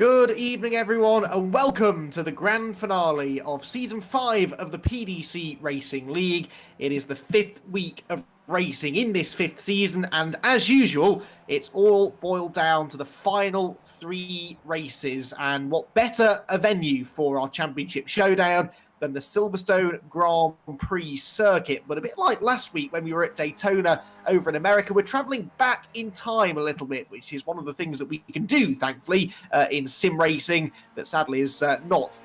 Good evening, everyone, and welcome to the grand finale of Season 5 of the PDC Racing League. It is the 5th week of racing in this 5th season, and as usual, it's all boiled down to the final 3 races. And what better a venue for our championship showdown than the Silverstone Grand Prix circuit. But a bit like last week when we were at Daytona over in America, we're traveling back in time a little bit, which is one of the things that we can do, thankfully, in sim racing, that sadly is not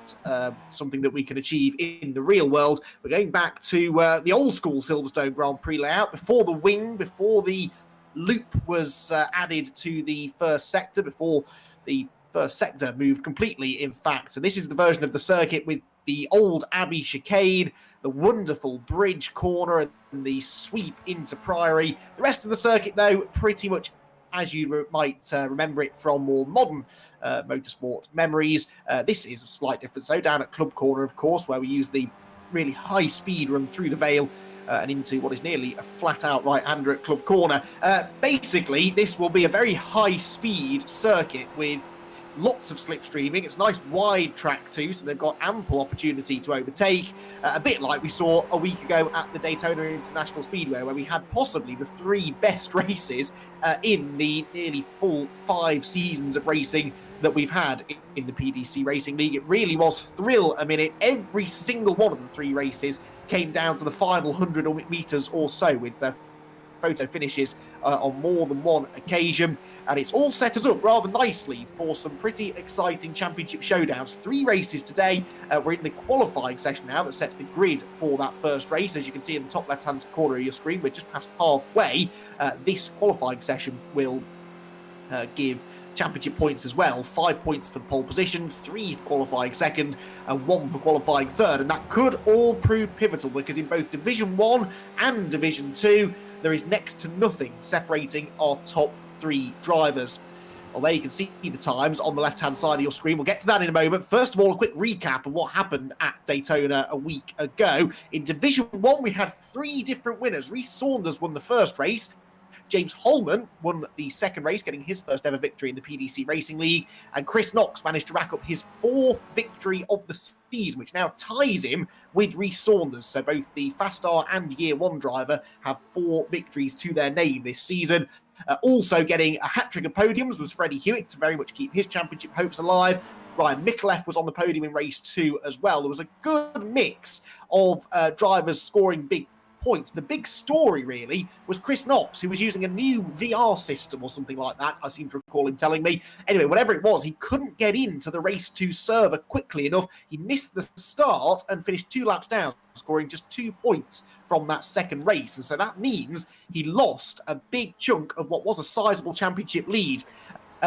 something that we can achieve in the real world. We're going back to the old school Silverstone Grand Prix layout, before the wing, before the loop was added to the first sector, before the first sector moved completely, in fact. So this is the version of the circuit with the old Abbey chicane, the wonderful bridge corner, and the sweep into Priory. The rest of the circuit, though, pretty much as you might remember it from more modern motorsport memories. This is a slight difference, though, down at Club Corner, of course, where we use the really high speed run through the Vale and into what is nearly a flat-out right-hander at Club Corner. Basically, this will be a very high-speed circuit with lots of slipstreaming. It's a nice wide track too, so they've got ample opportunity to overtake. A bit like we saw a week ago at the Daytona International Speedway, where we had possibly the 3 best races in the nearly full 5 seasons of racing that we've had in the PDC Racing League. It really was thrill a minute. Every single one of the 3 races came down to the final 100 metres or so, with photo finishes on more than one occasion, and it's all set us up rather nicely for some pretty exciting championship showdowns. 3 races today. We're in the qualifying session now that sets the grid for that first race. As you can see in the top left hand corner of your screen, we're just past halfway. This qualifying session will give championship points as well. 5 points for the pole position, 3 for qualifying second, and 1 for qualifying third. And that could all prove pivotal, because in both Division 1 and Division 2, there is next to nothing separating our top 3 drivers. Well, there you can see the times on the left-hand side of your screen. We'll get to that in a moment. First of all, a quick recap of what happened at Daytona a week ago. In Division 1, we had 3 different winners. Rhys Saunders won the first race. James Holman won the second race, getting his first ever victory in the PDC Racing League. And Chris Knox managed to rack up his 4th victory of the season, which now ties him with Rhys Saunders. So both the Fast R and Year 1 driver have 4 victories to their name this season. Also getting a hat-trick of podiums was Freddie Hewitt, to very much keep his championship hopes alive. Ryan Micallef was on the podium in race 2 as well. There was a good mix of drivers scoring big points. The big story, really, was Chris Knox, who was using a new VR system or something like that, I seem to recall him telling me. Anyway, whatever it was, he couldn't get into the race 2 server quickly enough. He missed the start and finished 2 laps down, scoring just 2 points from that second race. And so that means he lost a big chunk of what was a sizable championship lead.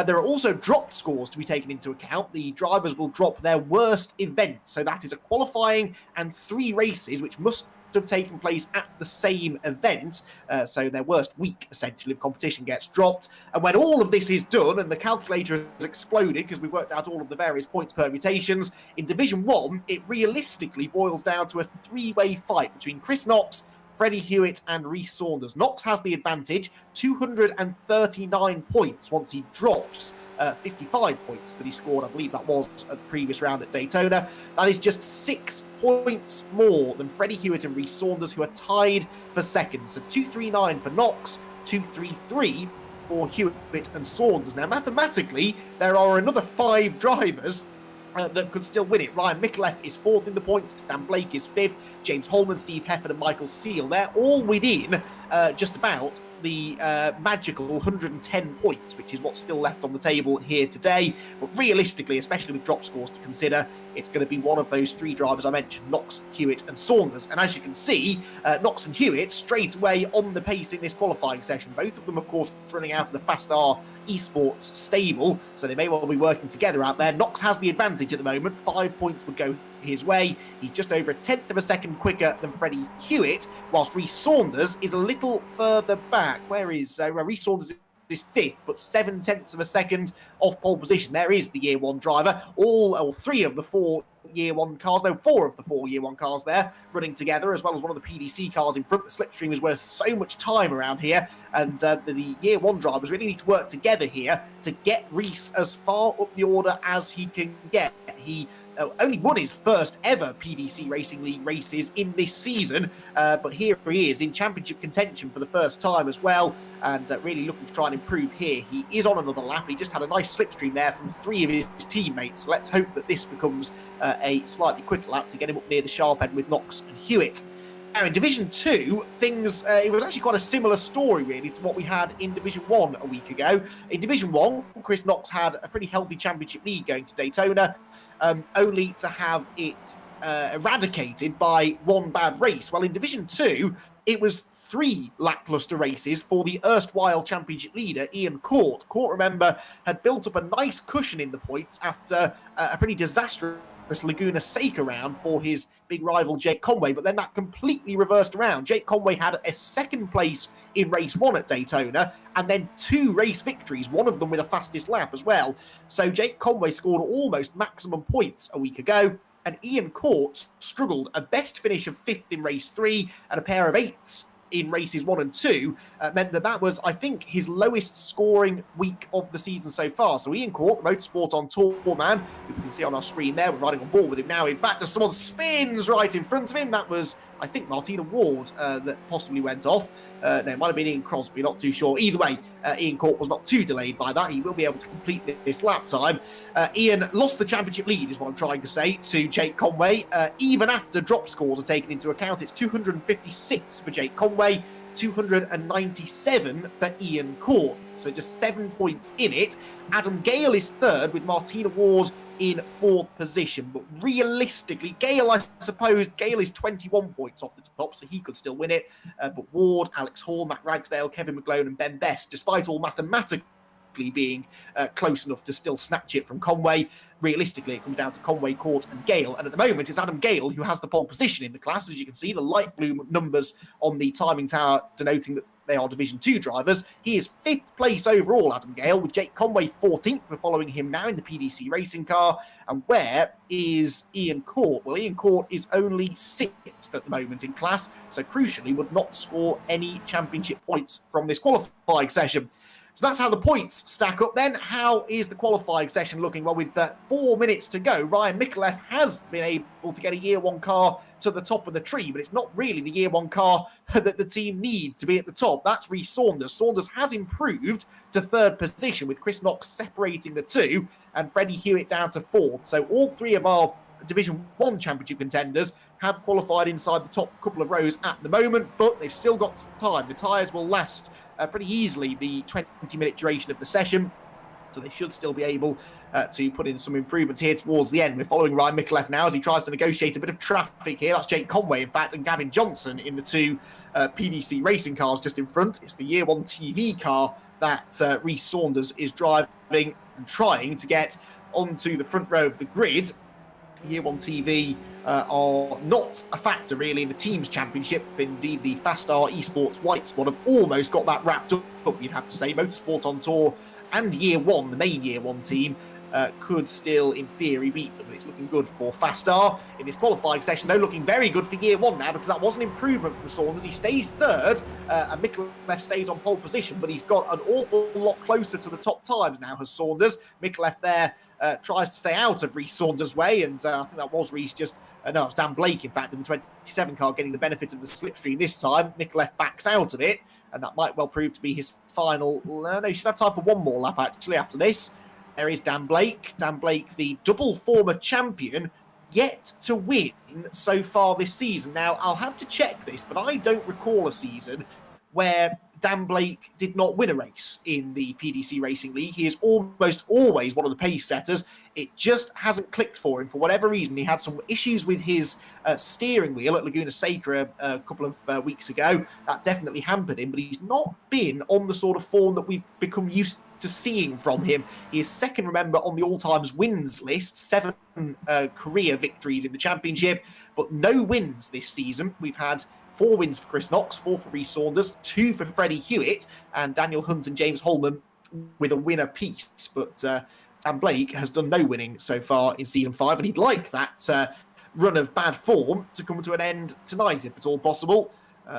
There are also drop scores to be taken into account. The drivers will drop their worst event. So that is a qualifying and 3 races, which must have taken place at the same event, so their worst week essentially of competition gets dropped. And when all of this is done and the calculator has exploded because we've worked out all of the various points permutations, in Division 1 it realistically boils down to a 3-way fight between Chris Knox, Freddie Hewitt and Rhys Saunders. Knox has the advantage, 239 points once he drops 55 points that he scored, I believe that was at the previous round at Daytona. That is just 6 points more than Freddie Hewitt and Rhys Saunders, who are tied for second. So 239 for Knox, 233 for Hewitt and Saunders. Now, mathematically, there are another 5 drivers that could still win it. Ryan Micallef is 4th in the points, Dan Blake is 5th, James Holman, Steve Hefford and Michael Seal. They're all within just about the magical 110 points, which is what's still left on the table here today. But realistically, especially with drop scores to consider, it's going to be one of those 3 drivers I mentioned, Knox, Hewitt and Saunders. And as you can see, Knox and Hewitt straight away on the pace in this qualifying session. Both of them, of course, running out of the Fast R Esports stable, so they may well be working together out there. Knox has the advantage at the moment. 5 points would go his way. He's just over 1/10 of a second quicker than Freddie Hewitt, whilst Rhys Saunders is a little further back. Where is Rhys Saunders? Is 5th, but 7/10 of a second off pole position. There is the Year 1 driver. All 3 of the 4 year one cars, no, 4 of the 4 year one cars there running together, as well as one of the PDC cars in front. The slipstream is worth so much time around here, and the year one drivers really need to work together here to get Reese as far up the order as he can get. He only won his first ever PDC Racing League races in this season, but here he is in championship contention for the first time as well, and really looking to try and improve here. He is on another lap. He just had a nice slipstream there from 3 of his teammates. So let's hope that this becomes a slightly quicker lap to get him up near the sharp end with Knox and Hewitt. Now, in Division 2, things, it was actually quite a similar story, really, to what we had in Division 1 a week ago. In Division 1, Chris Knox had a pretty healthy championship lead going to Daytona, only to have it eradicated by one bad race. Well, in Division 2, it was 3 lackluster races for the erstwhile championship leader, Ian Court. Court, remember, had built up a nice cushion in the points after a pretty disastrous Laguna Seca round for his big rival Jake Conway, but then that completely reversed around. Jake Conway had a second place in race 1 at Daytona, and then 2 race victories, one of them with a fastest lap as well. So Jake Conway scored almost maximum points a week ago, and Ian Court struggled. A best finish of 5th in race 3 and a pair of 8ths in races 1 and 2 meant that was, I think, his lowest scoring week of the season so far. So Ian Court, Motorsport on Tour man, who we can see on our screen there, we're riding on board with him now. In fact, as someone spins right in front of him, that was, I think, Martina Ward that possibly went off. No, it might have been Ian Crosby, not too sure. Either way, Ian Court was not too delayed by that. He will be able to complete this lap time. Ian lost the championship lead, is what I'm trying to say, to Jake Conway. Even after drop scores are taken into account, it's 256 for Jake Conway, 297 for Ian Court. So just 7 points in it. Adam Gale is 3rd with Martina Ward in 4th position. But realistically, Gale, I suppose, Gale is 21 points off the top, so he could still win it. But Ward, Alex Hall, Matt Ragsdale, Kevin McGlone and Ben Best, despite all mathematically being close enough to still snatch it from Conway, realistically it comes down to Conway, Court and Gale, and at the moment it's Adam Gale who has the pole position in the class. As you can see, the light blue numbers on the timing tower denoting that they are Division 2 drivers. He is 5th place overall, Adam Gale, with Jake Conway 14th. We're following him now in the PDC racing car. And where is Ian Court? Well, Ian Court is only 6th at the moment in class, so crucially would not score any championship points from this qualifying session. So that's how the points stack up then. How is the qualifying session looking? Well, with 4 minutes to go, Ryan Mikulev has been able to get a year one car to the top of the tree, but it's not really the year one car that the team need to be at the top. That's Reece Saunders. Saunders has improved to 3rd position, with Chris Knox separating the 2 and Freddie Hewitt down to 4th. So all 3 of our Division 1 championship contenders have qualified inside the top couple of rows at the moment, but they've still got time. The tyres will last pretty easily the 20-minute duration of the session, so they should still be able to put in some improvements here towards the end. We're following Ryan Mikulev now as he tries to negotiate a bit of traffic here. That's Jake Conway, in fact, and Gavin Johnson in the 2 PDC racing cars just in front. It's the Year 1 TV car that Reece Saunders is driving and trying to get onto the front row of the grid. Year 1 TV are not a factor really in the teams championship. Indeed, the Fastar Esports White Squad have almost got that wrapped up, you'd have to say. Motorsport on Tour and Year 1, the main Year 1 team, could still, in theory, beat them. It's looking good for Fastar in this qualifying session, though. Looking very good for Year 1 now, because that was an improvement from Saunders. He stays 3rd, and Mikulev stays on pole position, but he's got an awful lot closer to the top times now, has Saunders. Mikulev there tries to stay out of Reece Saunders' way, and I think that was Reece just... no, it was Dan Blake, in fact, in the 27 car, getting the benefit of the slipstream this time. Mikulev backs out of it, and that might well prove to be his final... No, he should have time for one more lap, actually, after this. There is Dan Blake. Dan Blake, the double former champion, yet to win so far this season. Now, I'll have to check this, but I don't recall a season where Dan Blake did not win a race in the PDC Racing League. He is almost always one of the pace setters. It just hasn't clicked for him for whatever reason. He had some issues with his steering wheel at Laguna Seca a couple of weeks ago. That definitely hampered him, but he's not been on the sort of form that we've become used to seeing from him. He is 2nd, remember, on the all-times wins list, 7 career victories in the championship, but no wins this season. We've had 4 wins for Chris Knox, 4 for Reece Saunders, 2 for Freddie Hewitt, and Daniel Hunt and James Holman with a win apiece. But Dan Blake has done no winning so far in Season 5, and he'd like that run of bad form to come to an end tonight, if at all possible,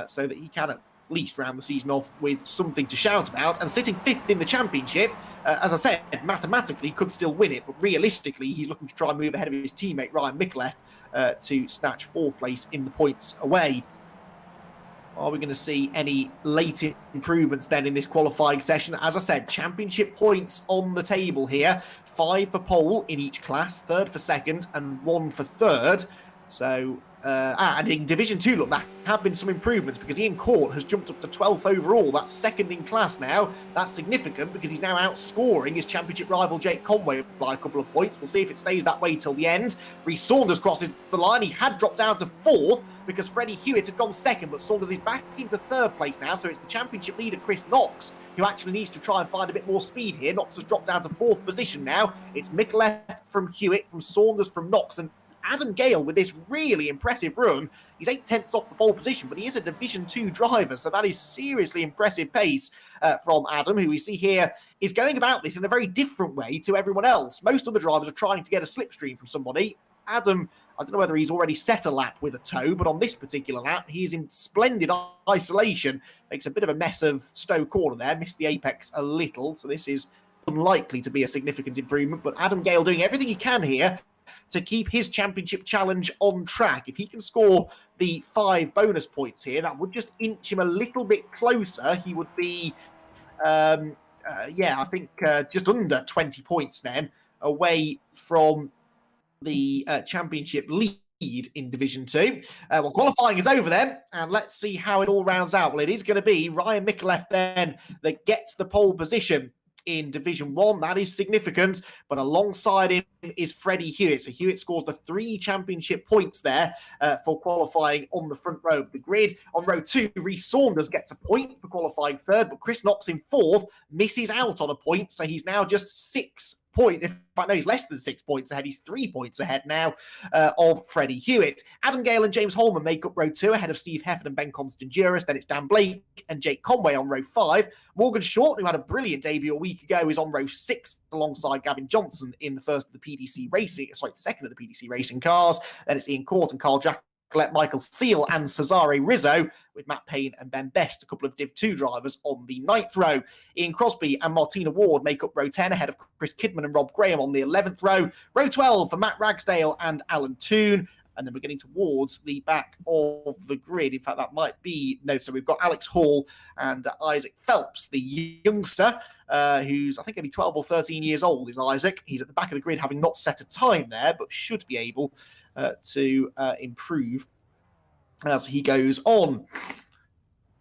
so that he can at least round the season off with something to shout about. And sitting 5th in the championship, as I said, mathematically he could still win it, but realistically he's looking to try and move ahead of his teammate Ryan Micallef to snatch 4th place in the points away. Are we going to see any late improvements then in this qualifying session? As I said, championship points on the table here. 5 for pole in each class, 3rd for 2nd, and 1 for 3rd. So, and in Division 2, look, there have been some improvements because Ian Court has jumped up to 12th overall. That's 2nd in class now. That's significant because he's now outscoring his championship rival Jake Conway by a couple of points. We'll see if it stays that way till the end. Rhys Saunders crosses the line. He had dropped down to 4th because Freddie Hewitt had gone 2nd, but Saunders is back into 3rd place now. So it's the championship leader, Chris Knox, who actually needs to try and find a bit more speed here. Knox has dropped down to 4th position now. It's Micallef from Hewitt, from Saunders, from Knox, and Adam Gale with this really impressive run. He's 8/10 off the pole position, but he is a Division 2 driver, so that is seriously impressive pace from Adam, who we see here is going about this in a very different way to everyone else. Most other drivers are trying to get a slipstream from somebody. Adam, I don't know whether he's already set a lap with a toe, but on this particular lap, he's in splendid isolation. Makes a bit of a mess of Stowe Corner there, missed the apex a little, so this is unlikely to be a significant improvement, but Adam Gale doing everything he can here to keep his championship challenge on track. If he can score the 5 bonus points here, that would just inch him a little bit closer. He would be, I think just under 20 points then away from the championship lead in Division 2. Well, qualifying is over then, and let's see how it all rounds out. Well, it is going to be Ryan Micallef then that gets the pole position in Division 1. That is significant, but alongside him is Freddie Hewitt. So Hewitt scores the 3 championship points there for qualifying on the front row of the grid. On row 2, Rhys Saunders gets a point for qualifying 3rd, but Chris Knox in 4th misses out on a point, so he's now just 6 points. In fact, no, he's less than 6 points ahead. He's 3 points ahead now of Freddie Hewitt. Adam Gale and James Holman make up row 2 ahead of Steve Heffern and Ben Constantiouris. Then it's Dan Blake and Jake Conway on row 5. Morgan Short, who had a brilliant debut a week ago, is on row 6 alongside Gavin Johnson in the second of the PDC Racing cars. Then it's Ian Court and Carl Jacqueline, Michael Seal and Cesare Rizzo, with Matt Payne and Ben Best, a couple of Div 2 drivers on the 9th row. Ian Crosby and Martina Ward make up row 10 ahead of Chris Kidman and Rob Graham on the 11th row. Row 12 for Matt Ragsdale and Alan Toon. And then we're getting towards the back of the grid. In fact, that might be... No, so we've got Alex Hall and Isaac Phelps, the youngster, who's, I think, only 12 or 13 years old, is Isaac. He's at the back of the grid, having not set a time there, but should be able to improve as he goes on.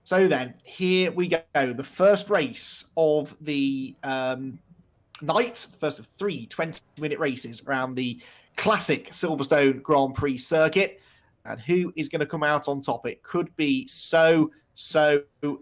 So then, here we go. The first race of the night, first of 3 20-minute races around the classic Silverstone Grand Prix circuit. And who is going to come out on top? It could be so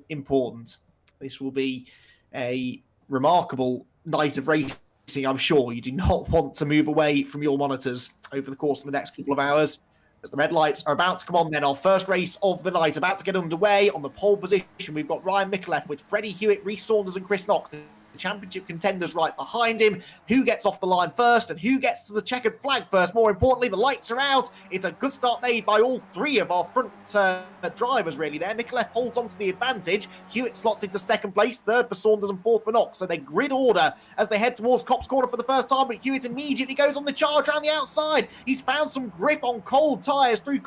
important. This will be a remarkable night of racing, I'm sure. You do not want to move away from your monitors over the course of the next couple of hours, as the red lights are about to come on then. Our first race of the night about to get underway. On the pole position, we've got Ryan Micallef with Freddie Hewitt, Rhys Saunders and Chris Knox, the championship contenders right behind him. Who gets off the line first and who gets to the checkered flag first? More importantly, the lights are out. It's a good start made by all 3 of our front drivers really there. Micallef holds on to the advantage. Hewitt slots into 2nd place, 3rd for Saunders and 4th for Knox. So they grid order as they head towards Copse Corner for the first time, but Hewitt immediately goes on the charge around the outside. He's found some grip on cold tyres through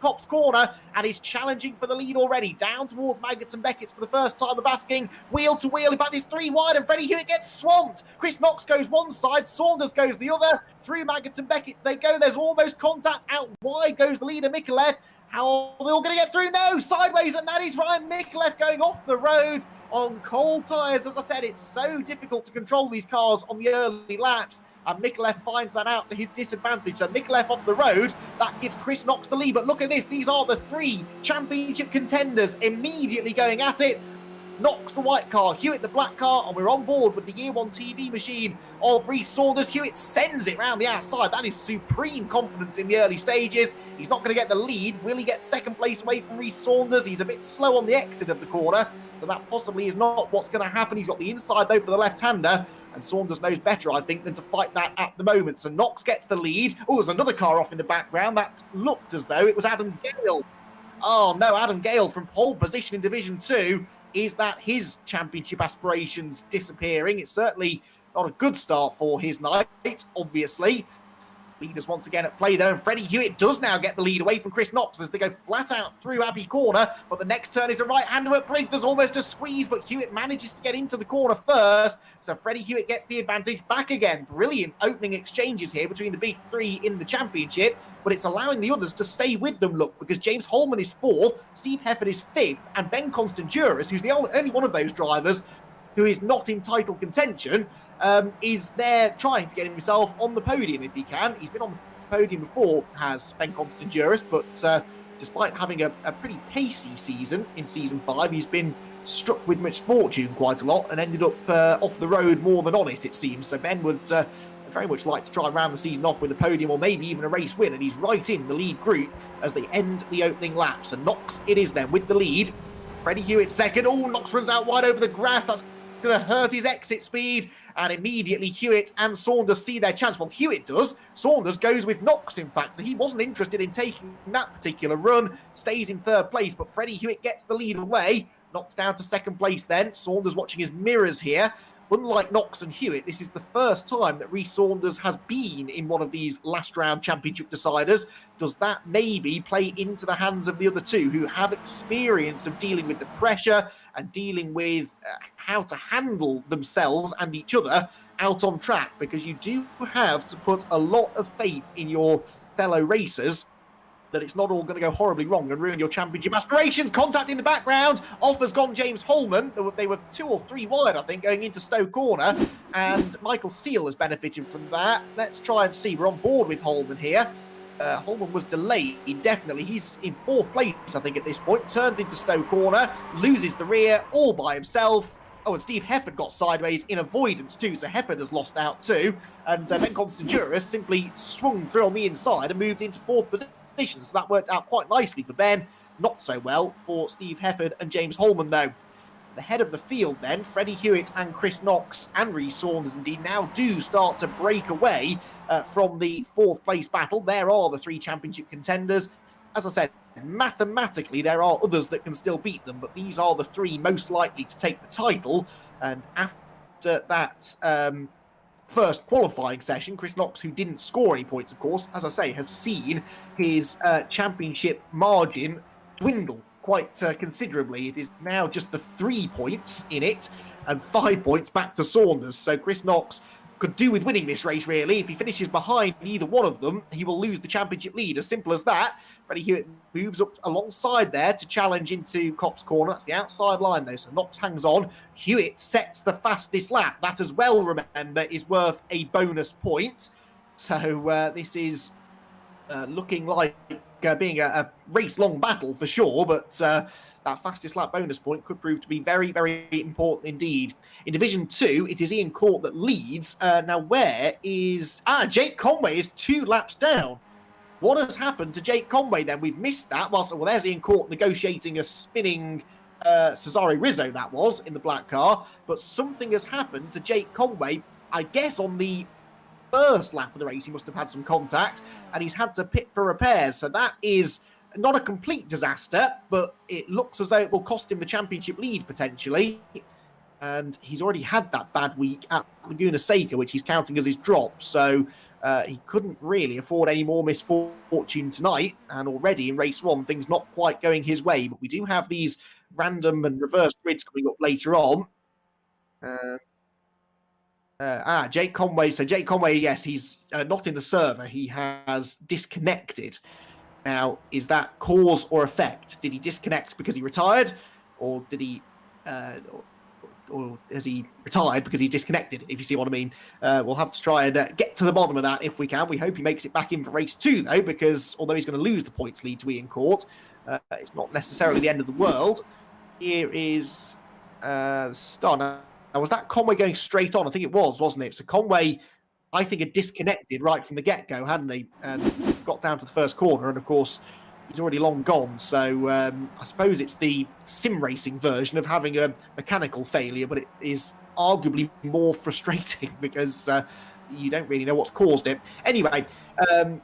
Copse Corner and is challenging for the lead already. Down towards Maggots and Beckett's for the first time of asking, wheel to wheel. In fact, it's 3 wide and Freddie Hewitt gets swamped. Chris Knox goes one side, Saunders goes the other. Through Maggots and Beckett's they go. There's almost contact. Out wide goes the leader, Micallef. How are they all going to get through? No, sideways, and that is Ryan Micallef going off the road on cold tyres. As I said, it's so difficult to control these cars on the early laps, and Micallef finds that out to his disadvantage. So Micallef off the road, that gives Chris Knox the lead. But look at this, these are the 3 championship contenders immediately going at it. Knox the white car, Hewitt the black car, and we're on board with the Year 1 TV machine of Rhys Saunders. Hewitt sends it round the outside. That is supreme confidence in the early stages. He's not going to get the lead. Will he get 2nd place away from Rhys Saunders? He's a bit slow on the exit of the corner, so that possibly is not what's going to happen. He's got the inside though for the left-hander. And Saunders knows better, I think, than to fight that at the moment. So Knox gets the lead. Oh, there's another car off in the background. That looked as though it was Adam Gale. Oh, no, Adam Gale from pole position in Division 2. Is that his championship aspirations disappearing? It's certainly not a good start for his night, obviously. Leaders once again at play there, and Freddie Hewitt does now get the lead away from Chris Knox as they go flat out through Abbey Corner, but the next turn is a right-hander at Brigg. There's almost a squeeze, but Hewitt manages to get into the corner first, so Freddie Hewitt gets the advantage back again. Brilliant opening exchanges here between the big three in the championship, but it's allowing the others to stay with them, look, because James Holman is 4th, Steve Hefford is 5th, and Ben Constanduris, who's the only one of those drivers who is not in title contention, is there trying to get himself on the podium if he can. He's been on the podium before, has Ben Constanduris, but despite having a pretty pacey season in Season 5, he's been struck with misfortune quite a lot and ended up off the road more than on it, it seems. So Ben would very much like to try and round the season off with a podium or maybe even a race win, and he's right in the lead group as they end the opening laps. And Knox it is then with the lead. Freddie Hewitt second. Oh, Knox runs out wide over the grass. That's going to hurt his exit speed, and immediately Hewitt and Saunders see their chance. Well, Hewitt does. Saunders goes with Knox, in fact, so he wasn't interested in taking that particular run, stays in 3rd place, but Freddie Hewitt gets the lead away, knocks down to 2nd place then. Saunders watching his mirrors here. Unlike Knox and Hewitt, this is the first time that Rhys Saunders has been in one of these last round championship deciders. Does that maybe play into the hands of the other two who have experience of dealing with the pressure and dealing with how to handle themselves and each other out on track? Because you do have to put a lot of faith in your fellow racers that it's not all going to go horribly wrong and ruin your championship aspirations. Contact in the background. Off has gone James Holman. They were 2 or 3 wide, I think, going into Stowe Corner. And Michael Seal has benefited from that. Let's try and see. We're on board with Holman here. Holman was delayed, definitely. He's in 4th place, I think, at this point. Turns into Stowe Corner. Loses the rear all by himself. Oh, and Steve Hefford got sideways in avoidance too, so Hefford has lost out too. And Ben Constanduris simply swung through on the inside and moved into 4th position. So that worked out quite nicely for Ben. Not so well for Steve Hefford and James Holman, though. The head of the field, then, Freddie Hewitt and Chris Knox and Rhys Saunders, indeed, now do start to break away from the 4th place battle. There are the 3 championship contenders. As I said, mathematically, there are others that can still beat them, but these are the 3 most likely to take the title. And after that first qualifying session, Chris Knox, who didn't score any points, of course, as I say, has seen his championship margin dwindle quite considerably. It is now just the 3 points in it and 5 points back to Saunders. So Chris Knox could do with winning this race, really. If he finishes behind either one of them, he will lose the championship lead. As simple as that. Freddie Hewitt moves up alongside there to challenge into Copse Corner. That's the outside line, though, so Knox hangs on. Hewitt sets the fastest lap. That as well, remember, is worth a bonus point. So this is looking like being a race-long battle for sure, but that fastest lap bonus point could prove to be very, very important indeed. In Division 2, it is Ian Court that leads. Now, where is... Jake Conway is 2 laps down. What has happened to Jake Conway, then? We've missed that. Well, there's Ian Court negotiating a spinning Cesare Rizzo, that was, in the black car. But something has happened to Jake Conway, I guess, on the first lap of the race. He must have had some contact, and he's had to pit for repairs. So that is not a complete disaster, but it looks as though it will cost him the championship lead, potentially. And he's already had that bad week at Laguna Seca, which he's counting as his drop. So he couldn't really afford any more misfortune tonight. And already in race 1, things not quite going his way. But we do have these random and reverse grids coming up later on. Jake Conway. So Jake Conway, yes, he's not in the server. He has disconnected. Now, is that cause or effect? Did he disconnect because he retired? Or did he... or has he retired because he disconnected, if you see what I mean? We'll have to try and get to the bottom of that if we can. We hope he makes it back in for race 2, though, because although he's going to lose the points lead to Ian Court, it's not necessarily the end of the world. Here is Star. Now, was that Conway going straight on? I think it was, wasn't it? So Conway, I think, had disconnected right from the get-go, hadn't he? And got down to the first corner, and of course, he's already long gone. So I suppose it's the sim racing version of having a mechanical failure, but it is arguably more frustrating because you don't really know what's caused it. Anyway,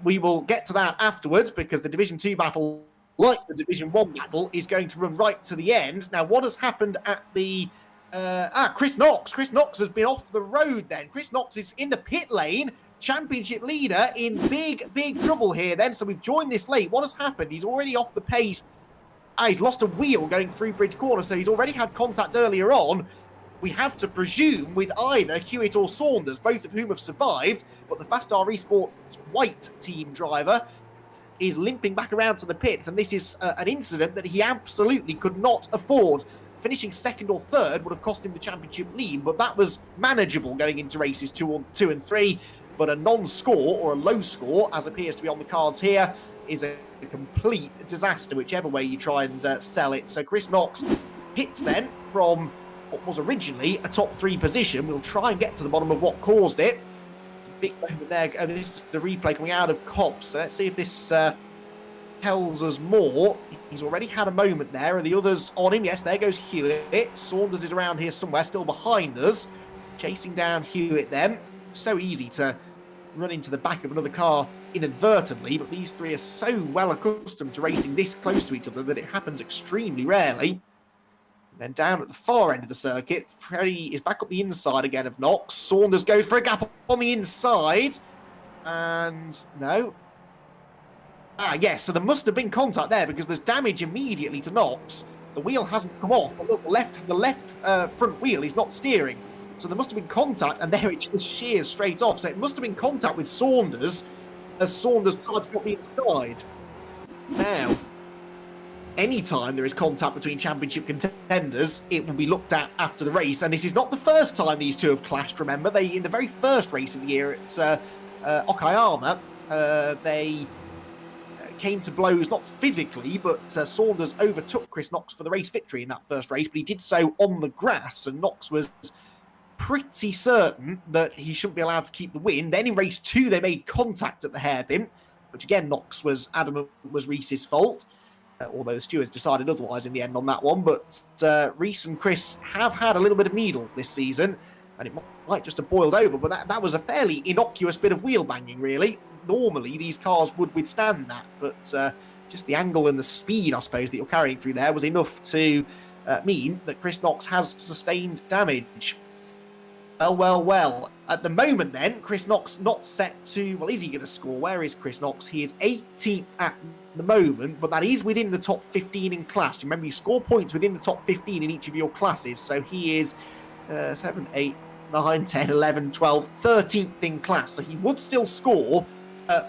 we will get to that afterwards because the Division 2 battle, like the Division 1 battle, is going to run right to the end. Now, what has happened at the... Chris Knox. Chris Knox has been off the road then. Chris Knox is in the pit lane. Championship leader in big trouble here then. So we've joined this late. What has happened? He's already off the pace. He's lost a wheel going through Bridge Corner, so he's already had contact earlier on. We have to presume with either Hewitt or Saunders, both of whom have survived, but the Fast R Esports white team driver is limping back around to the pits, and this is an incident that he absolutely could not afford. Finishing second or third would have cost him the championship lead, but that was manageable going into races 2 and 3. But a non-score, or a low score, as appears to be on the cards here, is a complete disaster, whichever way you try and sell it. So Chris Knox hits then from what was originally a top 3 position. We'll try and get to the bottom of what caused it. Big moment there. This is the replay coming out of Cops. So let's see if this tells us more. He's already had a moment there. Are the others on him? Yes, there goes Hewitt. Saunders is around here somewhere, still behind us. Chasing down Hewitt then. So easy to run into the back of another car inadvertently, but these three are so well accustomed to racing this close to each other that it happens extremely rarely. And then down at the far end of the circuit, Freddie is back up the inside again of Knox. Saunders goes for a gap on the inside. And no. Yes, so there must have been contact there because there's damage immediately to Knox. The wheel hasn't come off, but look, the left front wheel is not steering. So there must have been contact, and there it just shears straight off. So it must have been contact with Saunders as Saunders tried to get the inside. Now, anytime there is contact between championship contenders, it will be looked at after the race. And this is not the first time these two have clashed, remember. They, in the very first race of the year at Okayama, they came to blows, not physically, but Saunders overtook Chris Knox for the race victory in that first race, but he did so on the grass, and Knox was pretty certain that he shouldn't be allowed to keep the win. Then in race 2, they made contact at the hairpin, which again, Knox was adamant was Reese's fault, although the stewards decided otherwise in the end on that one. But Reese and Chris have had a little bit of needle this season, and it might just have boiled over, but that was a fairly innocuous bit of wheel banging, really. Normally, these cars would withstand that, but just the angle and the speed, I suppose, that you're carrying through there was enough to mean that Chris Knox has sustained damage. Well. At the moment, then, Chris Knox not set to... Well, is he going to score? Where is Chris Knox? He is 18th at the moment, but that is within the top 15 in class. Remember, you score points within the top 15 in each of your classes, so he is 7, 8, 9, 10, 11, 12, 13th in class, so he would still score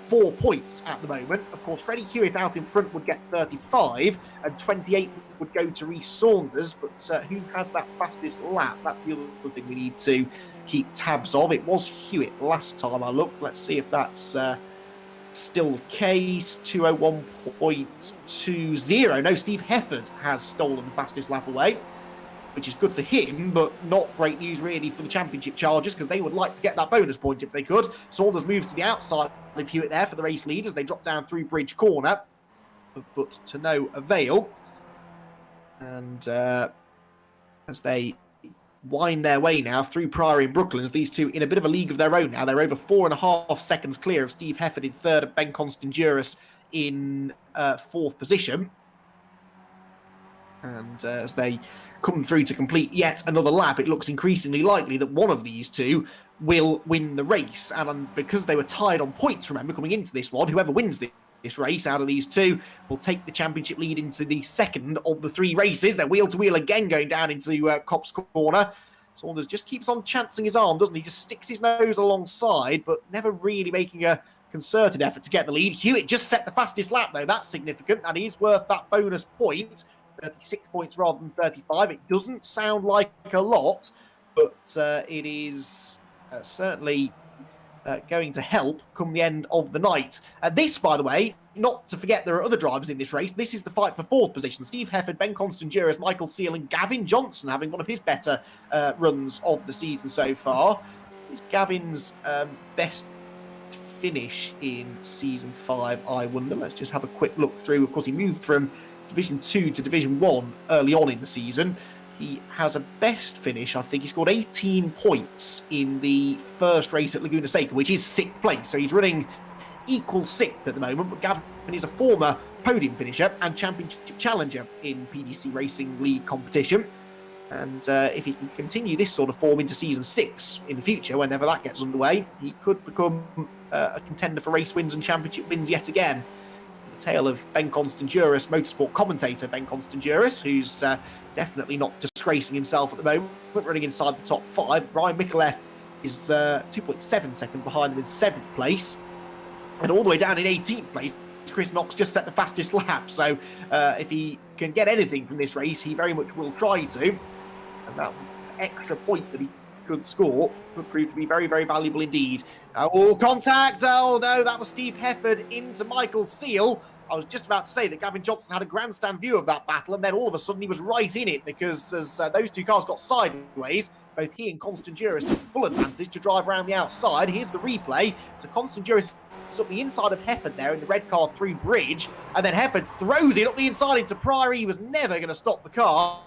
4 points at the moment. Of course, Freddie Hewitt out in front would get 35, and 28 would go to Reece Saunders, but who has that fastest lap? That's the other thing we need to keep tabs of. It was Hewitt last time I looked. Let's see if that's still the case. 201.20. No, Steve Hefford has stolen the fastest lap away, which is good for him, but not great news really for the championship chargers, because they would like to get that bonus point if they could. Saunders moves to the outside of Hewitt there for the race lead as they drop down through Bridge Corner, but to no avail. And as they wind their way now through Priory and Brooklands, these two in a bit of a league of their own now. They're over 4.5 seconds clear of Steve Hefford in third and Ben Constanduris in fourth position. And as they come through to complete yet another lap, it looks increasingly likely that one of these two will win the race. And because they were tied on points, remember, coming into this one, whoever wins this race out of these two will take the championship lead into the second of the 3 races. They're wheel to wheel again going down into Copse Corner. Saunders just keeps on chancing his arm, doesn't he? Just sticks his nose alongside, but never really making a concerted effort to get the lead. Hewitt just set the fastest lap, though. That's significant, and he's worth that bonus point. 36 points rather than 35. It doesn't sound like a lot, but it is certainly going to help come the end of the night. This, by the way, not to forget there are other drivers in this race. This is the fight for 4th position. Steve Hefford, Ben Constanduris, Michael Seal and Gavin Johnson having one of his better runs of the season so far. Is Gavin's best finish in Season 5, I wonder? Let's just have a quick look through. Of course, he moved from Division 2 to Division 1 early on in the season. he has a best finish. I think he scored 18 points in the first race at Laguna Seca, which is 6th place. So he's running equal 6th at the moment. But Gavin is a former podium finisher and championship challenger in PDC Racing League competition. And if he can continue this sort of form into Season 6 in the future, whenever that gets underway, he could become a contender for race wins and championship wins yet again. The tale of Ben Constanduris, motorsport commentator Ben Constanduris, who's definitely not disgracing himself at the moment, running inside the top 5. Ryan Micallef is 2.7 seconds behind him in 7th place. And all the way down in 18th place, Chris Knox just set the fastest lap. So if he can get anything from this race, he very much will try to. And that extra point that he could score would prove to be very, very valuable indeed. Oh, contact! Oh, no, that was Steve Hefford into Michael Seal. I was just about to say that Gavin Johnson had a grandstand view of that battle, and then all of a sudden he was right in it, because as those two cars got sideways, both he and Constanduris took full advantage to drive around the outside. Here's the replay. So Constanduris up the inside of Hefford there in the red car through bridge, and then Hefford throws it up the inside into Priory. He was never going to stop the car.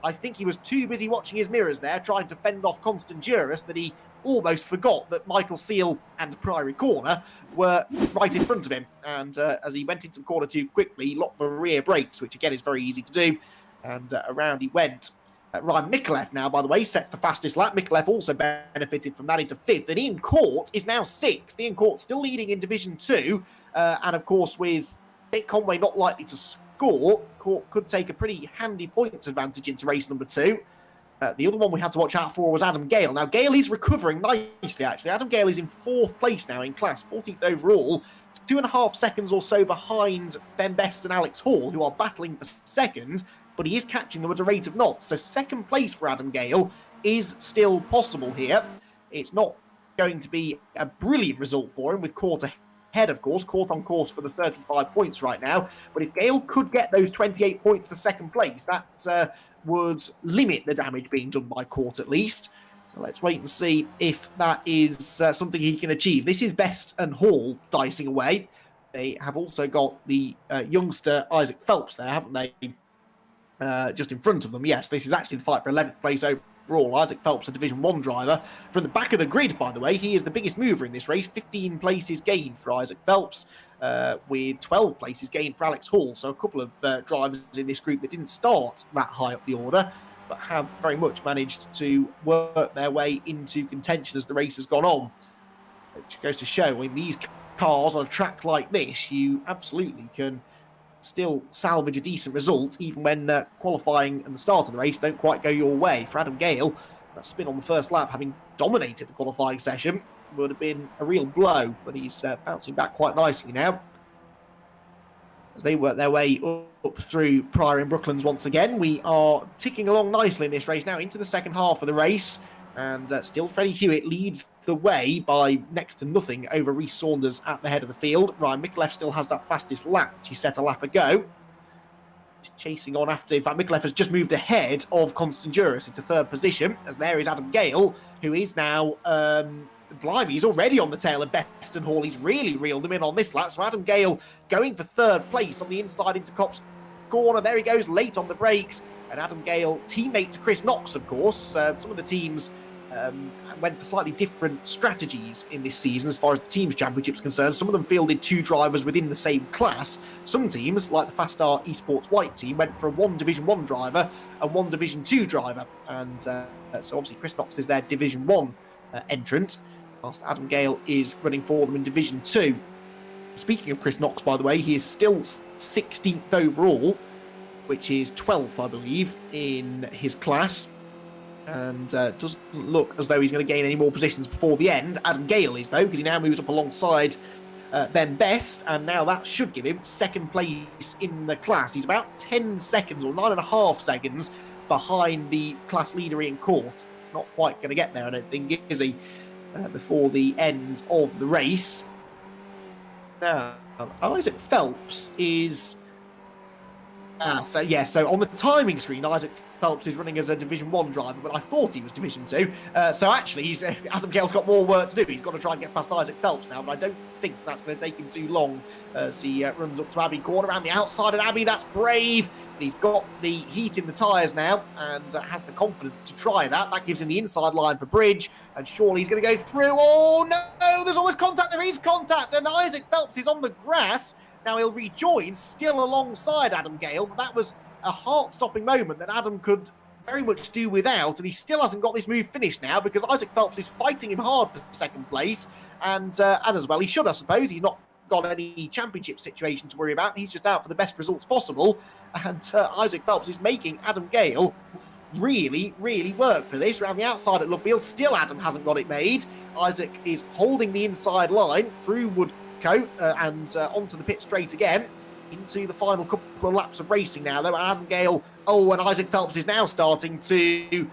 I think he was too busy watching his mirrors there, trying to fend off Constanduris, that he almost forgot that Michael Seal and Priory Corner were right in front of him. And as he went into the corner too quickly, he locked the rear brakes, which again is very easy to do, and around he went. Ryan Micallef now, by the way, sets the fastest lap. Micallef also benefited from that into 5th. And Ian Court is now 6th. Ian Court still leading in Division 2. And, of course, with Mick Conway not likely to score, Court could take a pretty handy points advantage into race number 2. The other one we had to watch out for was Adam Gale. Now, Gale is recovering nicely, actually. Adam Gale is in 4th place now in class, 14th overall. 2.5 seconds or so behind Ben Best and Alex Hall, who are battling for 2nd. But he is catching them at a rate of knots. So 2nd place for Adam Gale is still possible here. It's not going to be a brilliant result for him, with Court ahead, of course. Court on course for the 35 points right now. But if Gale could get those 28 points for 2nd place, that would limit the damage being done by Court at least. So let's wait and see if that is something he can achieve. This is Best and Hall dicing away. They have also got the youngster Isaac Phelps there, haven't they? Just in front of them. Yes, this is actually the fight for 11th place overall. Isaac Phelps, a Division 1 driver. From the back of the grid, by the way, he is the biggest mover in this race. 15 places gained for Isaac Phelps, with 12 places gained for Alex Hall. So a couple of drivers in this group that didn't start that high up the order, but have very much managed to work their way into contention as the race has gone on. Which goes to show, in these cars on a track like this, you absolutely can still salvage a decent result, even when qualifying and the start of the race don't quite go your way. For Adam Gale, that spin on the first lap, having dominated the qualifying session, would have been a real blow, but he's bouncing back quite nicely now as they work their way up through Priory and Brooklands once again. We are ticking along nicely in this race now into the second half of the race, and still Freddie Hewitt leads the way by next to nothing over Rhys Saunders at the head of the field. Ryan Micallef still has that fastest lap, which he set a lap ago. Chasing on after, in fact, Micallef has just moved ahead of Constanduris into 3rd position, as there is Adam Gale, who is now, blimey, he's already on the tail of Best and Hall. He's really reeled them in on this lap. So Adam Gale going for 3rd place on the inside into Copse Corner. There he goes, late on the brakes. And Adam Gale, teammate to Chris Knox, of course. Some of the teams went for slightly different strategies in this season as far as the Teams Championship is concerned. Some of them fielded 2 drivers within the same class. Some teams, like the Fastar Esports White team, went for 1 Division 1 driver and 1 Division 2 driver. And so obviously Chris Knox is their Division 1 entrant, whilst Adam Gale is running for them in Division 2. Speaking of Chris Knox, by the way, he is still 16th overall, which is 12th, I believe, in his class. And doesn't look as though he's going to gain any more positions before the end. Adam Gale is, though, because he now moves up alongside Ben Best, and now that should give him 2nd place in the class. He's about 10 seconds, or 9.5 seconds, behind the class leader Ian Court. He's not quite going to get there, I don't think, is he, before the end of the race. Now, Isaac Phelps is So on the timing screen, Isaac Phelps is running as a Division 1 driver, but I thought he was Division 2. So actually, Adam Gale's got more work to do. He's got to try and get past Isaac Phelps now, but I don't think that's going to take him too long as he runs up to Abbey Corner around the outside of Abbey. That's brave. He's got the heat in the tyres now and has the confidence to try that. That gives him the inside line for Bridge, and surely he's going to go through. Oh, no, there's almost contact. There is contact, and Isaac Phelps is on the grass. Now he'll rejoin still alongside Adam Gale, but that was a heart-stopping moment that Adam could very much do without, and he still hasn't got this move finished now because Isaac Phelps is fighting him hard for second place, and as well he should, I suppose. He's not got any championship situation to worry about. He's just out for the best results possible, and Isaac Phelps is making Adam Gale really work for this. Around the outside at Luffield, still Adam hasn't got it made. Isaac is holding the inside line through Woodcote and onto the pit straight again. Into the final couple of laps of racing now, though. Adam Gale, and Isaac Phelps is now starting to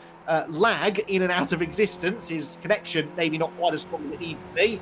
lag in and out of existence. His connection maybe not quite as strong as it needs to be.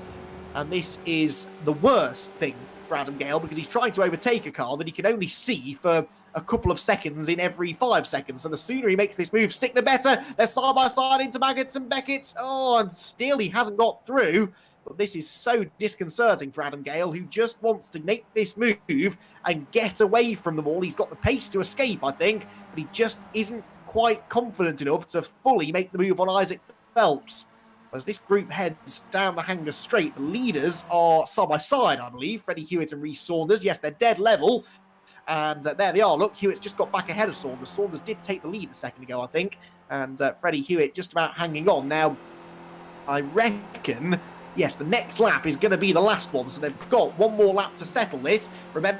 And this is the worst thing for Adam Gale because he's trying to overtake a car that he can only see for a couple of seconds in every 5 seconds. So the sooner he makes this move stick, the better. They're side by side into Maggots and Beckett. And still he hasn't got through. But this is so disconcerting for Adam Gale, who just wants to make this move and get away from them all. He's got the pace to escape, I think, but he just isn't quite confident enough to fully make the move on Isaac Phelps. As this group heads down the Hanger Straight, the leaders are side by side, I believe. Freddie Hewitt and Rhys Saunders. Yes, they're dead level. And there they are. Look, Hewitt's just got back ahead of Saunders. Saunders did take the lead a second ago, I think. And Freddie Hewitt just about hanging on. Now, I reckon, yes, the next lap is going to be the last one. So they've got one more lap to settle this. Remember,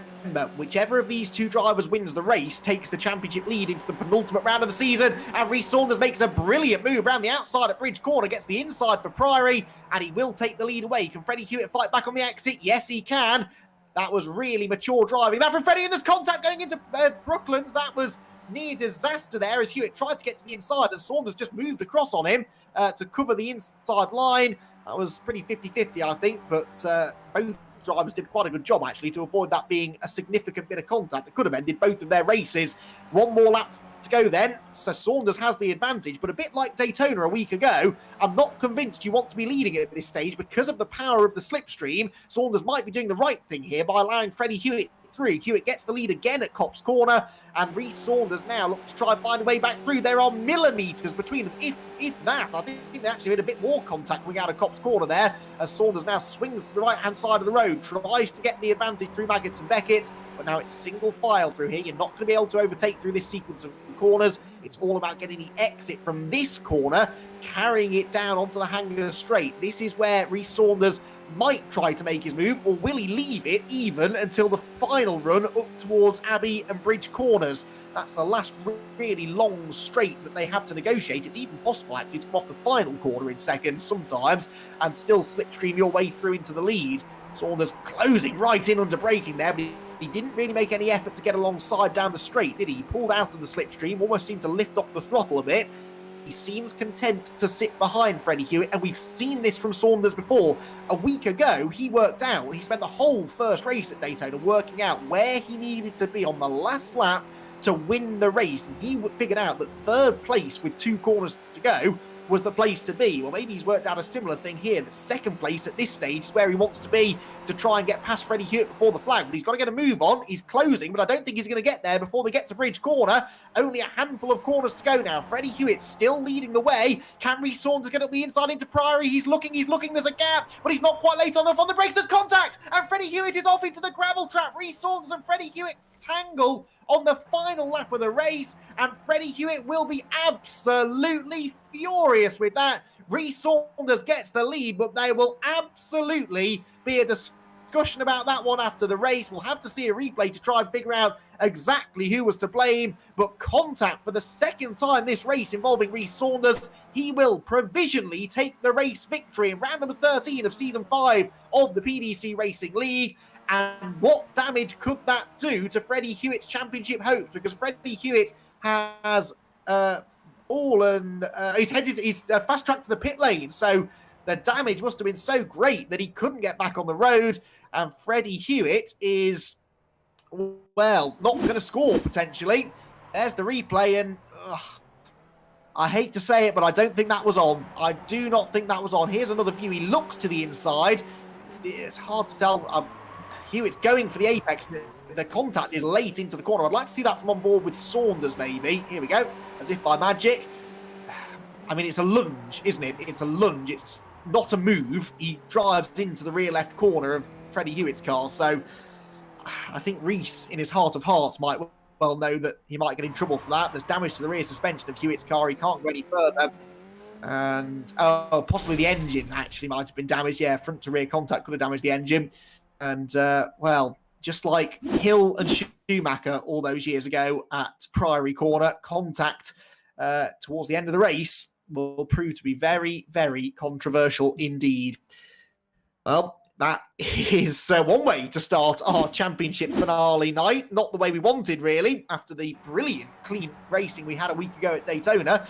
whichever of these two drivers wins the race takes the championship lead into the penultimate round of the season. And Rhys Saunders makes a brilliant move around the outside at Bridge Corner, gets the inside for Priory, and he will take the lead away. Can Freddie Hewitt fight back on the exit? Yes, he can. That was really mature driving. Now from Freddie, and there's contact going into Brooklands. That was near disaster there as Hewitt tried to get to the inside and Saunders just moved across on him to cover the inside line. That was pretty 50-50, I think, but both drivers did quite a good job, actually, to avoid that being a significant bit of contact that could have ended both of their races. One more lap to go then, so Saunders has the advantage, but a bit like Daytona a week ago, I'm not convinced you want to be leading at this stage because of the power of the slipstream. Saunders might be doing the right thing here by allowing Freddie Hewitt through. Hewitt gets the lead again at Copse Corner, and Rhys Saunders now looks to try and find a way back through. There are millimetres between them, if that. I think they actually made a bit more contact coming out of Copse Corner there, as Saunders now swings to the right-hand side of the road, tries to get the advantage through Maggots and Beckett, but now it's single file through here. You're not going to be able to overtake through this sequence of corners. It's all about getting the exit from this corner, carrying it down onto the Hanger Straight. This is where Rhys Saunders might try to make his move, or will he leave it even until the final run up towards Abbey and Bridge Corners? That's the last really long straight that they have to negotiate. It's even possible, actually, to come off the final corner in seconds sometimes and still slipstream your way through into the lead. Saunders closing right in under braking there, but he didn't really make any effort to get alongside down the straight, did he? He pulled out of the slipstream, almost seemed to lift off the throttle a bit. He seems content to sit behind Freddie Hewitt, and we've seen this from Saunders before. A week ago, he spent the whole first race at Daytona working out where he needed to be on the last lap to win the race, and he figured out that third place with 2 corners to go was the place to be. Well, maybe he's worked out a similar thing here, that second place at this stage is where he wants to be to try and get past Freddie Hewitt before the flag. But he's got to get a move on. He's closing, but I don't think he's going to get there before they get to Bridge Corner. Only a handful of corners to go now. Freddie Hewitt still leading the way. Can Rhys Saunders get up the inside into Priory? He's looking, there's a gap, but he's not quite late enough on the brakes. There's contact, and Freddie Hewitt is off into the gravel trap. Rhys Saunders and Freddie Hewitt tangle on the final lap of the race, and Freddie Hewitt will be absolutely furious with that. Rhys Saunders gets the lead, but there will absolutely be a discussion about that one after the race. We'll have to see a replay to try and figure out exactly who was to blame, but contact for the second time this race involving Rhys Saunders. He will provisionally take the race victory in round number 13 of Season 5 of the PDC Racing League. And what damage could that do to Freddie Hewitt's championship hopes? Because Freddie Hewitt has fallen, he's fast-tracked to the pit lane, so the damage must have been so great that he couldn't get back on the road, and Freddie Hewitt is well, not going to score, potentially. There's the replay, and I hate to say it, but I don't think that was on. I do not think that was on. Here's another view. He looks to the inside. It's hard to tell. Hewitt's going for the apex. The contact is late into the corner. I'd like to see that from on board with Saunders, maybe. Here we go, as if by magic. I mean, it's a lunge, isn't it? It's a lunge. It's not a move. He drives into the rear left corner of Freddie Hewitt's car. So I think Reese, in his heart of hearts, might well know that he might get in trouble for that. There's damage to the rear suspension of Hewitt's car. He can't go any further. And, possibly the engine actually might have been damaged. Yeah, front to rear contact could have damaged the engine. And, well, just like Hill and Schumacher all those years ago at Priory Corner, contact towards the end of the race will prove to be very, very controversial indeed. Well, that is one way to start our championship finale night. Not the way we wanted, really, after the brilliant, clean racing we had a week ago at Daytona.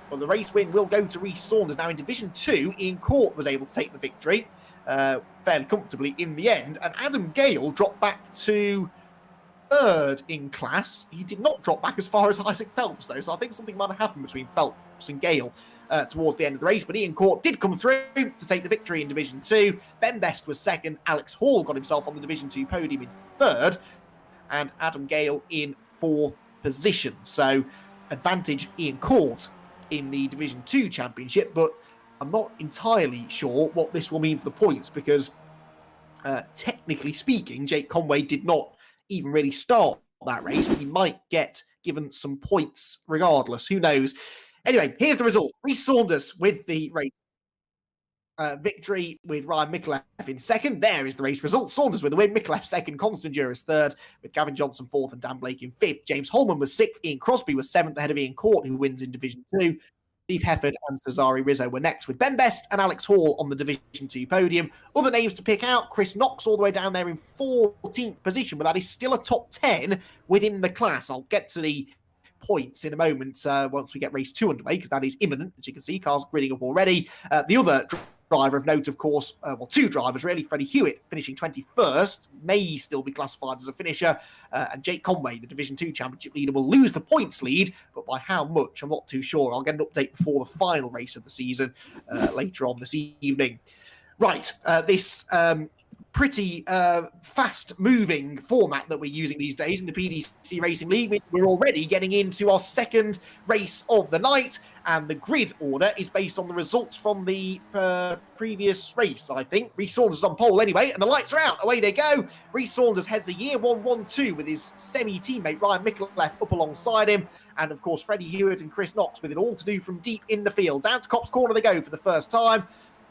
Well, the race win will go to Reese Saunders. Now, in Division 2, Ian Court was able to take the victory fairly comfortably in the end. And Adam Gale dropped back to third in class. He did not drop back as far as Isaac Phelps, though. So I think something might have happened between Phelps and Gale towards the end of the race. But Ian Court did come through to take the victory in Division 2. Ben Best was second. Alex Hall got himself on the Division 2 podium in third. And Adam Gale in fourth position. So advantage Ian Court in the Division 2 championship. But I'm not entirely sure what this will mean for the points because technically speaking, Jake Conway did not even really start that race. He might get given some points regardless. Who knows? Anyway, here's the result. Reese Saunders with the race victory with Ryan Micallef in second. There is the race result. Saunders with the win. Micallef second. Constant Juris third with Gavin Johnson fourth and Dan Blake in fifth. James Holman was sixth. Ian Crosby was seventh ahead of Ian Court, who wins in Division 2. Steve Hefford and Cesare Rizzo were next with Ben Best and Alex Hall on the Division 2 podium. Other names to pick out, Chris Knox all the way down there in 14th position, but that is still a top 10 within the class. I'll get to the points in a moment once we get race 2 underway, because that is imminent. As you can see, cars gridding up already. The other driver of note, of course, two drivers really, Freddie Hewitt finishing 21st, may still be classified as a finisher, and Jake Conway, the Division 2 championship leader, will lose the points lead, but by how much, I'm not too sure. I'll get an update before the final race of the season later on this evening. Right, this pretty fast-moving format that we're using these days in the PDC Racing League. We're already getting into our second race of the night, and the grid order is based on the results from the previous race, I think. Reese Saunders is on pole anyway, and the lights are out. Away they go. Reese Saunders heads a year 1-1-2 with his semi-teammate Ryan Micallef up alongside him, and of course Freddie Hewitt and Chris Knox with it all to do from deep in the field. Down to Copse Corner they go for the first time.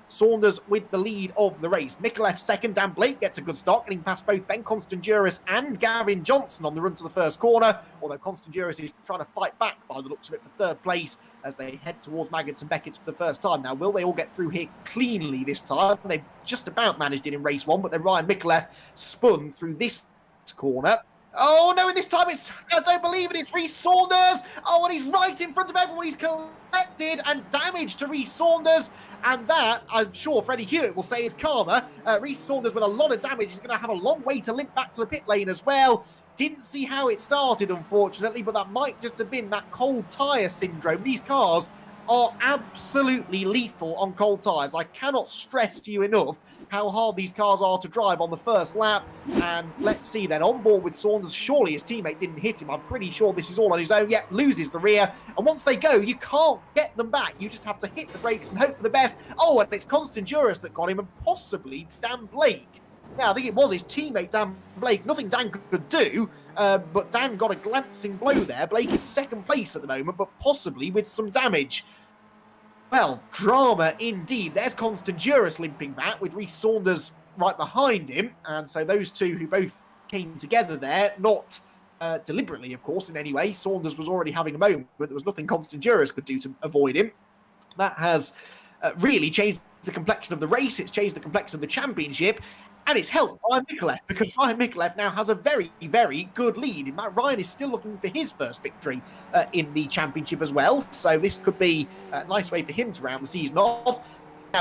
Saunders with the lead of the race. Micallef second. Dan Blake gets a good start, getting past both Ben Constanduris and Gavin Johnson on the run to the first corner, although Constanduris is trying to fight back by the looks of it for third place as they head towards Maggots and Beckett's for the first time. Now, will they all get through here cleanly this time? They just about managed it in race 1, but then Ryan Micallef spun through this corner. Oh, no, and this time I don't believe it, it's Reese Saunders. Oh, and he's right in front of everyone. He's collected and damage to Reese Saunders. And that, I'm sure Freddie Hewitt will say, is karma. Reese Saunders with a lot of damage is going to have a long way to limp back to the pit lane as well. Didn't see how it started, unfortunately, but that might just have been that cold tyre syndrome. These cars are absolutely lethal on cold tyres. I cannot stress to you enough how hard these cars are to drive on the first lap. And let's see then, on board with Saunders, surely his teammate didn't hit him. I'm pretty sure this is all on his own. Yet loses the rear. And once they go, you can't get them back. You just have to hit the brakes and hope for the best. Oh, and it's Constanduris that got him, and possibly Dan Blake. Now, I think it was his teammate, Dan Blake. Nothing Dan could do, but Dan got a glancing blow there. Blake is second place at the moment, but possibly with some damage. Well, drama indeed. There's Constanduris limping back with Reese Saunders right behind him. And so those two who both came together there, not deliberately, of course, in any way. Saunders was already having a moment, but there was nothing Constanduris could do to avoid him. That has really changed the complexion of the race. It's changed the complexion of the championship. And it's helped Ryan Micallef, because Ryan Micallef now has a very, very good lead. In fact, Ryan is still looking for his first victory in the championship as well. So this could be a nice way for him to round the season off.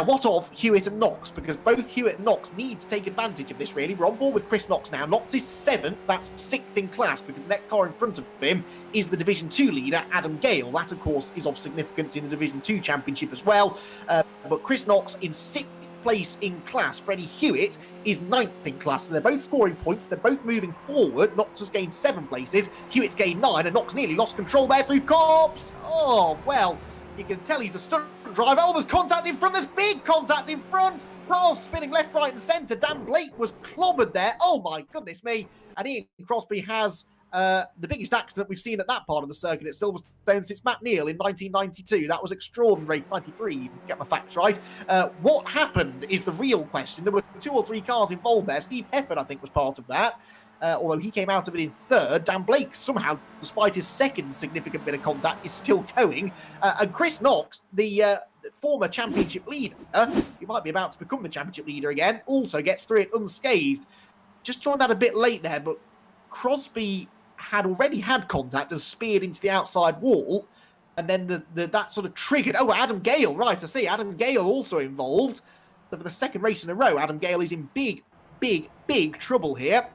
what of Hewitt and Knox? Because both Hewitt and Knox need to take advantage of this, really. We're on board with Chris Knox now. Knox is 7th. That's 6th in class, because the next car in front of him is the Division 2 leader, Adam Gale. That, of course, is of significance in the Division 2 championship as well. But Chris Knox in 6th place in class. Freddie Hewitt is 9th in class. So they're both scoring points. They're both moving forward. Knox has gained 7 places. Hewitt's gained 9, and Knox nearly lost control there through Corps. Oh, well, you can tell he's a stunt driver. Oh, there's contact in front. There's big contact in front. Cars spinning left, right, and centre. Dan Blake was clobbered there. Oh, my goodness me. And Ian Crosby has the biggest accident we've seen at that part of the circuit at Silverstone since Matt Neal in 1992. That was extraordinary. 93, you can get my facts right. What happened is the real question. There were 2 or 3 cars involved there. Steve Hefford, I think, was part of that. Although he came out of it in 3rd. Dan Blake, somehow, despite his 2nd significant bit of contact, is still going. And Chris Knox, the former championship leader, he might be about to become the championship leader again, also gets through it unscathed. Just joined that a bit late there, but Crosby had already had contact and speared into the outside wall, and then that sort of triggered. Oh, Adam Gale, right, I see. Adam Gale also involved. So for the 2nd race in a row, Adam Gale is in big trouble here.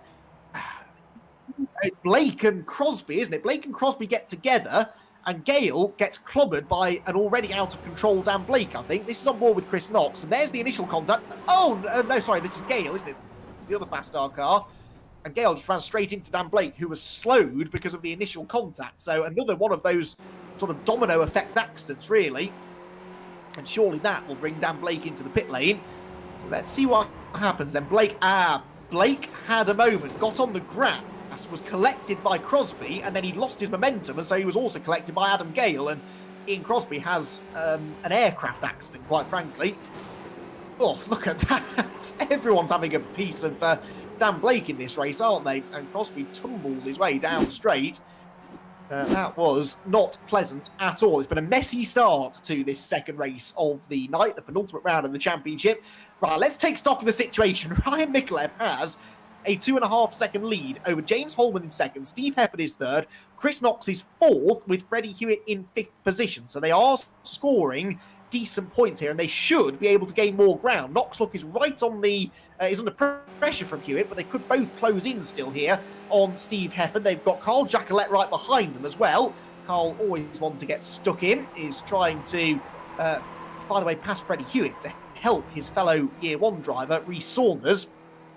It's Blake and Crosby, isn't it? Blake and Crosby get together, and Gale gets clobbered by an already out of control Dan Blake, I think. This is on board with Chris Knox, and there's the initial contact. Oh, no, sorry, this is Gale, isn't it? The other fast star car. And Gale just ran straight into Dan Blake, who was slowed because of the initial contact. So another one of those sort of domino effect accidents, really. And surely that will bring Dan Blake into the pit lane. Let's see what happens then. Blake had a moment, got on the grass, was collected by Crosby, and then he lost his momentum, and so he was also collected by Adam Gale. And Ian Crosby has an aircraft accident, quite frankly. Oh, look at that. Everyone's having a piece of Dan Blake in this race, aren't they? And Crosby tumbles his way down the straight. That was not pleasant at all. It's been a messy start to this 2nd race of the night, the penultimate round of the championship. Right, let's take stock of the situation. Ryan Mikulev has a 2.5-second lead over James Holman in 2nd, Steve Hefford is 3rd, Chris Knox is 4th, with Freddie Hewitt in 5th position. So they are scoring decent points here, and they should be able to gain more ground. Knox, look, is right on the... is under pressure from Hewitt, but they could both close in still here on Steve Hefford. They've got Carl Jacquelet right behind them as well. Carl, always one to get stuck in, is trying to find a way past Freddie Hewitt to help his fellow Year 1 driver, Rhys Saunders,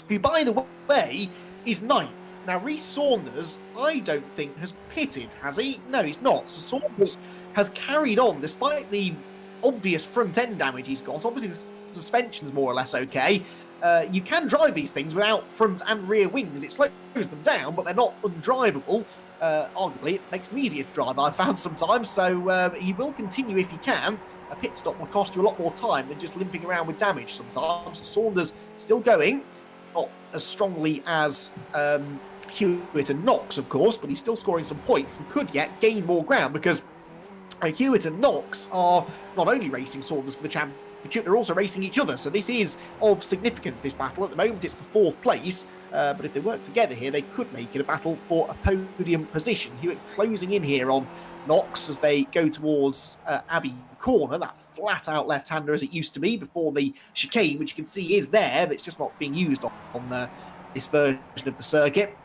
who, by the way, is 9th. Now, Rhys Saunders, I don't think, has pitted, has he? No, he's not. So Saunders has carried on, despite the obvious front-end damage he's got. Obviously, the suspension's more or less okay. You can drive these things without front and rear wings. It slows them down, but they're not undrivable. Arguably, it makes them easier to drive, I've found sometimes. So he will continue if he can. A pit stop will cost you a lot more time than just limping around with damage sometimes. Saunders still going. Not as strongly as Hewitt and Knox, of course, but he's still scoring some points and could yet gain more ground, because Hewitt and Knox are not only racing Saunders for the championship, they're also racing each other. So this is of significance, this battle. At the moment, it's for 4th place, but if they work together here, they could make it a battle for a podium position. Hewitt closing in here on Knox as they go towards Abbey Corner, that flat-out left-hander as it used to be before the chicane, which you can see is there, but it's just not being used on this version of the circuit.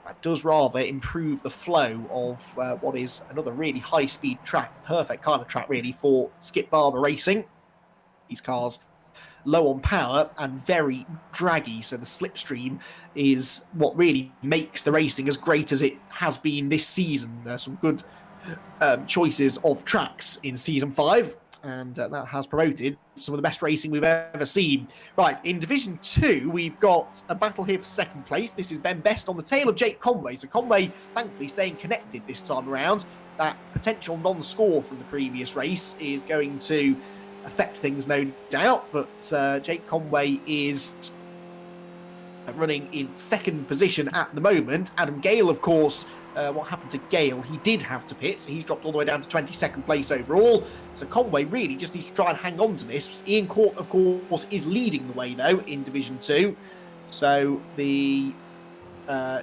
That does rather improve the flow of what is another really high-speed track, perfect kind of track, really, for Skip Barber racing. These cars low on power and very draggy, so the slipstream is what really makes the racing as great as it has been this season. There's some good choices of tracks in Season 5, and that has promoted some of the best racing we've ever seen. Right, in Division 2, we've got a battle here for 2nd place. This is Ben Best on the tail of Jake Conway. So Conway, thankfully, staying connected this time around. That potential non-score from the previous race is going to affect things, no doubt, but Jake Conway is running in 2nd position at the moment. Adam Gale, of course, what happened to Gale? He did have to pit, so he's dropped all the way down to 22nd place overall. So Conway really just needs to try and hang on to this. Ian Court, of course, is leading the way, though, in Division 2. So the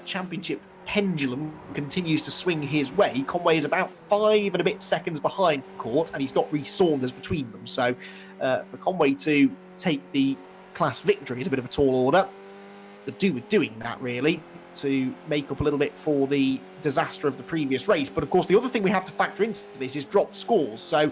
championship pendulum continues to swing his way. Conway is about 5 and a bit seconds behind Court, and he's got Rhys Saunders between them. So for Conway to take the class victory is a bit of a tall order. Could do with doing that, really, to make up a little bit for the disaster of the previous race. But of course, the other thing we have to factor into this is dropped scores. So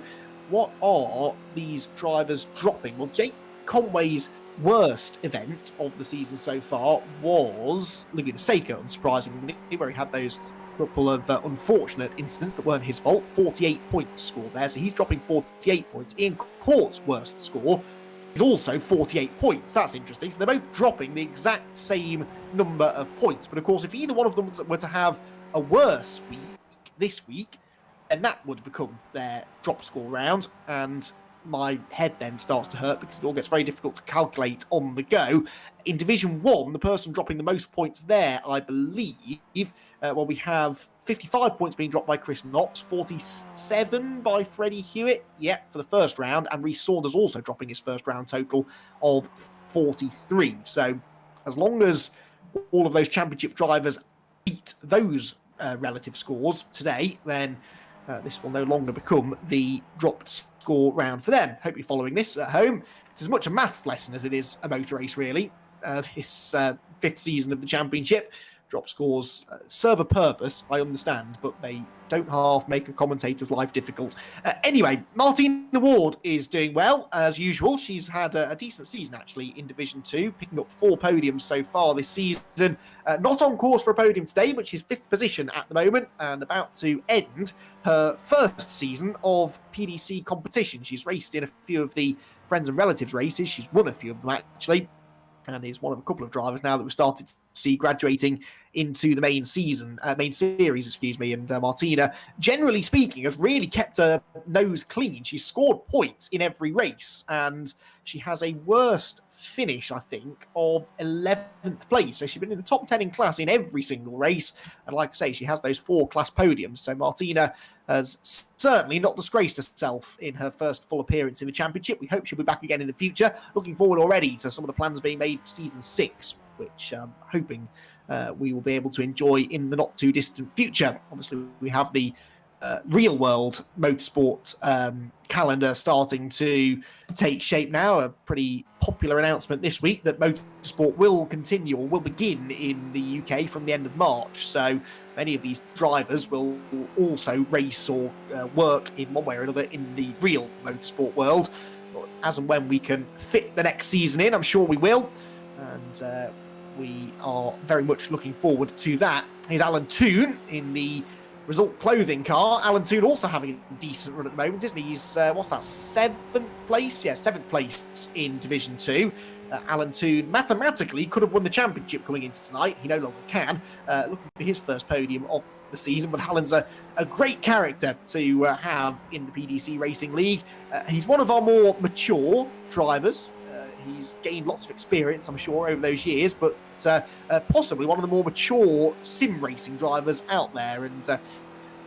what are these drivers dropping? Well, Jake Conway's worst event of the season so far was Laguna Seca, unsurprisingly, where he had those couple of unfortunate incidents that weren't his fault. 48 points scored there, so he's dropping 48 points. Ian Court's worst score is also 48 points. That's interesting. So they're both dropping the exact same number of points. But of course, if either one of them were to have a worse week this week, then that would become their drop score round, and my head then starts to hurt because it all gets very difficult to calculate on the go. In Division 1, the person dropping the most points there, I believe, we have 55 points being dropped by Chris Knox, 47 by Freddie Hewitt, for the first round, and Rhys Saunders also dropping his first round total of 43. So as long as all of those championship drivers beat those relative scores today, then this will no longer become the dropped score round for them. Hope you're following this at home. It's as much a maths lesson as it is a motor race, really. This fifth season of the championship. Drop scores serve a purpose, I understand, but they don't half make a commentator's life difficult. Anyway, Martina Ward is doing well, as usual. She's had a decent season, actually, in Division 2, picking up 4 podiums so far this season. Not on course for a podium today, but she's 5th position at the moment and about to end her first season of PDC competition. She's raced in a few of the friends and relatives races. She's won a few of them, actually, and is one of a couple of drivers now that we've started to see graduating into the main series, and Martina, generally speaking, has really kept her nose clean. She's scored points in every race, and she has a worst finish, I think, of 11th place. So she's been in the top 10 in class in every single race, and like I say, she has those 4 class podiums. So Martina has certainly not disgraced herself in her first full appearance in the championship. We hope she'll be back again in the future. Looking forward already to some of the plans being made for season 6, which I'm hoping we will be able to enjoy in the not too distant future. Obviously, we have the real world motorsport calendar starting to take shape now. A pretty popular announcement this week that motorsport will continue or will begin in the UK from the end of March. So many of these drivers will also race or work in one way or another in the real motorsport world. As and when we can fit the next season in, I'm sure we will. And we are very much looking forward to that. Here's Alan Toon in the Result Clothing car. Alan Toon also having a decent run at the moment, isn't he? He's, 7th place? Yeah, 7th place in Division 2. Alan Toon mathematically could have won the championship coming into tonight. He no longer can. Looking for his first podium of the season, but Alan's a great character to have in the PDC Racing League. He's one of our more mature drivers. He's gained lots of experience, I'm sure, over those years, but possibly one of the more mature sim racing drivers out there. And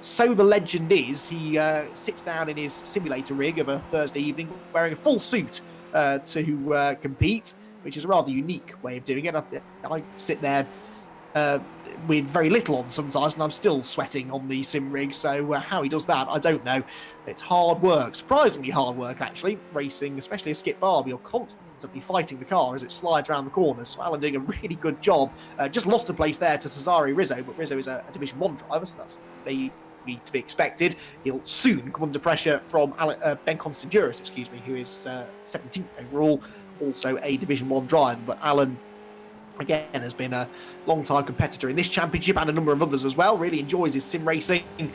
so the legend is, he sits down in his simulator rig of a Thursday evening wearing a full suit to compete, which is a rather unique way of doing it. I sit there with very little on sometimes, and I'm still sweating on the sim rig, so how he does that, I don't know. It's hard work, surprisingly hard work, actually, racing, especially a Skip Barber. You're constantly fighting the car as it slides around the corners, so Alan doing a really good job. Just lost a place there to Cesare Rizzo, but Rizzo is a Division 1 driver, so that's to be expected. He'll soon come under pressure from Ben Constanduris, who is 17th overall, also a Division 1 driver, but Alan, again, has been a long-time competitor in this championship and a number of others as well. Really enjoys his sim racing, and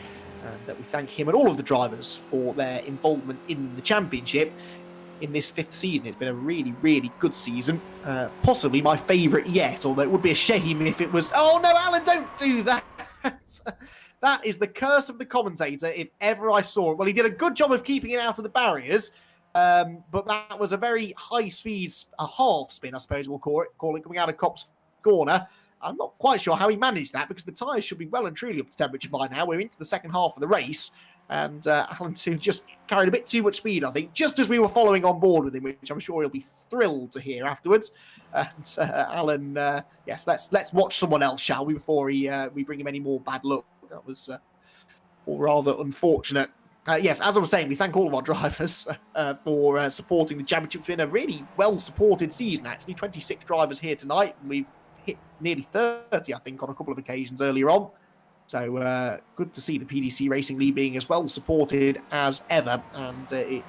we thank him and all of the drivers for their involvement in the championship in this 5th season. It's been a really, really good season. Possibly my favourite yet, although it would be a shame if it was... Oh, no, Alan, don't do that! That is the curse of the commentator, if ever I saw it. Well, he did a good job of keeping it out of the barriers, but that was a very high-speed, a half spin, I suppose we'll call it, coming out of Cop's corner. I'm not quite sure how he managed that, because the tyres should be well and truly up to temperature by now. We're into the second half of the race, And Alan Toon just carried a bit too much speed, I think, just as we were following on board with him, which I'm sure he'll be thrilled to hear afterwards. And Alan, yes, let's watch someone else, shall we, before we bring him any more bad luck. That was all rather unfortunate. Yes, as I was saying, we thank all of our drivers for supporting the championship. It's been a really well-supported season, actually. 26 drivers here tonight, and we've hit nearly 30, I think, on a couple of occasions earlier on. So good to see the PDC Racing League being as well supported as ever, and it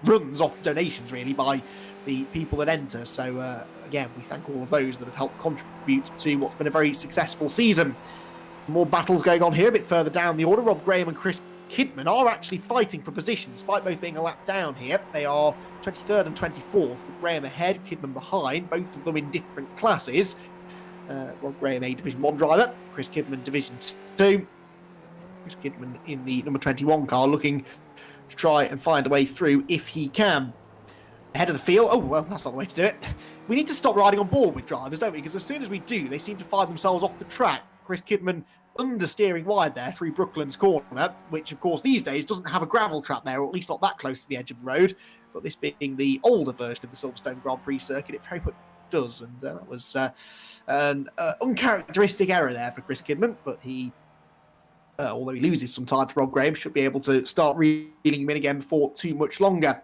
runs off donations, really, by the people that enter. So, again, we thank all of those that have helped contribute to what's been a very successful season. More battles going on here, a bit further down the order. Rob Graham and Chris Kidman are actually fighting for position, despite both being a lap down here. They are 23rd and 24th, with Graham ahead, Kidman behind, both of them in different classes. Rob Graham, a Division 1 driver, Chris Kidman, Division 2. Chris Kidman in the number 21 car, looking to try and find a way through if he can. Ahead of the field. Oh, well, that's not the way to do it. We need to stop riding on board with drivers, don't we? Because as soon as we do, they seem to find themselves off the track. Chris Kidman understeering wide there through Brooklands corner, which, of course, these days doesn't have a gravel trap there, or at least not that close to the edge of the road. But this being the older version of the Silverstone Grand Prix circuit, it very much does. And that was an uncharacteristic error there for Chris Kidman, but he, although he loses some time to Rob Graham, should be able to start reeling him in again before too much longer.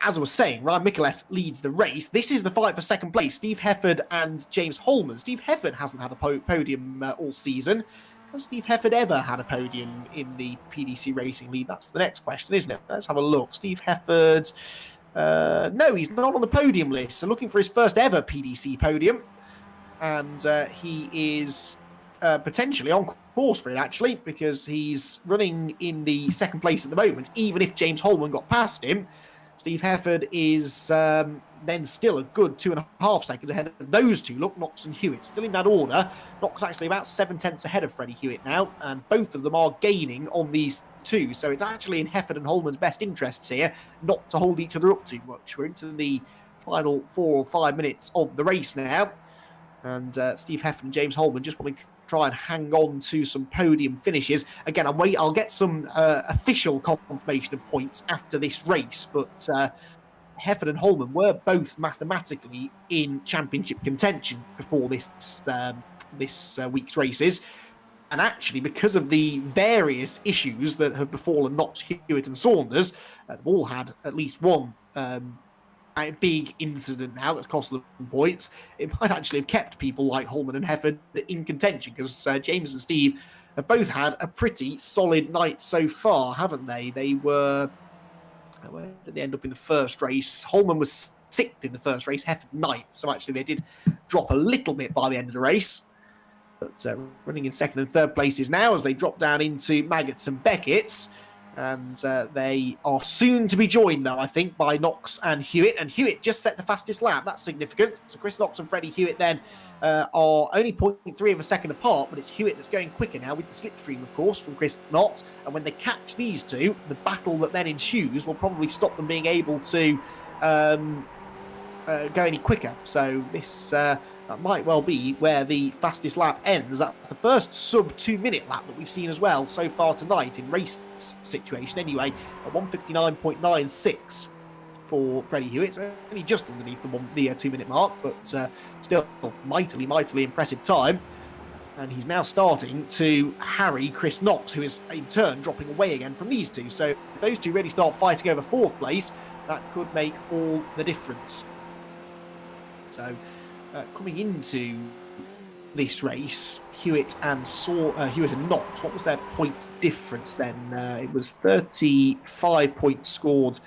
As I was saying, Ryan Mikulev leads the race. This is the fight for second place. Steve Hefford and James Holman. Steve Hefford hasn't had a podium all season. Has Steve Hefford ever had a podium in the PDC Racing League? That's the next question, isn't it? Let's have a look. Steve Hefford... no, he's not on the podium list. So looking for his first ever PDC podium. And he is potentially on course for it, actually, because he's running in the second place at the moment. Even if James Holman got past him, Steve Hefford is then still a good 2.5 seconds ahead of those two. Look, Knox and Hewitt still in that order. Knox actually about 7/10 ahead of Freddie Hewitt now, and both of them are gaining on these two. So it's actually in Hefford and Holman's best interests here not to hold each other up too much. We're into the final 4 or 5 minutes of the race now, and Steve Hefford and James Holman just wanting to try and hang on to some podium finishes. Again, I'll get some official confirmation of points after this race, but Hefford and Holman were both mathematically in championship contention before this week's races. And actually, because of the various issues that have befallen Knox, Hewitt and Saunders, they've all had at least one a big incident now that's cost them points. It might actually have kept people like Holman and Hefford in contention, because James and Steve have both had a pretty solid night so far, haven't they? They were... Where did they end up in the first race? Holman was 6th in the first race, Hefford 9th, so actually they did drop a little bit by the end of the race. But running in second and third places now as they drop down into Maggots and Beckett's. And they are soon to be joined, though, I think, by Knox and Hewitt. And Hewitt just set the fastest lap. That's significant. So Chris Knox and Freddie Hewitt then are only 0.3 of a second apart, but it's Hewitt that's going quicker now with the slipstream, of course, from Chris Knox. And when they catch these two, the battle that then ensues will probably stop them being able to go any quicker. So this... that might well be where the fastest lap ends. That's the first sub-2 minute lap that we've seen as well so far tonight in race situation anyway. A 1:59.96 for Freddie Hewitt. So only just underneath the 2 minute mark, but still mightily impressive time. And he's now starting to harry Chris Knox, who is in turn dropping away again from these two. So if those two really start fighting over 4th place, that could make all the difference. So... coming into this race, Hewitt and Knox, what was their point difference then? It was 35 points scored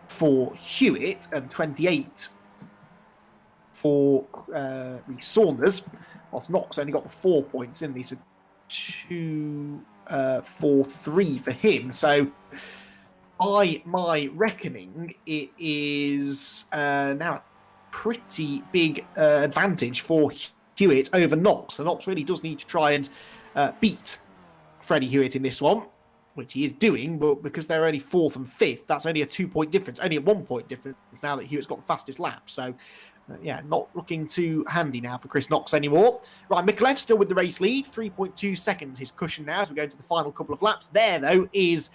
for Hewitt and 28 for Saunders, whilst Knox only got the 4 points in these. So 2, 4, 3 for him. So by my reckoning, it is now pretty big advantage for Hewitt over Knox. So Knox really does need to try and beat Freddie Hewitt in this one, which he is doing, but because they're only 4th and 5th, that's only a 2 point difference, only a 1 point difference now that Hewitt's got the fastest lap. So Yeah, not looking too handy now for Chris Knox anymore. Right, Mikulev still with the race lead, 3.2 seconds his cushion now as we go into the final couple of laps. There, though, is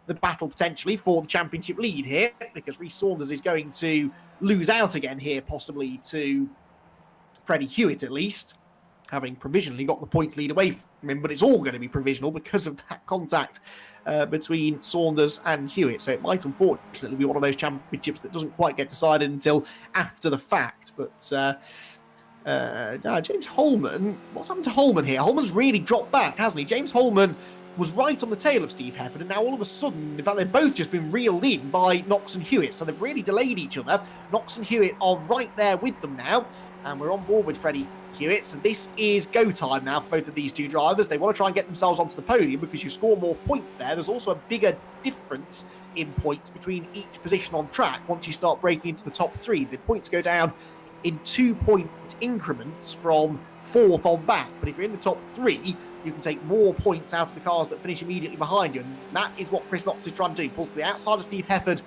the battle potentially for the championship lead here, because Rhys Saunders is going to lose out again here, possibly to Freddie Hewitt at least, having provisionally got the points lead away from him, but it's all going to be provisional because of that contact between Saunders and Hewitt. So it might unfortunately be one of those championships that doesn't quite get decided until after the fact. But James Holman, what's happened to Holman here? Holman's really dropped back, hasn't he? James Holman was right on the tail of Steve Hefford, and now all of a sudden, in fact, they've both just been reeled in by Knox and Hewitt, so they've really delayed each other. Knox and Hewitt are right there with them now, and we're on board with Freddie Hewitt, so this is go time now for both of these two drivers. They want to try and get themselves onto the podium because you score more points there. There's also a bigger difference in points between each position on track once you start breaking into the top three. The points go down in 2-point increments from fourth on back, but if you're in the top three, you can take more points out of the cars that finish immediately behind you, and that is what Chris Knox is trying to do. Pulls to the outside of Steve Hefford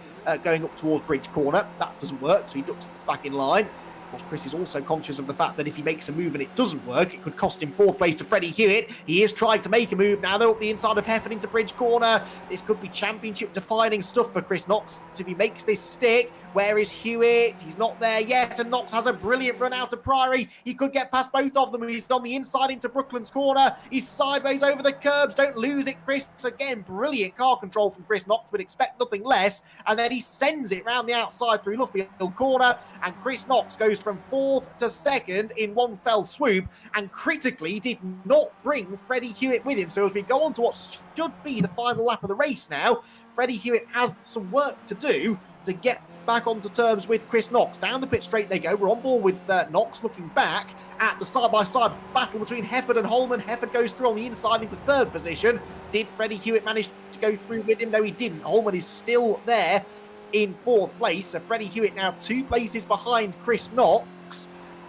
going up towards Bridge Corner. That doesn't work, so he ducks back in line. Of course, Chris is also conscious of the fact that if he makes a move and it doesn't work, it could cost him fourth place to Freddie Hewitt. He is trying to make a move now, though, up the inside of Hefford into Bridge Corner. This could be championship-defining stuff for Chris Knox if he makes this stick. Where is Hewitt? He's not there yet, and Knox has a brilliant run out of Priory. He could get past both of them. He's on the inside into Brooklands Corner. He's sideways over the curbs. Don't lose it, Chris. Again, brilliant car control from Chris Knox, would expect nothing less. And then he sends it round the outside through Luffield Corner, and Chris Knox goes from fourth to second in one fell swoop, and critically did not bring Freddie Hewitt with him. So as we go on to what should be the final lap of the race now, Freddie Hewitt has some work to do to get back onto terms with Chris Knox. Down the pit straight they go. We're on board with Knox looking back at the side-by-side battle between Hefford and Holman. Hefford goes through on the inside into third position. Did Freddie Hewitt manage to go through with him? No, he didn't. Holman is still there in fourth place. So Freddie Hewitt now 2 places behind Chris Knox.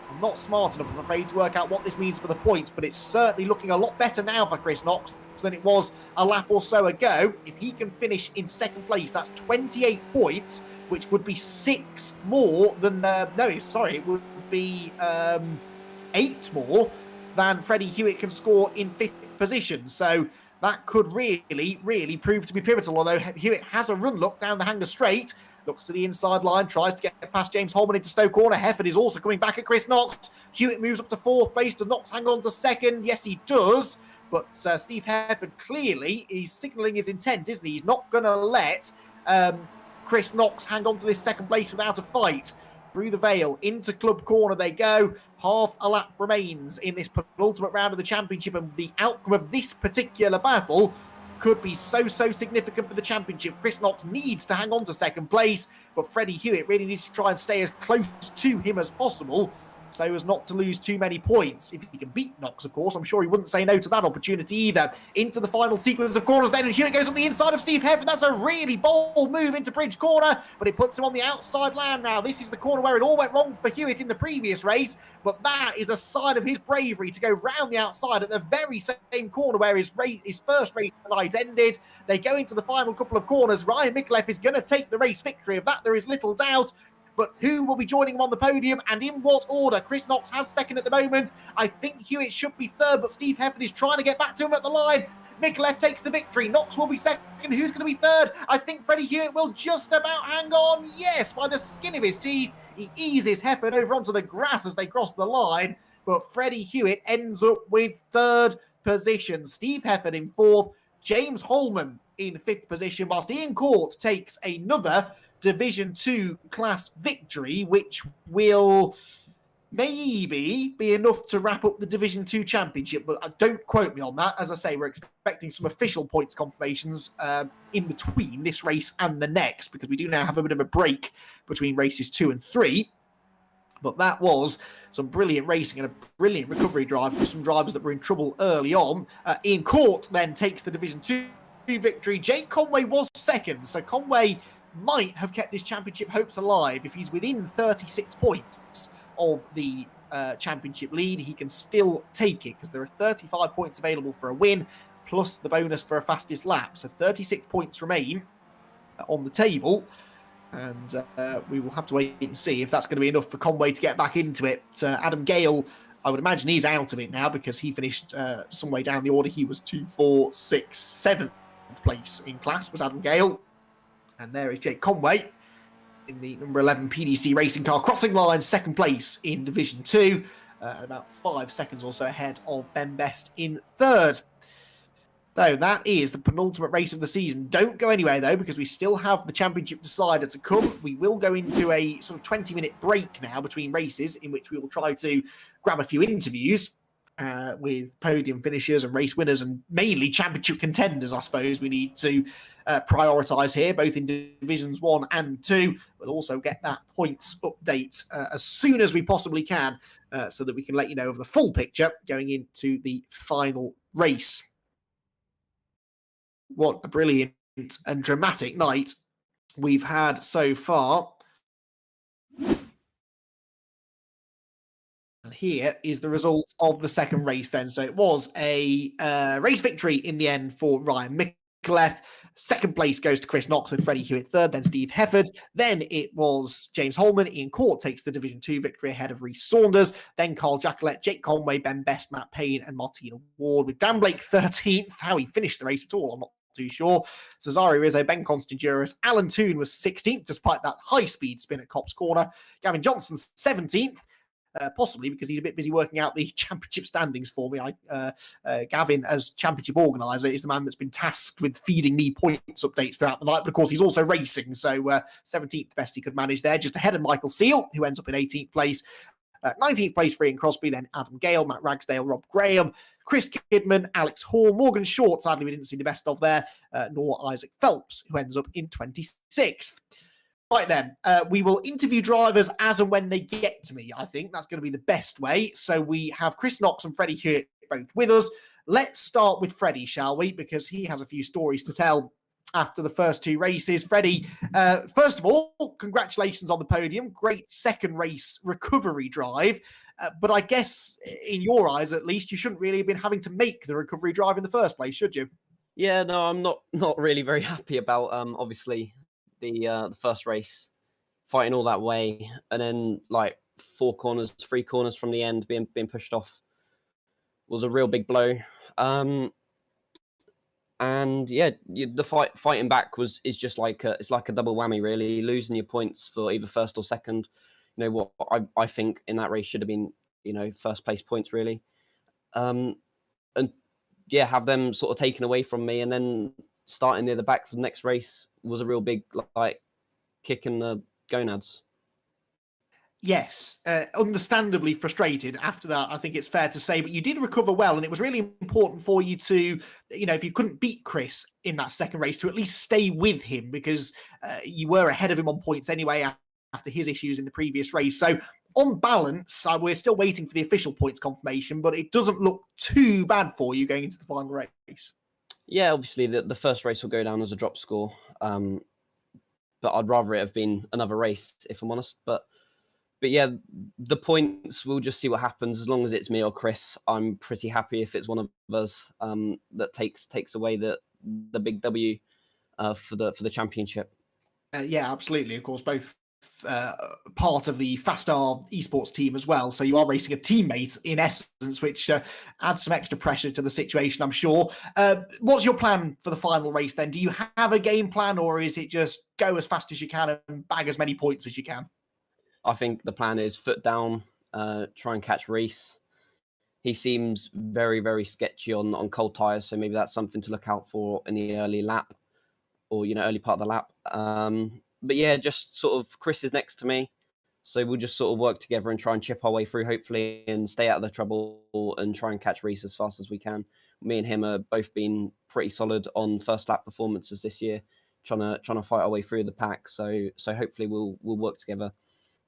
I'm not smart enough, I'm afraid, to work out what this means for the points, but it's certainly looking a lot better now for Chris Knox than it was a lap or so ago. If he can finish in second place, that's 28 points, which would be 6 more than... it would be 8 more than Freddie Hewitt can score in 5th position. So that could really, really prove to be pivotal, although Hewitt has a run look down the Hanger Straight, looks to the inside line, tries to get past James Holman into Stowe Corner. Hefford is also coming back at Chris Knox. Hewitt moves up to 4th place. Does Knox hang on to 2nd? Yes, he does. But Steve Hefford clearly is signalling his intent, isn't he? He's not going to let Chris Knox hang on to this 2nd place without a fight. Through the Vale, into Club Corner they go. Half a lap remains in this penultimate round of the championship, and the outcome of this particular battle could be so significant for the championship. Chris Knox needs to hang on to 2nd place, but Freddie Hewitt really needs to try and stay as close to him as possible so as not to lose too many points. If he can beat Knox, of course, I'm sure he wouldn't say no to that opportunity either. Into the final sequence of corners then, and Hewitt goes on the inside of Steve Hefford. That's a really bold move into Bridge Corner, but it puts him on the outside land now. This is the corner where it all went wrong for Hewitt in the previous race, but that is a sign of his bravery to go round the outside at the very same corner where his first race of the night ended. They go into the final couple of corners. Ryan Mikulev is going to take the race victory. Of that, there is little doubt. But who will be joining him on the podium and in what order? Chris Knox has 2nd at the moment. I think Hewitt should be 3rd, but Steve Hefford is trying to get back to him at the line. Mikulev takes the victory. Knox will be 2nd. Who's going to be 3rd? I think Freddie Hewitt will just about hang on. Yes, by the skin of his teeth. He eases Hefford over onto the grass as they cross the line. But Freddie Hewitt ends up with 3rd position. Steve Hefford in 4th. James Holman in 5th position, whilst Ian Court takes another Division 2 class victory, which will maybe be enough to wrap up the Division 2 championship, but don't quote me on that. As I say, we're expecting some official points confirmations in between this race and the next, because we do now have a bit of a break between races 2 and 3. But that was some brilliant racing and a brilliant recovery drive for some drivers that were in trouble early on. Ian Court then takes the Division 2 victory. Jake Conway was 2nd, so Conway might have kept his championship hopes alive. If he's within 36 points of the championship lead, he can still take it because there are 35 points available for a win, plus the bonus for a fastest lap. So 36 points remain on the table. And we will have to wait and see if that's going to be enough for Conway to get back into it. Adam Gale, I would imagine he's out of it now because he finished some way down the order. He was 2, 4, 6, 7th place in class, was Adam Gale. And there is Jake Conway in the number 11 PDC racing car, crossing line, 2nd place in Division 2, about 5 seconds or so ahead of Ben Best in 3rd. So that is the penultimate race of the season. Don't go anywhere, though, because we still have the championship decider to come. We will go into a sort of 20-minute break now between races, in which we will try to grab a few interviews with podium finishers and race winners, and mainly championship contenders, I suppose, we need to prioritise here, both in Divisions 1 and 2. We'll also get that points update as soon as we possibly can, so that we can let you know of the full picture going into the final race. What a brilliant and dramatic night we've had so far. And here is the result of the second race then. So it was a race victory in the end for Ryan Micallef. 2nd place goes to Chris Knox with Freddie Hewitt 3rd, then Steve Hefford. Then it was James Holman. Ian Court takes the Division 2 victory ahead of Rhys Saunders. Then Carl Jacquelet, Jake Conway, Ben Best, Matt Payne, and Martina Ward, with Dan Blake 13th. How he finished the race at all, I'm not too sure. Cesare Rizzo, Ben Constanduris, Alan Toon was 16th, despite that high-speed spin at Copse Corner. Gavin Johnson 17th. Possibly because he's a bit busy working out the championship standings for me. Gavin, as championship organiser, is the man that's been tasked with feeding me points updates throughout the night, but of course he's also racing, so 17th best he could manage there, just ahead of Michael Seal, who ends up in 18th place. 19th place for Ian Crosby, then Adam Gale, Matt Ragsdale, Rob Graham, Chris Kidman, Alex Hall, Morgan Short, sadly we didn't see the best of there, nor Isaac Phelps, who ends up in 26th. Right then, we will interview drivers as and when they get to me. I think that's going to be the best way. So we have Chris Knox and Freddie Hewitt both with us. Let's start with Freddie, shall we? Because he has a few stories to tell after the first 2 races. Freddie, first of all, congratulations on the podium. Great second race recovery drive. But I guess, in your eyes at least, you shouldn't really have been having to make the recovery drive in the first place, should you? Yeah, no, I'm not really very happy about obviously the first race, fighting all that way, and then like 3 corners from the end being pushed off was a real big blow. And yeah, the fighting back is just like it's like a double whammy really, losing your points for either first or second. You know what I think in that race should have been, first place points really. And yeah, have them sort of taken away from me, and then starting near the back for the next race was a real big like kick in the gonads. Yes, understandably frustrated after that, I think it's fair to say, but you did recover well, and it was really important for you to, if you couldn't beat Chris in that second race, to at least stay with him, because you were ahead of him on points anyway after his issues in the previous race. So on balance, we're still waiting for the official points confirmation, but it doesn't look too bad for you going into the final race. Yeah, obviously the first race will go down as a drop score, but I'd rather it have been another race, if I'm honest. But yeah, the points, we'll just see what happens. As long as it's me or Chris, I'm pretty happy if it's one of us that takes away the big W for the championship. Yeah, absolutely. Of course, both part of the Fastar esports team as well. So you are racing a teammate in essence, which adds some extra pressure to the situation, I'm sure. What's your plan for the final race then? Do you have a game plan, or is it just go as fast as you can and bag as many points as you can? I think the plan is foot down, try and catch Rhys. He seems very, very sketchy on cold tyres, so maybe that's something to look out for in the early lap, or early part of the lap. But yeah, just sort of Chris is next to me, so we'll just sort of work together and try and chip our way through, hopefully, and stay out of the trouble and try and catch Rhys as fast as we can. Me and him are both been pretty solid on first lap performances this year, trying to fight our way through the pack. So hopefully we'll work together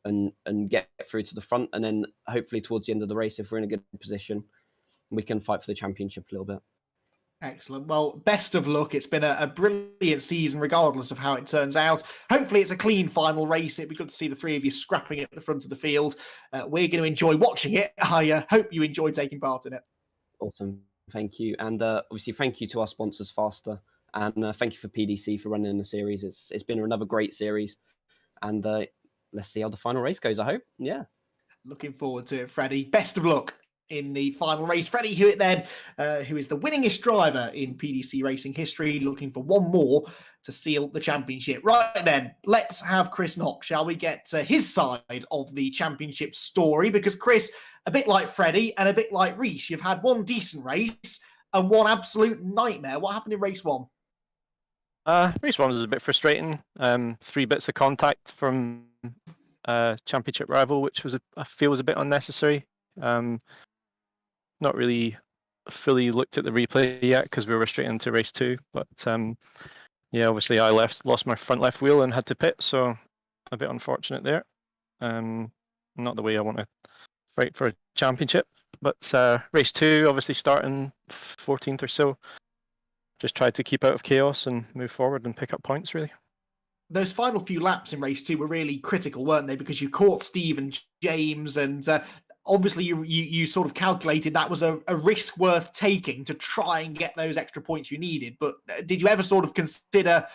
and get through to the front, and then hopefully towards the end of the race, if we're in a good position, we can fight for the championship a little bit. Excellent. Well, best of luck. It's been a brilliant season, regardless of how it turns out. Hopefully, it's a clean final race. It'd be good to see the three of you scrapping at the front of the field. We're going to enjoy watching it. I hope you enjoy taking part in it. Awesome. Thank you. And obviously, thank you to our sponsors, Faster. And thank you for PDC for running the series. It's been another great series. and let's see how the final race goes. I hope. Yeah. Looking forward to it, Freddie. Best of luck in the final race. Freddie Hewitt then, who is the winningest driver in PDC racing history, looking for one more to seal the championship. Right then, let's have Chris Knox, shall we, get his side of the championship story, because Chris, a bit like Freddie and a bit like Reese, you've had one decent race and one absolute nightmare. What happened in race one? Race one was a bit frustrating. 3 bits of contact from championship rival, which I feel was a bit unnecessary. Not really fully looked at the replay yet because we were straight into race 2. But yeah, obviously I lost my front left wheel and had to pit, so a bit unfortunate there. Not the way I want to fight for a championship. But race 2, obviously starting 14th or so, just tried to keep out of chaos and move forward and pick up points, really. Those final few laps in race 2 were really critical, weren't they? Because you caught Steve and James, and obviously you sort of calculated that was a risk worth taking to try and get those extra points you needed. But did you ever sort of consider,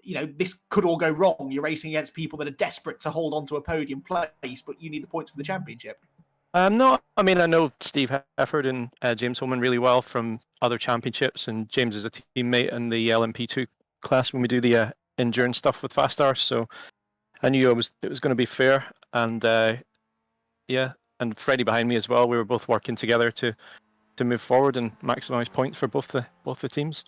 this could all go wrong? You're racing against people that are desperate to hold on to a podium place, but you need the points for the championship. No, I mean, I know Steve Hefford and James Holman really well from other championships, and James is a teammate in the LMP2 class when we do the endurance stuff with Fast Hours, so I knew it was going to be fair. And yeah, and Freddie behind me as well. We were both working together to move forward and maximise points for both the teams.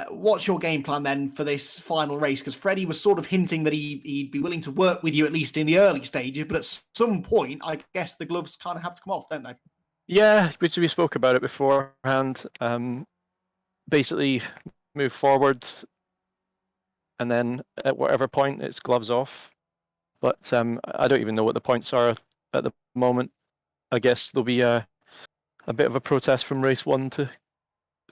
What's your game plan then for this final race? Because Freddie was sort of hinting that he'd be willing to work with you at least in the early stages, but at some point, I guess the gloves kind of have to come off, don't they? Yeah, we spoke about it beforehand. Basically, move forward, and then at whatever point it's gloves off. But I don't even know what the points are at the moment. I guess there'll be a bit of a protest from race 1 to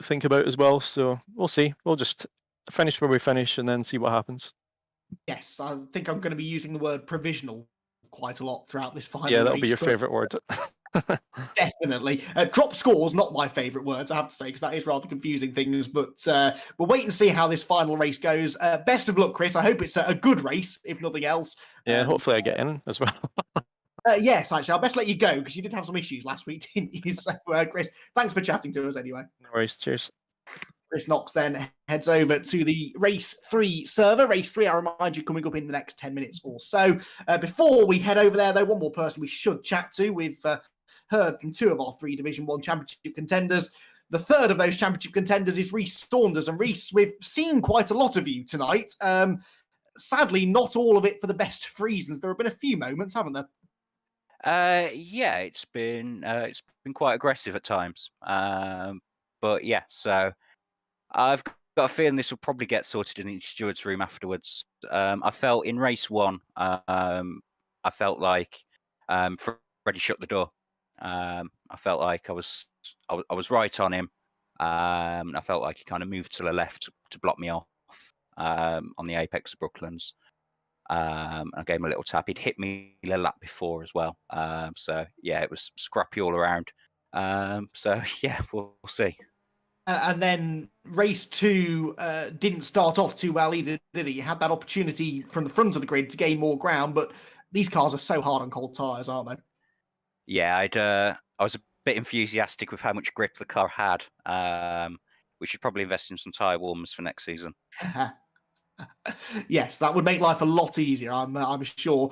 think about as well. So we'll see. We'll just finish where we finish and then see what happens. Yes, I think I'm going to be using the word provisional quite a lot throughout this final race. Yeah, that'll be your favourite word. Definitely. Drop scores, not my favourite words, I have to say, because that is rather confusing things. But we'll wait and see how this final race goes. Best of luck, Chris. I hope it's a good race, if nothing else. Yeah, hopefully I get in as well. Yes, actually, I'll best let you go because you did have some issues last week, didn't you? So, Chris, thanks for chatting to us anyway. No worries. Cheers. Chris Knox then heads over to the Race 3 server. Race 3, I remind you, coming up in the next 10 minutes or so. Before we head over there, though, one more person we should chat to. We've heard from 2 of our 3 Division 1 championship contenders. The third of those championship contenders is Reese Saunders. And Reese, we've seen quite a lot of you tonight. Sadly, not all of it for the best of reasons. There have been a few moments, haven't there? Yeah, it's been quite aggressive at times. But yeah, so I've got a feeling this will probably get sorted in the steward's room afterwards. I felt in race 1, I felt like Freddie shut the door. I felt like I was right on him. I felt like he kind of moved to the left to block me off on the apex of Brooklands. I gave him a little tap. He'd hit me a lap before as well. So yeah, it was scrappy all around. So yeah, we'll see. And then race 2 didn't start off too well either, did he? You had that opportunity from the front of the grid to gain more ground, but these cars are so hard on cold tyres, aren't they? Yeah, I was a bit enthusiastic with how much grip the car had. We should probably invest in some tyre warmers for next season. Yes, that would make life a lot easier, I'm sure.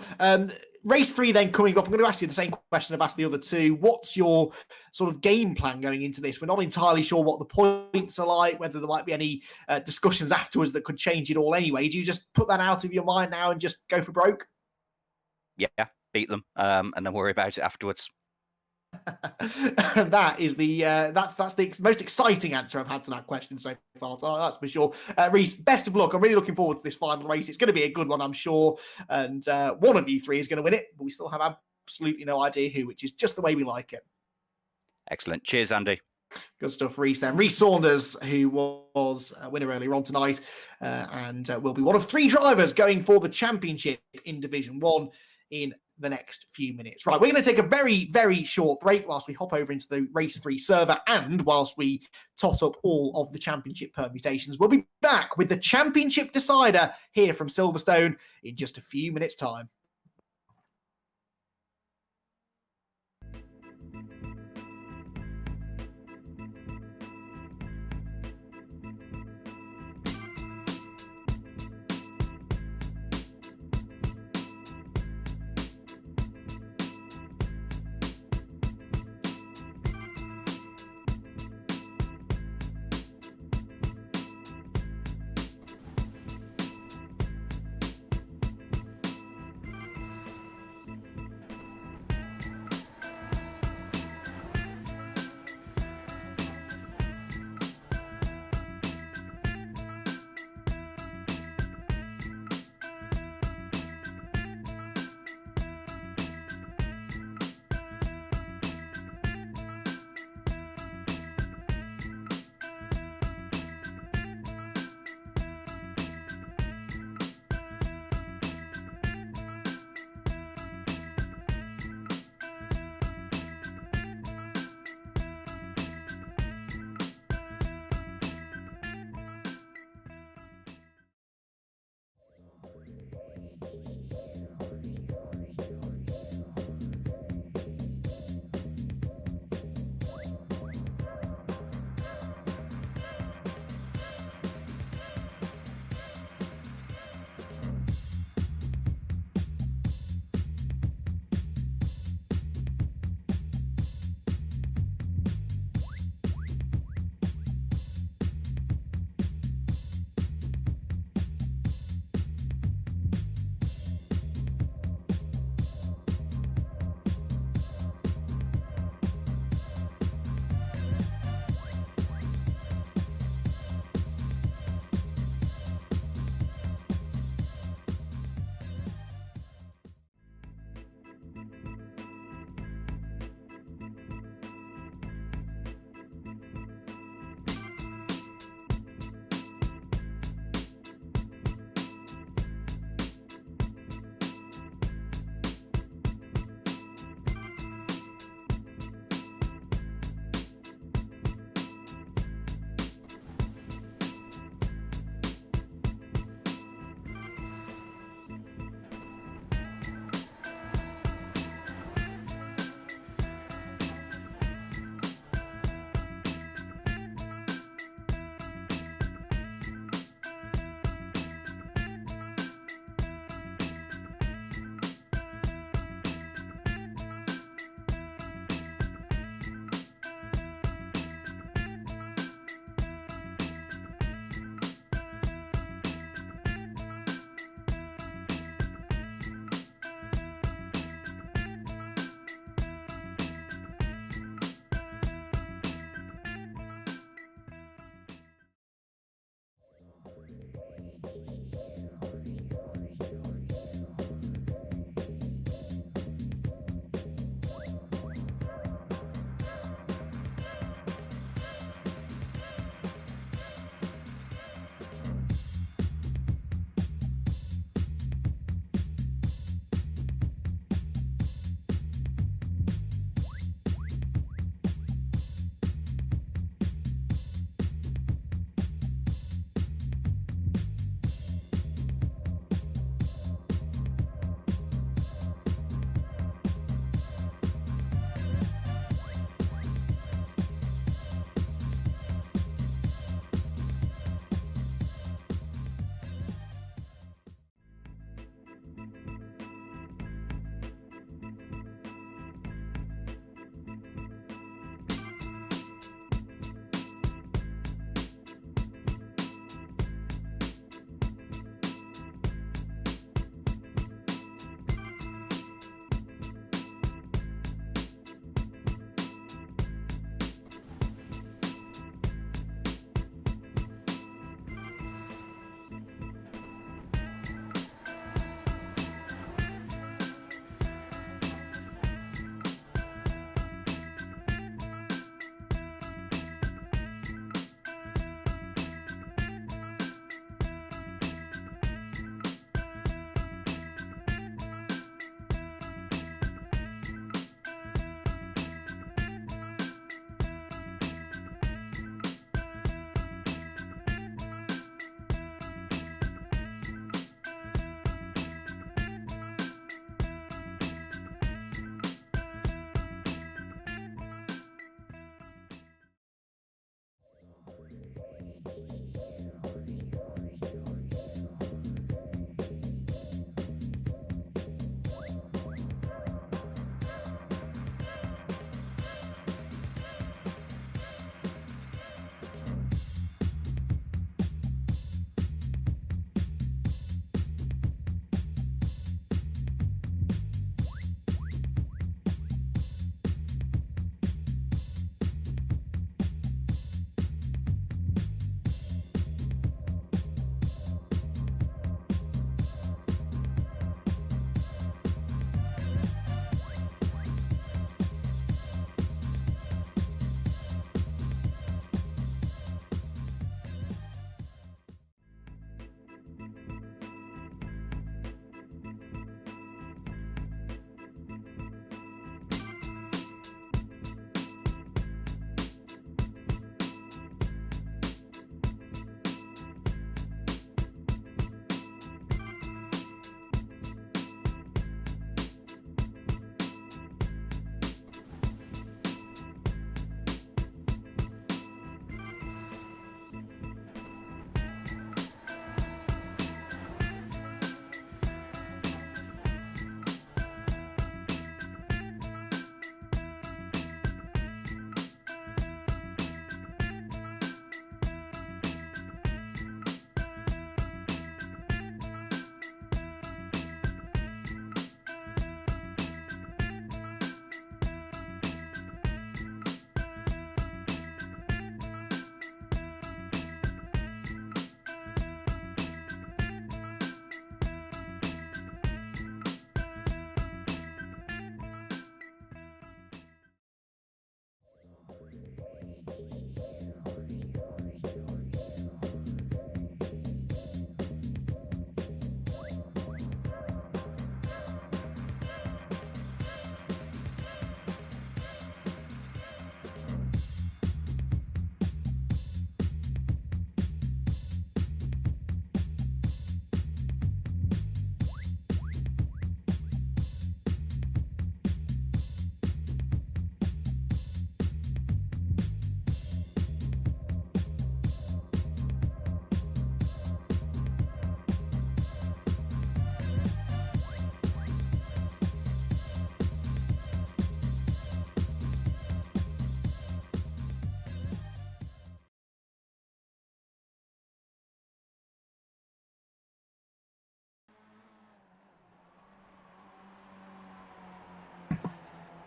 Race 3 then coming up, I'm going to ask you the same question I've asked the other 2. What's your sort of game plan going into this? We're not entirely sure what the points are like, whether there might be any discussions afterwards that could change it all anyway. Do you just put that out of your mind now and just go for broke? Yeah, beat them, and then worry about it afterwards. That is that's the most exciting answer I've had to that question so far. So that's for sure. Reese, best of luck. I'm really looking forward to this final race. It's going to be a good one, I'm sure. And one of you 3 is going to win it, but we still have absolutely no idea who, which is just the way we like it. Excellent. Cheers, Andy. Good stuff, Reese. Then Reese Saunders, who was a winner earlier on tonight, and will be one of 3 drivers going for the championship in Division 1 in the next few minutes. Right, we're going to take a very, very short break whilst we hop over into the Race 3 server and whilst we tot up all of the championship permutations. We'll be back with the championship decider here from Silverstone in just a few minutes' time.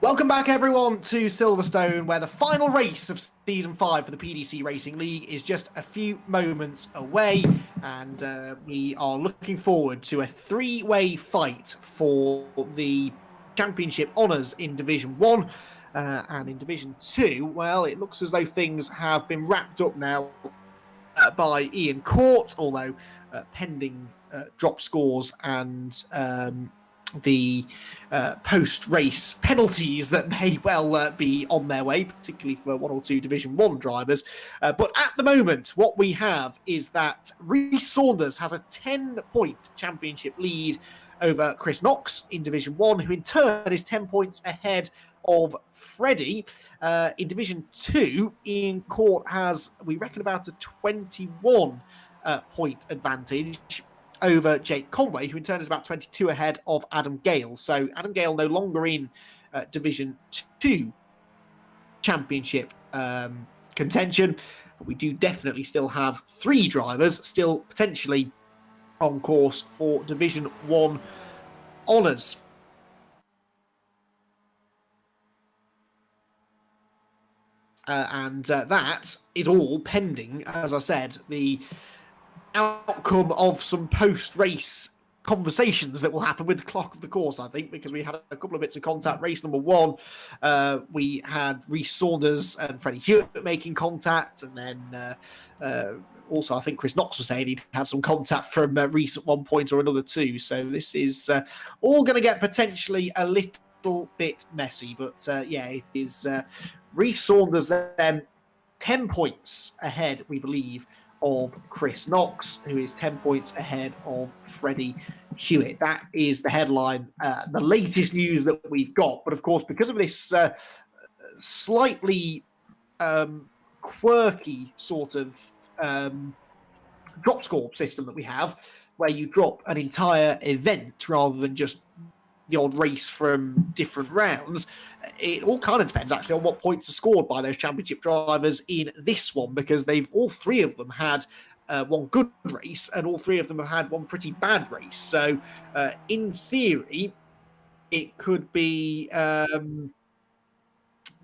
Welcome back, everyone, to Silverstone, where the final race of Season 5 for the PDC Racing League is just a few moments away, and we are looking forward to a three-way fight for the championship honours in Division 1. And in Division 2, well, it looks as though things have been wrapped up now by Ian Court, although pending drop scores and the post-race penalties that may well be on their way, particularly for one or two Division 1 drivers. But at the moment, what we have is that Rhys Saunders has a 10-point championship lead over Chris Knox in Division 1, who in turn is 10 points ahead of Freddie. In Division 2, Ian Court has, we reckon, about a 21 point advantage over Jake Conway, who in turn is about 22 ahead of Adam Gale. So Adam Gale no longer in Division 2 championship contention, but we do definitely still have 3 drivers still potentially on course for Division 1 honours. And that is all pending, as I said, the outcome of some post-race conversations that will happen with the clock of the course, I think, because we had a couple of bits of contact. Race number 1, we had Rhys Saunders and Freddie Hewitt making contact, and then also I think Chris Knox was saying he'd had some contact from Rhys at one point or another too. So this is all going to get potentially a little bit messy, but yeah, it is Rhys Saunders then 10 points ahead, we believe, of Chris Knox, who is 10 points ahead of Freddie Hewitt. That is the headline, the latest news that we've got. But of course, because of this slightly quirky sort of drop score system that we have, where you drop an entire event rather than just the odd race from different rounds, it all kind of depends actually on what points are scored by those championship drivers in this one, because they've all 3 of them had one good race and all 3 of them have had one pretty bad race. So in theory, it could be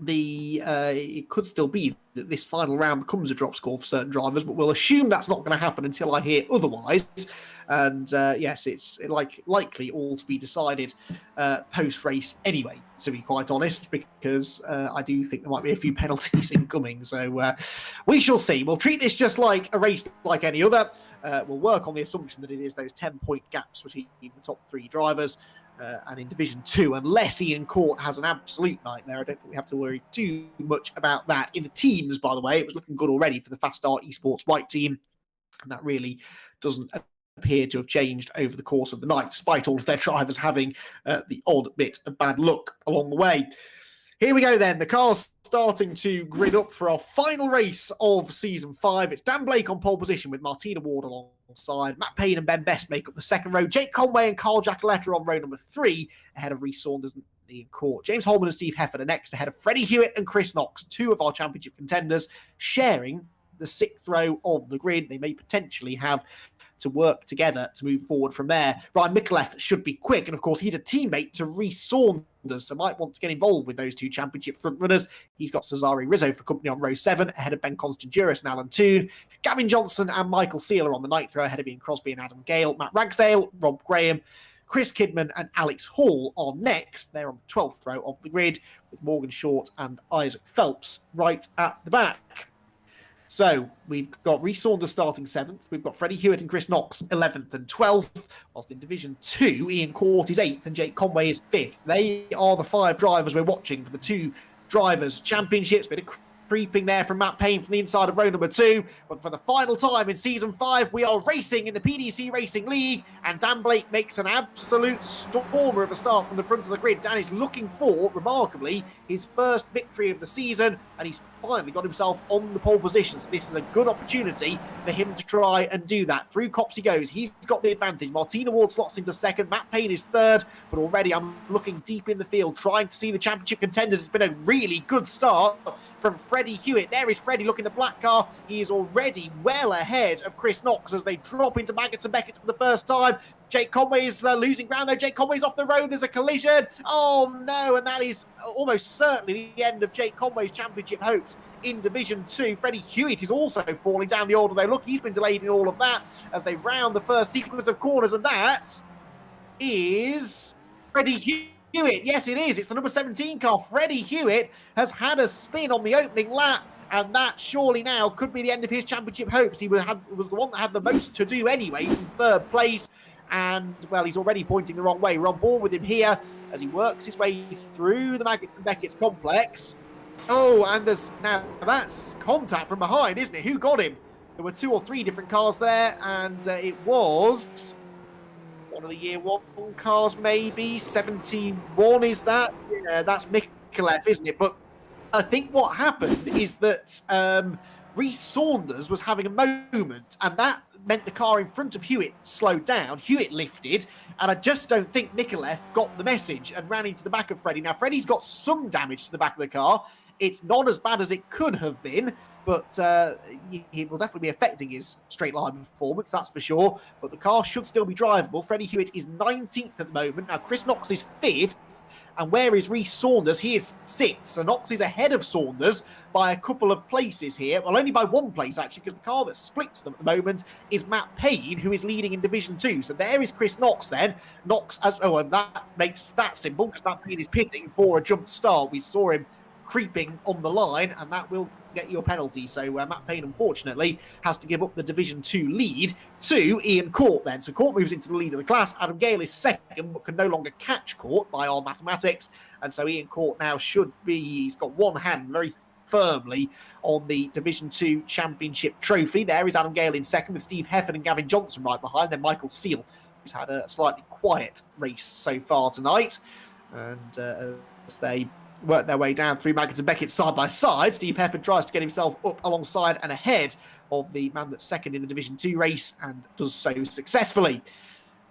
it could still be that this final round becomes a drop score for certain drivers, but we'll assume that's not going to happen until I hear otherwise. And yes, it's likely all to be decided post-race anyway, to be quite honest, because I do think there might be a few penalties incoming. So we shall see. We'll treat this just like a race like any other. We'll work on the assumption that it is those 10-point gaps between the top 3 drivers. And in Division 2, unless Ian Court has an absolute nightmare, I don't think we have to worry too much about that. In the teams, by the way, it was looking good already for the Fast Start Esports White team, and that really doesn't appear to have changed over the course of the night, despite all of their drivers having the odd bit of bad luck along the way. Here we go then. The car's starting to grid up for our final race of Season 5. It's Dan Blake on pole position with Martina Ward alongside. Matt Payne and Ben Best make up the second row. Jake Conway and Carl Giacoletta on row number 3, ahead of Rhys Saunders and Ian Court. James Holman and Steve Hefford are next, ahead of Freddie Hewitt and Chris Knox, 2 of our championship contenders, sharing the 6th row of the grid. They may potentially have to work together to move forward from there. Ryan Micallef should be quick, and of course he's a teammate to Rhys Saunders, so might want to get involved with those 2 championship frontrunners. He's got Cesare Rizzo for company on row 7, ahead of Ben Constanduris and Alan Toon. Gavin Johnson and Michael Sealer on the 9th row, ahead of Ian Crosby and Adam Gale. Matt Ragsdale, Rob Graham, Chris Kidman and Alex Hall are next. They're on the 12th row of the grid, with Morgan Short and Isaac Phelps right at the back. So we've got Rhys Saunders starting 7th. We've got Freddie Hewitt and Chris Knox 11th and 12th. Whilst in Division 2, Ian Court is 8th and Jake Conway is 5th. They are the 5 drivers we're watching for the 2 drivers' championships. Bit of creeping there from Matt Payne from the inside of row number 2. But for the final time in Season 5, we are racing in the PDC Racing League, and Dan Blake makes an absolute stormer of a start from the front of the grid. Dan is looking for, remarkably, his first victory of the season, and he's finally got himself on the pole position. So this is a good opportunity for him to try and do that. Through Cops he goes. He's got the advantage. Martina Ward slots into 2nd. Matt Payne is 3rd, but already I'm looking deep in the field, trying to see the championship contenders. It's been a really good start from Freddie Hewitt. There is Freddie looking the black car. He is already well ahead of Chris Knox as they drop into Maggots and Beckett for the first time. Jake Conway is losing ground though. Jake Conway's off the road. There's a collision. Oh no, and that is almost certainly the end of Jake Conway's championship hopes in Division 2. Freddie Hewitt is also falling down the order though. Look, he's been delayed in all of that as they round the first sequence of corners, and that is Freddie Hewitt. Yes, it is. It's the number 17 car. Freddie Hewitt has had a spin on the opening lap, and that surely now could be the end of his championship hopes. He was the one that had the most to do anyway from third place. And, well, he's already pointing the wrong way. We're on board with him here as he works his way through the Maggots and Beckett's complex. Oh, and that's contact from behind, isn't it? Who got him? There were 2 or 3 different cars there, and it was one of the year 1 cars, maybe. 71 is that? Yeah, that's Mikulev, isn't it? But I think what happened is that Rhys Saunders was having a moment, and that meant the car in front of Hewitt slowed down. Hewitt lifted, and I just don't think Mikulev got the message and ran into the back of Freddie. Now, Freddie's got some damage to the back of the car. It's not as bad as it could have been, but it will definitely be affecting his straight line performance, that's for sure. But the car should still be drivable. Freddie Hewitt is 19th at the moment. Now, Chris Knox is 5th. And where is Rhys Saunders? He is 6th. So Knox is ahead of Saunders by a couple of places here. Well, only by 1 place, actually, because the car that splits them at the moment is Matt Payne, who is leading in Division 2. So there is Chris Knox then. Knox, and that makes that simple, because Matt Payne is pitting for a jump start. We saw him creeping on the line, and that will get you a penalty. So Matt Payne, unfortunately, has to give up the Division 2 lead to Ian Court then. So Court moves into the lead of the class. Adam Gale is 2nd, but can no longer catch Court by our mathematics. And so Ian Court now he's got one hand very firmly on the Division 2 Championship trophy. There is Adam Gale in 2nd with Steve Hefford and Gavin Johnson right behind. Then Michael Seal, who's had a slightly quiet race so far tonight. And as they work their way down through Maggots and Beckett side by side, Steve Hefford tries to get himself up alongside and ahead of the man that's 2nd in the Division 2 race, and does so successfully.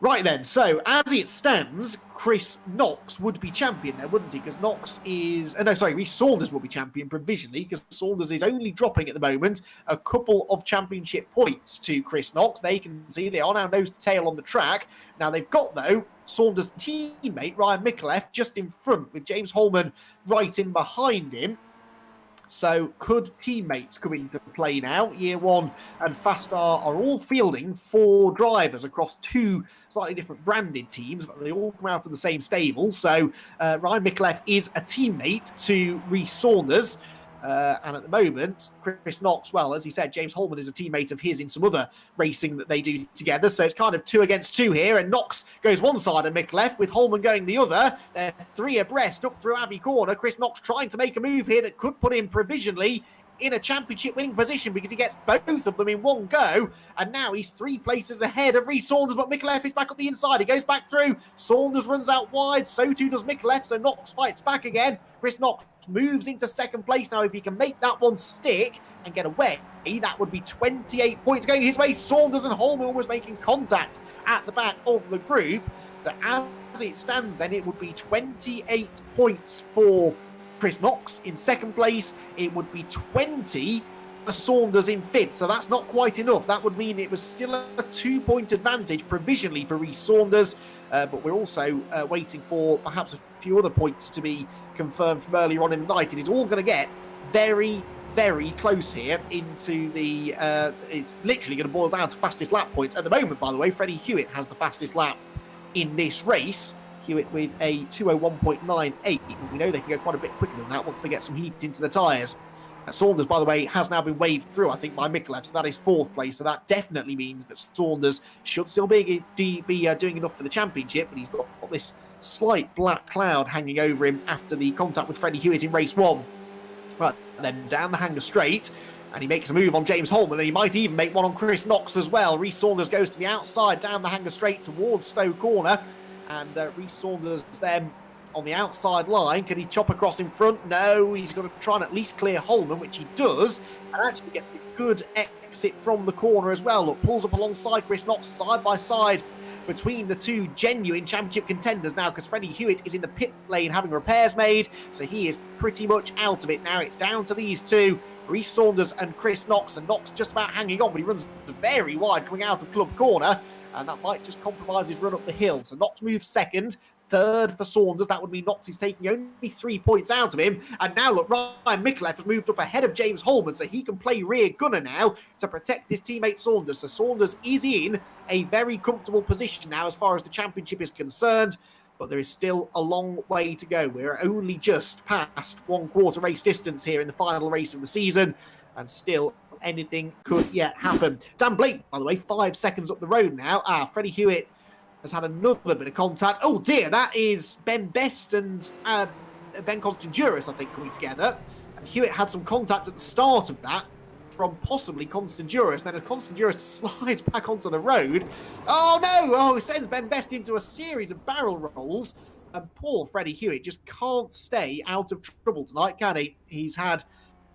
Right then, so as it stands, Chris Knox would be champion there, wouldn't he? Because Rhys Saunders will be champion provisionally, because Saunders is only dropping at the moment a couple of championship points to Chris Knox. They can see they are now nose to tail on the track. Now they've got, though, Saunders' teammate, Ryan Mikulev, just in front, with James Holman right in behind him. So could teammates come into play now? Year 1 and Fastar are all fielding 4 drivers across 2 slightly different branded teams, but they all come out of the same stable. So Ryan Mikulev is a teammate to Rhys Saunders. And at the moment, Chris Knox, well, as he said, James Holman is a teammate of his in some other racing that they do together. So it's kind of 2 against 2 here. And Knox goes one side of Mikulev with Holman going the other. They're 3 abreast up through Abbey Corner. Chris Knox trying to make a move here that could put him provisionally in a championship winning position, because he gets both of them in one go. And now he's 3 places ahead of Rhys Saunders, but Mikulev is back up the inside. He goes back through. Saunders runs out wide. So too does Mikulev. So Knox fights back again. Chris Knox moves into 2nd place now. If he can make that one stick and get away, that would be 28 points going his way. Saunders and Holman was making contact at the back of the group. So as it stands then, it would be 28 points for Chris Knox in 2nd place. It would be 20 for Saunders in 5th. So that's not quite enough. That would mean it was still a 2-point advantage provisionally for Rhys Saunders. But we're also waiting for perhaps a few other points to be confirmed from earlier on in the night. It is all going to get very, very close here into the... it's literally going to boil down to fastest lap points. At the moment, by the way, Freddie Hewitt has the fastest lap in this race. Hewitt with a 2:01.98. We know they can go quite a bit quicker than that once they get some heat into the tyres. Saunders, by the way, has now been waved through, I think, by Mikulev, so that is 4th place. So that definitely means that Saunders should still be doing enough for the championship, but he's got this slight black cloud hanging over him after the contact with Freddie Hewitt in race 1. Right, then down the hanger straight, and he makes a move on James Holman, and he might even make one on Chris Knox as well. Rhys Saunders goes to the outside, down the hanger straight towards Stowe Corner, and Rhys Saunders then on the outside line. Can he chop across in front? No, he's got to try and at least clear Holman, which he does, and actually gets a good exit from the corner as well. Look, pulls up alongside Chris Knox, side by side between the 2 genuine championship contenders now, because Freddie Hewitt is in the pit lane having repairs made, so he is pretty much out of it now. It's down to these 2, Rhys Saunders and Chris Knox, and Knox just about hanging on, but he runs very wide coming out of Club Corner. and that might just compromise his run up the hill. So Knox moves second. Third for Saunders. That would mean Knox is taking only 3 points out of him. And now look, Ryan Micallef has moved up ahead of James Holman, so he can play rear gunner now to protect his teammate Saunders. So Saunders is in a very comfortable position now as far as the championship is concerned. But there is still a long way to go. We're only just past 1/4 race distance here in the final race of the season. And still anything could yet happen. Dan Blake, by the way, 5 seconds up the road now. Freddie Hewitt has had another bit of contact. Oh dear, that is Ben Best and Ben Constanduris, I think, coming together. And Hewitt had some contact at the start of that from possibly Constanduris. Then as Constanduris slides back onto the road, oh no! Oh, it sends Ben Best into a series of barrel rolls. And poor Freddie Hewitt just can't stay out of trouble tonight, can he? He's had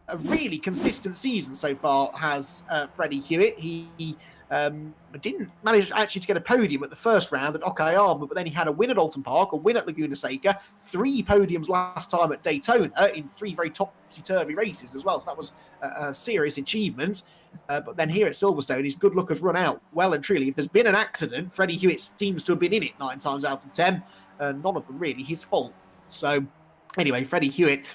a really consistent season so far, has Freddie Hewitt. He didn't manage actually to get a podium at the first round at Okayama, but then he had a win at Alton Park, a win at Laguna Seca, 3 podiums last time at Daytona in 3 very topsy-turvy races as well. So that was a serious achievement. But then here at Silverstone, his good luck has run out well and truly. If there's been an accident, Freddie Hewitt seems to have been in it 9 times out of 10. None of them really his fault. So anyway, Freddie Hewitt,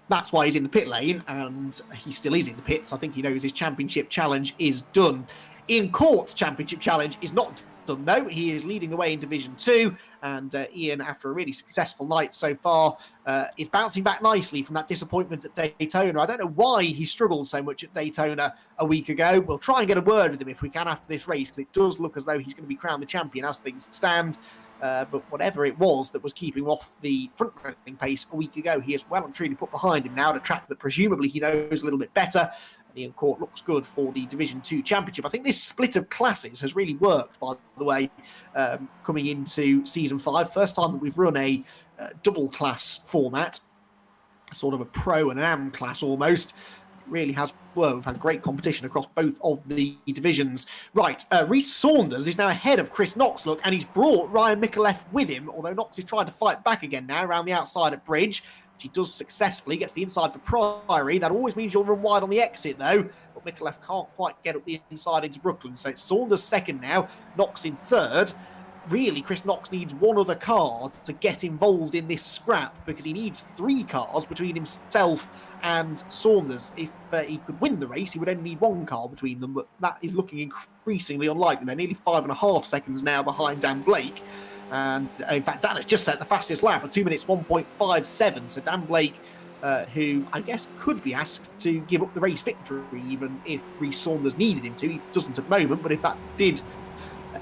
that's why he's in the pit lane, and he still is in the pits. I think he knows his championship challenge is done. Ian Court's championship challenge is not done, though. He is leading the way in Division 2, and Ian, after a really successful night so far, is bouncing back nicely from that disappointment at Daytona. I don't know why he struggled so much at Daytona a week ago. We'll try and get a word with him if we can after this race, because it does look as though he's going to be crowned the champion as things stand. But whatever it was that was keeping off the front-running pace a week ago, he is well and truly put behind him now at a track that presumably he knows a little bit better. And Ian Court looks good for the Division 2 championship. I think this split of classes has really worked, by the way, coming into Season 5. First time that we've run a double-class format, sort of a pro and an am class almost. Really has worked. We've had great competition across both of the divisions. Right, Rhys Saunders is now ahead of Chris Knox, look, and he's brought Ryan Micallef with him, although Knox is trying to fight back again now around the outside at Bridge, which he does successfully, gets the inside for Priory. That always means you'll run wide on the exit, though, but Micallef can't quite get up the inside into Brooklyn, so it's Saunders second now, Knox in third. Really, Chris Knox needs one other car to get involved in this scrap, because he needs 3 cars between himself and Saunders. If he could win the race, he would only need 1 car between them, but that is looking increasingly unlikely. They're nearly 5.5 seconds now behind Dan Blake. And in fact, Dan has just set the fastest lap at 2 minutes 1.57. So Dan Blake, who I guess could be asked to give up the race victory, even if Rhys Saunders needed him to. He doesn't at the moment, but if that did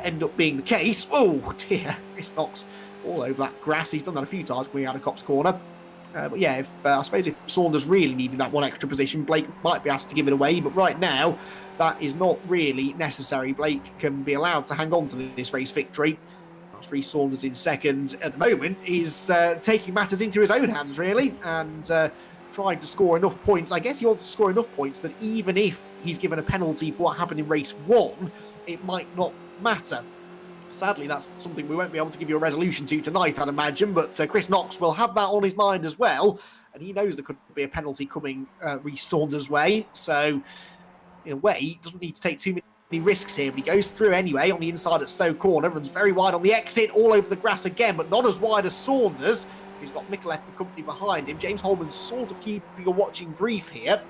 end up being the case, oh dear, Chris Knox all over that grass. He's done that a few times coming out of Copse Corner. But yeah, I suppose if Saunders really needed that 1 extra position, Blake might be asked to give it away. But right now, that is not really necessary. Blake can be allowed to hang on to this race victory. Rhys Saunders in second at the moment is taking matters into his own hands, really, and trying to score enough points. I guess he wants to score enough points that even if he's given a penalty for what happened in race 1, it might not matter. Sadly, that's something we won't be able to give you a resolution to tonight, I'd imagine, but Chris Knox will have that on his mind as well, and he knows there could be a penalty coming Rhys Saunders' way, so in a way, he doesn't need to take too many risks here, but he goes through anyway on the inside at Stowe Corner, runs very wide on the exit, all over the grass again, but not as wide as Saunders. He's got Micallef for company behind him. James Holman's sort of keeping a watching brief here.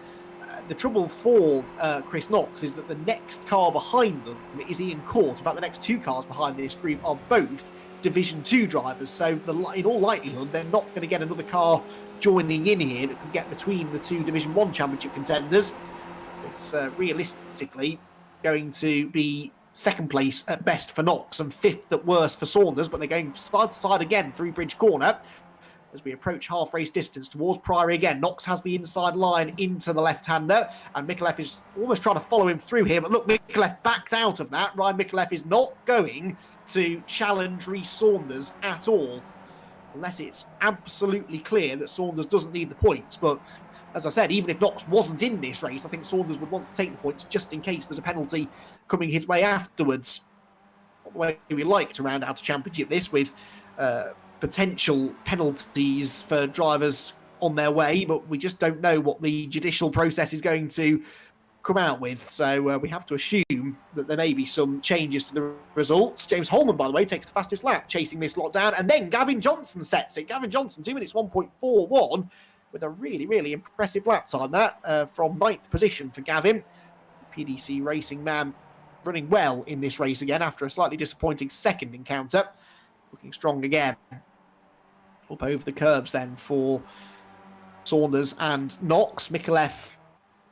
The trouble for Chris Knox is that the next car behind them is Ian Court. In fact, the next 2 cars behind this group are both Division 2 drivers, so in all likelihood, they're not going to get another car joining in here that could get between the 2 Division 1 championship contenders. It's realistically going to be second place at best for Knox and 5th at worst for Saunders, but they're going side to side again through Bridge Corner as we approach half race distance towards Priory again. Knox has the inside line into the left-hander, and Micallef is almost trying to follow him through here, but look, Micallef backed out of that. Ryan Micallef is not going to challenge Rhys Saunders at all, unless it's absolutely clear that Saunders doesn't need the points. But as I said, even if Knox wasn't in this race, I think Saunders would want to take the points just in case there's a penalty coming his way afterwards. Not the way we like to round out a championship this, with potential penalties for drivers on their way, but we just don't know what the judicial process is going to come out with. So we have to assume that there may be some changes to the results. James Holman, by the way, takes the fastest lap, chasing this lot down. And then Gavin Johnson sets it. Gavin Johnson, 2 minutes 1.41, with a really, really impressive lap time, that, from 9th position for Gavin. PDC Racing man running well in this race again after a slightly disappointing second encounter. Looking strong again. Up over the curbs then for Saunders and Knox. Mikulev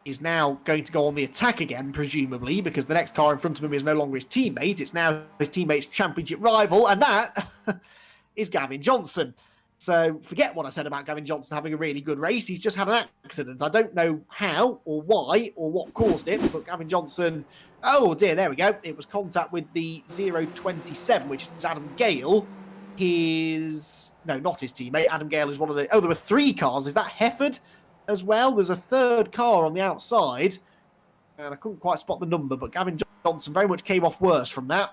is now going to go on the attack again, presumably, because the next car in front of him is no longer his teammate. It's now his teammate's championship rival, and that is Gavin Johnson. So forget what I said about Gavin Johnson having a really good race. He's just had an accident. I don't know how or why or what caused it, but Gavin Johnson... Oh, dear, there we go. It was contact with the 027, which is Adam Gale. No, not his teammate. Adam Gale is one of the... Oh, there were 3 cars. Is that Hefford as well? There's a 3rd car on the outside. And I couldn't quite spot the number, but Gavin Johnson very much came off worse from that.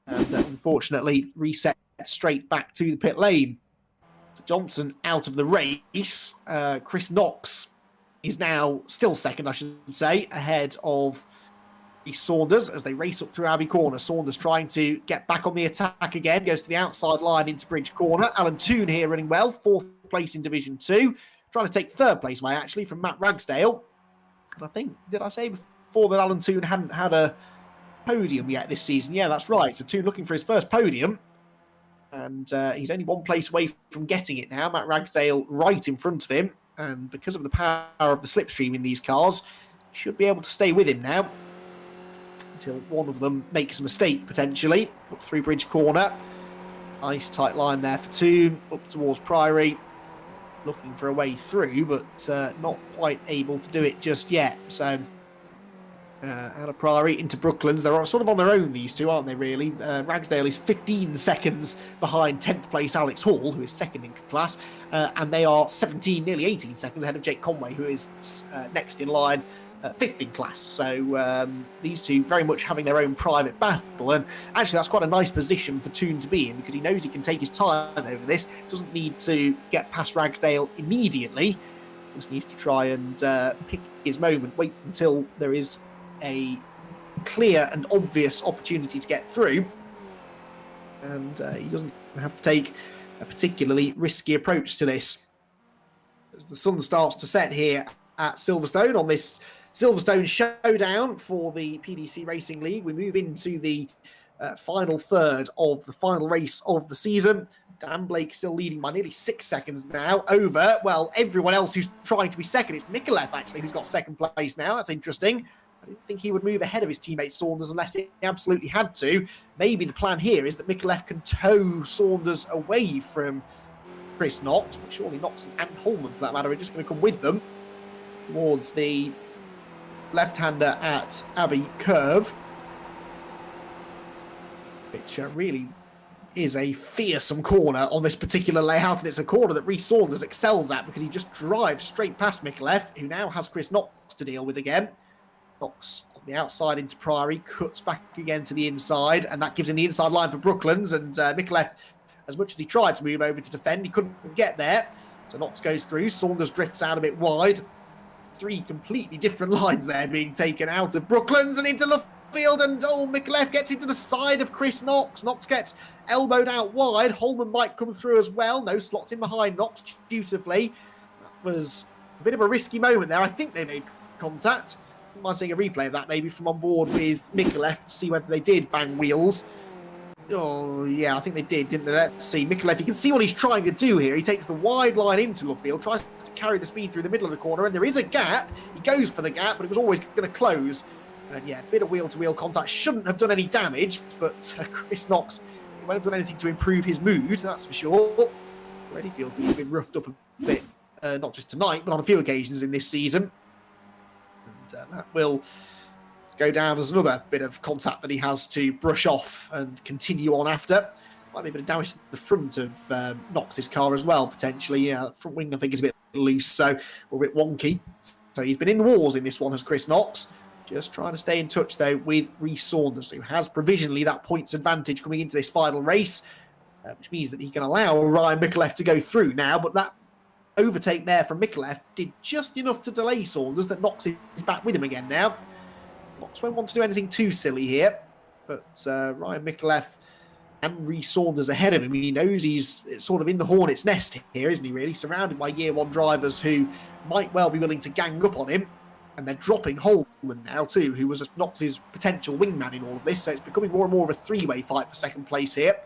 And unfortunately reset straight back to the pit lane. Johnson out of the race. Chris Knox is now still second, I should say, ahead of Saunders as they race up through Abbey Corner. Saunders trying to get back on the attack again, goes to the outside line into Bridge Corner. Alan Toon here running well, 4th place in Division 2. Trying to take 3rd place away, actually, from Matt Ragsdale. And I think, did I say before that Alan Toon hadn't had a podium yet this season? Yeah, that's right. So Toon looking for his first podium. And he's only 1 place away from getting it now. Matt Ragsdale right in front of him. And because of the power of the slipstream in these cars, he should be able to stay with him now. Until one of them makes a mistake, potentially. Up through Bridge Corner. Nice tight line there for Toon. Up towards Priory. Looking for a way through, but not quite able to do it just yet. So... out of Priory into Brooklands. They're sort of on their own, these two, aren't they, really? Ragsdale is 15 seconds behind 10th place Alex Hall, who is second in class, and they are 17, nearly 18 seconds ahead of Jake Conway, who is next in line, 5th in class. So these two very much having their own private battle, and actually that's quite a nice position for Toon to be in, because he knows he can take his time over this, doesn't need to get past Ragsdale immediately, just needs to try and pick his moment, wait until there is a clear and obvious opportunity to get through, and he doesn't have to take a particularly risky approach to this. As the sun starts to set here at Silverstone on this Silverstone showdown for the PDC Racing League, we move into the final third of the final race of the season. Dan Blake still leading by nearly 6 seconds now over, well, everyone else who's trying to be second. It's Mikulev, actually, who's got 2nd place now. That's interesting. I didn't think he would move ahead of his teammate Saunders unless he absolutely had to. Maybe the plan here is that Mikulev can tow Saunders away from Chris Knox, but surely Knox and Holman, for that matter, are just going to come with them towards the left-hander at Abbey Curve, which really is a fearsome corner on this particular layout, and it's a corner that Rhys Saunders excels at because he just drives straight past Mikulev, who now has Chris Knox to deal with again. Knox on the outside into Priory, cuts back again to the inside, and that gives him the inside line for Brooklands, and Mikulev, as much as he tried to move over to defend, he couldn't get there. So Knox goes through, Saunders drifts out a bit wide. 3 completely different lines there being taken out of Brooklands and into Luffield, and Mikulev gets into the side of Chris Knox. Knox gets elbowed out wide. Holman might come through as well. No, slots in behind Knox dutifully. That was a bit of a risky moment there. I think they made contact. I might take a replay of that maybe from on board with Mikulev to see whether they did bang wheels. Oh, yeah, I think they did, didn't they? Let's see. Mikulev, you can see what he's trying to do here. He takes the wide line into Luffield, tries to carry the speed through the middle of the corner, and there is a gap. He goes for the gap, but it was always going to close. And yeah, a bit of wheel-to-wheel contact shouldn't have done any damage, but Chris Knox won't have done anything to improve his mood, that's for sure. Already feels that he's been roughed up a bit, not just tonight, but on a few occasions in this season. And that will go down as another bit of contact that he has to brush off and continue on after. Might be a bit of damage to the front of Knox's car as well, potentially. Yeah, front wing I think is a bit loose, so or a bit wonky. So he's been in the wars in this one, has Chris Knox. Just trying to stay in touch, though, with Rhys Saunders, who has provisionally that points advantage coming into this final race, which means that he can allow Ryan Mikulev to go through now, but that overtake there from Mikulev did just enough to delay Saunders that Knox is back with him again now. Knox won't want to do anything too silly here, but Ryan Micallef and Rhys Saunders ahead of him. He knows he's sort of in the hornet's nest here, isn't he, really? Surrounded by year one drivers who might well be willing to gang up on him. And they're dropping Holman now too, who was Knox's potential wingman in all of this. So it's becoming more and more of a three-way fight for second place here.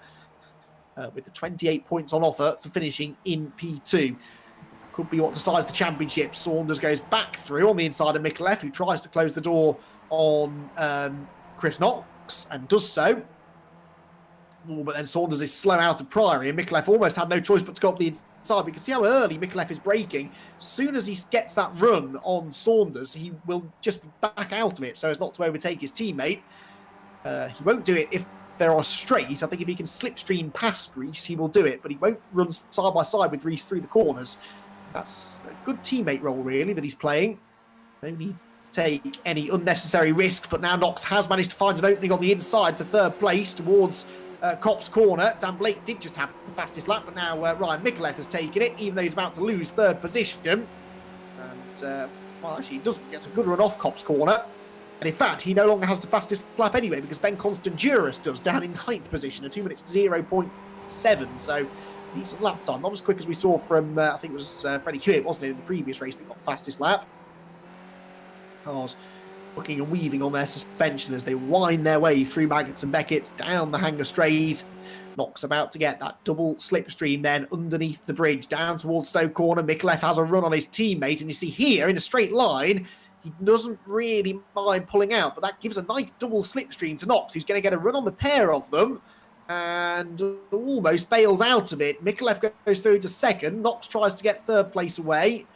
With the 28 points on offer for finishing in P2. Could be what decides the championship. Saunders goes back through on the inside of Micallef, who tries to close the door on Chris Knox and does so. But then Saunders is slow out of Priory, and Micallef almost had no choice but to go up the inside. We can see how early Micallef is braking. As soon as he gets that run on Saunders, he will just back out of it so as not to overtake his teammate. He won't do it if there are straight. I think if he can slipstream past Rhys, he will do it, but he won't run side by side with Rhys through the corners. That's a good teammate role, really, that he's playing. No need to take any unnecessary risk, but now Knox has managed to find an opening on the inside for third place towards Copse Corner. Dan Blake did just have the fastest lap, but now Ryan Micallef has taken it, even though he's about to lose third position. And, well, actually, he doesn't get a good run off Copse Corner. And in fact, he no longer has the fastest lap anyway, because Ben Constant-Duras does, down in 9th position, a 2 minutes 0.7. So, decent lap time. Not as quick as we saw from, I think it was Freddie Hewitt, wasn't it, in the previous race that got the fastest lap. Cars looking and weaving on their suspension as they wind their way through Maggots and Beckett's down the Hanger Straight. Knox about to get that double slipstream then underneath the bridge down towards Stoke Corner. Micallef has a run on his teammate, and you see here in a straight line, he doesn't really mind pulling out, but that gives a nice double slipstream to Knox, who's going to get a run on the pair of them and almost bails out of it. Micallef goes through to second. Knox tries to get third place away.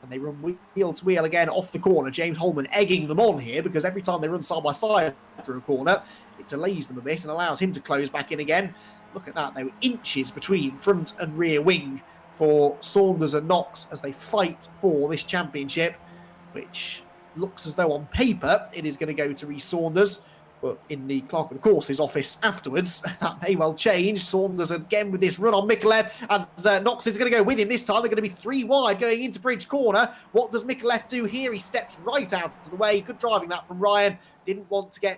And they run wheel to wheel again off the corner. James Holman egging them on here because every time they run side by side through a corner, it delays them a bit and allows him to close back in again. Look at that. They were inches between front and rear wing for Saunders and Knox as they fight for this championship, which looks as though on paper it is going to go to Rhys Saunders. But in the Clerk of the Course's office afterwards, that may well change. Saunders again with this run on Micallef, and Knox is going to go with him this time. They're going to be 3 wide going into Bridge Corner. What does Micallef do here? He steps right out of the way. Good driving that from Ryan. Didn't want to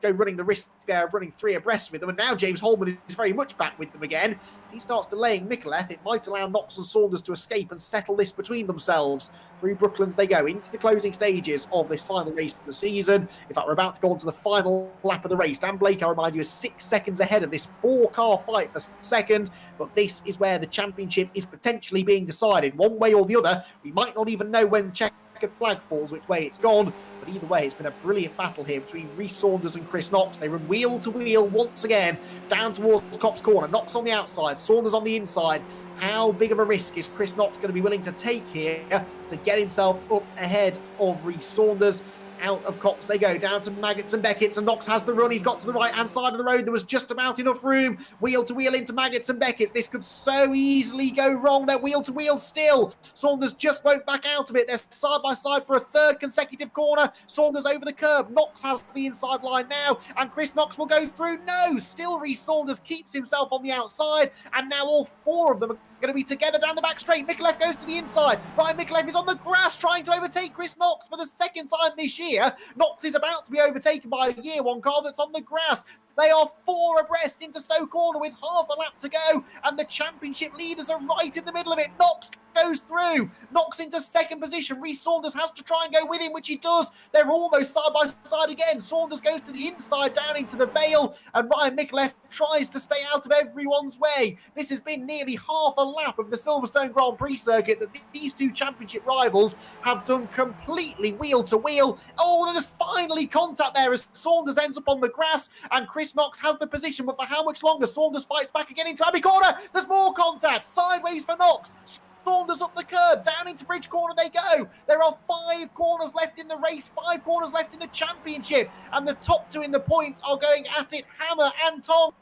go running the risk there of running 3 abreast with them. And now James Holman is very much back with them again. If he starts delaying Micallef, it might allow Knox and Saunders to escape and settle this between themselves. Through Brooklands they go into the closing stages of this final race of the season. In fact, we're about to go on to the final lap of the race. Dan Blake, I remind you, is 6 seconds ahead of this 4-car fight for second. But this is where the championship is potentially being decided. One way or the other. We might not even know when the checkered flag falls, which way it's gone. But either way, it's been a brilliant battle here between Rhys Saunders and Chris Knox. They run wheel to wheel once again down towards Copse Corner. Knox on the outside, Saunders on the inside. How big of a risk is Chris Knox going to be willing to take here to get himself up ahead of Rhys Saunders? Out of Copse they go, down to Maggots and Beckett's, and Knox has the run. He's got to the right-hand side of the road. There was just about enough room. Wheel to wheel into Maggots and Beckett's. This could so easily go wrong. They're wheel to wheel still. Saunders just won't back out of it. They're side by side for a 3rd consecutive corner. Saunders over the curb. Knox has the inside line now, and Chris Knox will go through. No, still Rhys Saunders keeps himself on the outside, and now all 4 of them are going to be together down the back straight. Micallef goes to the inside. Ryan Micallef is on the grass trying to overtake Chris Knox for the 2nd time this year. Knox is about to be overtaken by a year 1 car that's on the grass. They are 4 abreast into Stoke Corner with half a lap to go, and the championship leaders are right in the middle of it. Knox goes through. Knox into 2nd position. Rhys Saunders has to try and go with him, which he does. They're almost side by side again. Saunders goes to the inside down into the Vale, and Ryan Micallef tries to stay out of everyone's way. This has been nearly half a lap of the Silverstone Grand Prix circuit that these 2 championship rivals have done completely wheel to wheel. Oh, there's finally contact there as Saunders ends up on the grass, and Chris Knox has the position, but for how much longer? Saunders fights back again into Abbey Corner. There's more contact. Sideways for Knox. Saunders up the curb, down into Bridge Corner they go. There are 5 corners left in the race, 5 corners left in the championship, and the top 2 in the points are going at it hammer and tongs.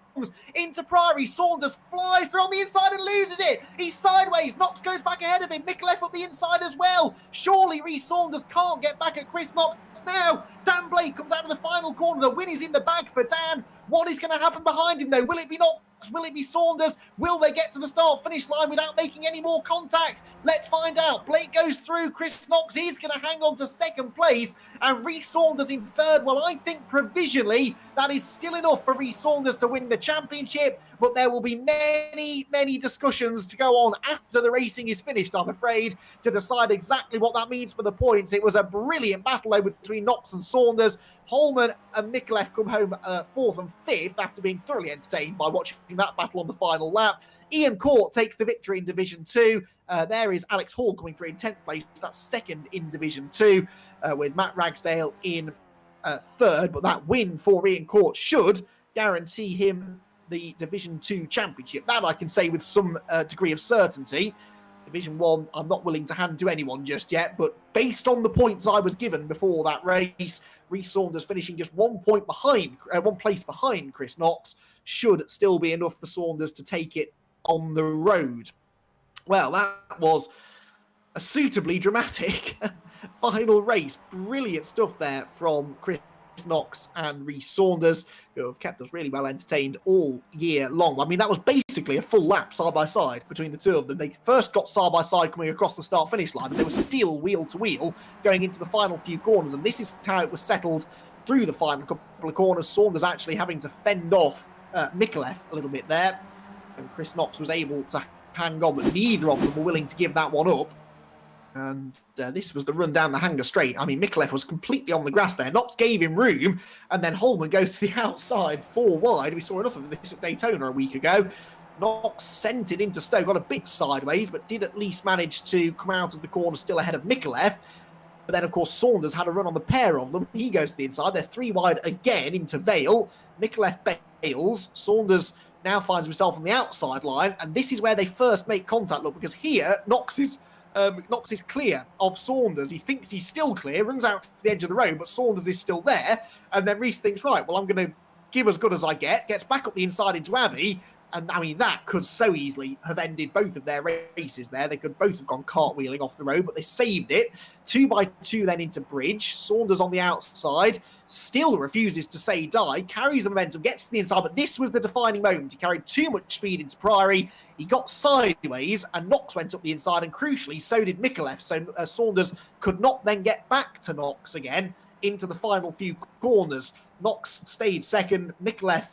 Into Priory. Saunders flies through on the inside and loses it. He's sideways. Knox goes back ahead of him. Micallef up the inside as well. Surely Rhys Saunders can't get back at Chris Knox now. Dan Blake comes out of the final corner. The win is in the bag for Dan. What is going to happen behind him though? Will it be Knox Will it be Saunders? Will they get to the start-finish line without making any more contact? Let's find out. Blake goes through. Chris Knox is going to hang on to second place. And Rhys Saunders in third. Well, I think provisionally that is still enough for Rhys Saunders to win the championship. But there will be many, many discussions to go on after the racing is finished, I'm afraid, to decide exactly what that means for the points. It was a brilliant battle over between Knox and Saunders. Holman and Mikulev come home fourth and fifth after being thoroughly entertained by watching that battle on the final lap. Ian Court takes the victory in Division 2. There is Alex Hall coming through in 10th place. That's second in Division 2 with Matt Ragsdale in third. But that win for Ian Court should guarantee him the Division 2 championship. That I can say with some degree of certainty. Division 1, I'm not willing to hand to anyone just yet, but based on the points I was given before that race, Rhys Saunders finishing just 1 place behind Chris Knox should still be enough for Saunders to take it on the road. Well, that was a suitably dramatic final race. Brilliant stuff there from Chris Knox and Rhys Saunders, who have kept us really well entertained all year long. I mean, that was basically a full lap side by side between the two of them. They first got side by side coming across the start finish line, and they were still wheel to wheel going into the final few corners. And this is how it was settled through the final couple of corners. Saunders actually having to fend off Mikulev a little bit there, and Chris Knox was able to hang on, but neither of them were willing to give that one up. And this was the run down the hanger straight. I mean, Mikulev was completely on the grass there. Knox gave him room, and then Holman goes to the outside, 4 wide. We saw enough of this at Daytona a week ago. Knox sent it into Stoke, got a bit sideways, but did at least manage to come out of the corner still ahead of Mikulev. But then, of course, Saunders had a run on the pair of them. He goes to the inside. They're 3 wide again into Vale. Mikulev bails. Saunders now finds himself on the outside line, and this is where they first make contact, look, because here, Knox is clear of Saunders. He thinks he's still clear, runs out to the edge of the road, but Saunders is still there. And then Rhys thinks, right, well, I'm going to give as good as I get, gets back up the inside into Abbey. And I mean, that could so easily have ended both of their races there. They could both have gone cartwheeling off the road, but they saved it. 2 by 2 then into Bridge. Saunders on the outside, still refuses to say die, carries the momentum, gets to the inside, but this was the defining moment. He carried too much speed into Priory. He got sideways, and Knox went up the inside, and crucially, so did Mikulev. So Saunders could not then get back to Knox again into the final few corners. Knox stayed second. Mikulev,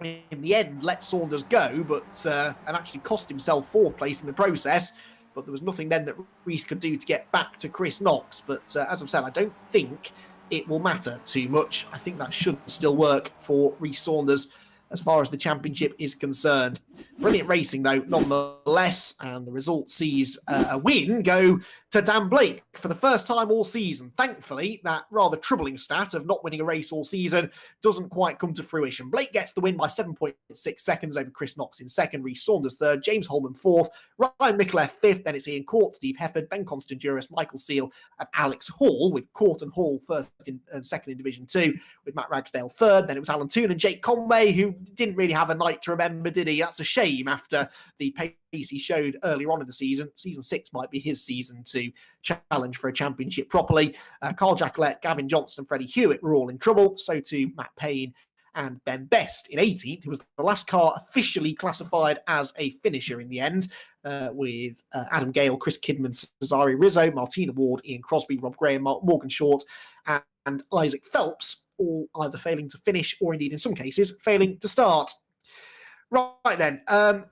in the end, let Saunders go, but and actually cost himself 4th place in the process. But there was nothing then that Rhys could do to get back to Chris Knox. But as I've said, I don't think it will matter too much. I think that should still work for Rhys Saunders as far as the championship is concerned. Brilliant racing, though, nonetheless, and the result sees a win go to Dan Blake for the first time all season. Thankfully, that rather troubling stat of not winning a race all season doesn't quite come to fruition. Blake gets the win by 7.6 seconds over Chris Knox in second, Rhys Saunders third, James Holman fourth, Ryan Mikulev fifth, then it's Ian Court, Steve Hefford, Ben Constanduris, Michael Seal, and Alex Hall, with Court and Hall first and second in Division 2, with Matt Ragsdale third. Then it was Alan Toon and Jake Conway, who didn't really have a night to remember, did he? That's a shame after the pace he showed earlier on in the season. Season 6 might be his season to challenge for a championship properly. Carl Jacquelet, Gavin Johnson, and Freddie Hewitt were all in trouble. So too Matt Payne and Ben Best in 18th, who was the last car officially classified as a finisher in the end, with Adam Gale, Chris Kidman, Cesare Rizzo, Martina Ward, Ian Crosby, Rob Graham, Morgan Short, and Isaac Phelps, all either failing to finish or indeed in some cases failing to start. Right then,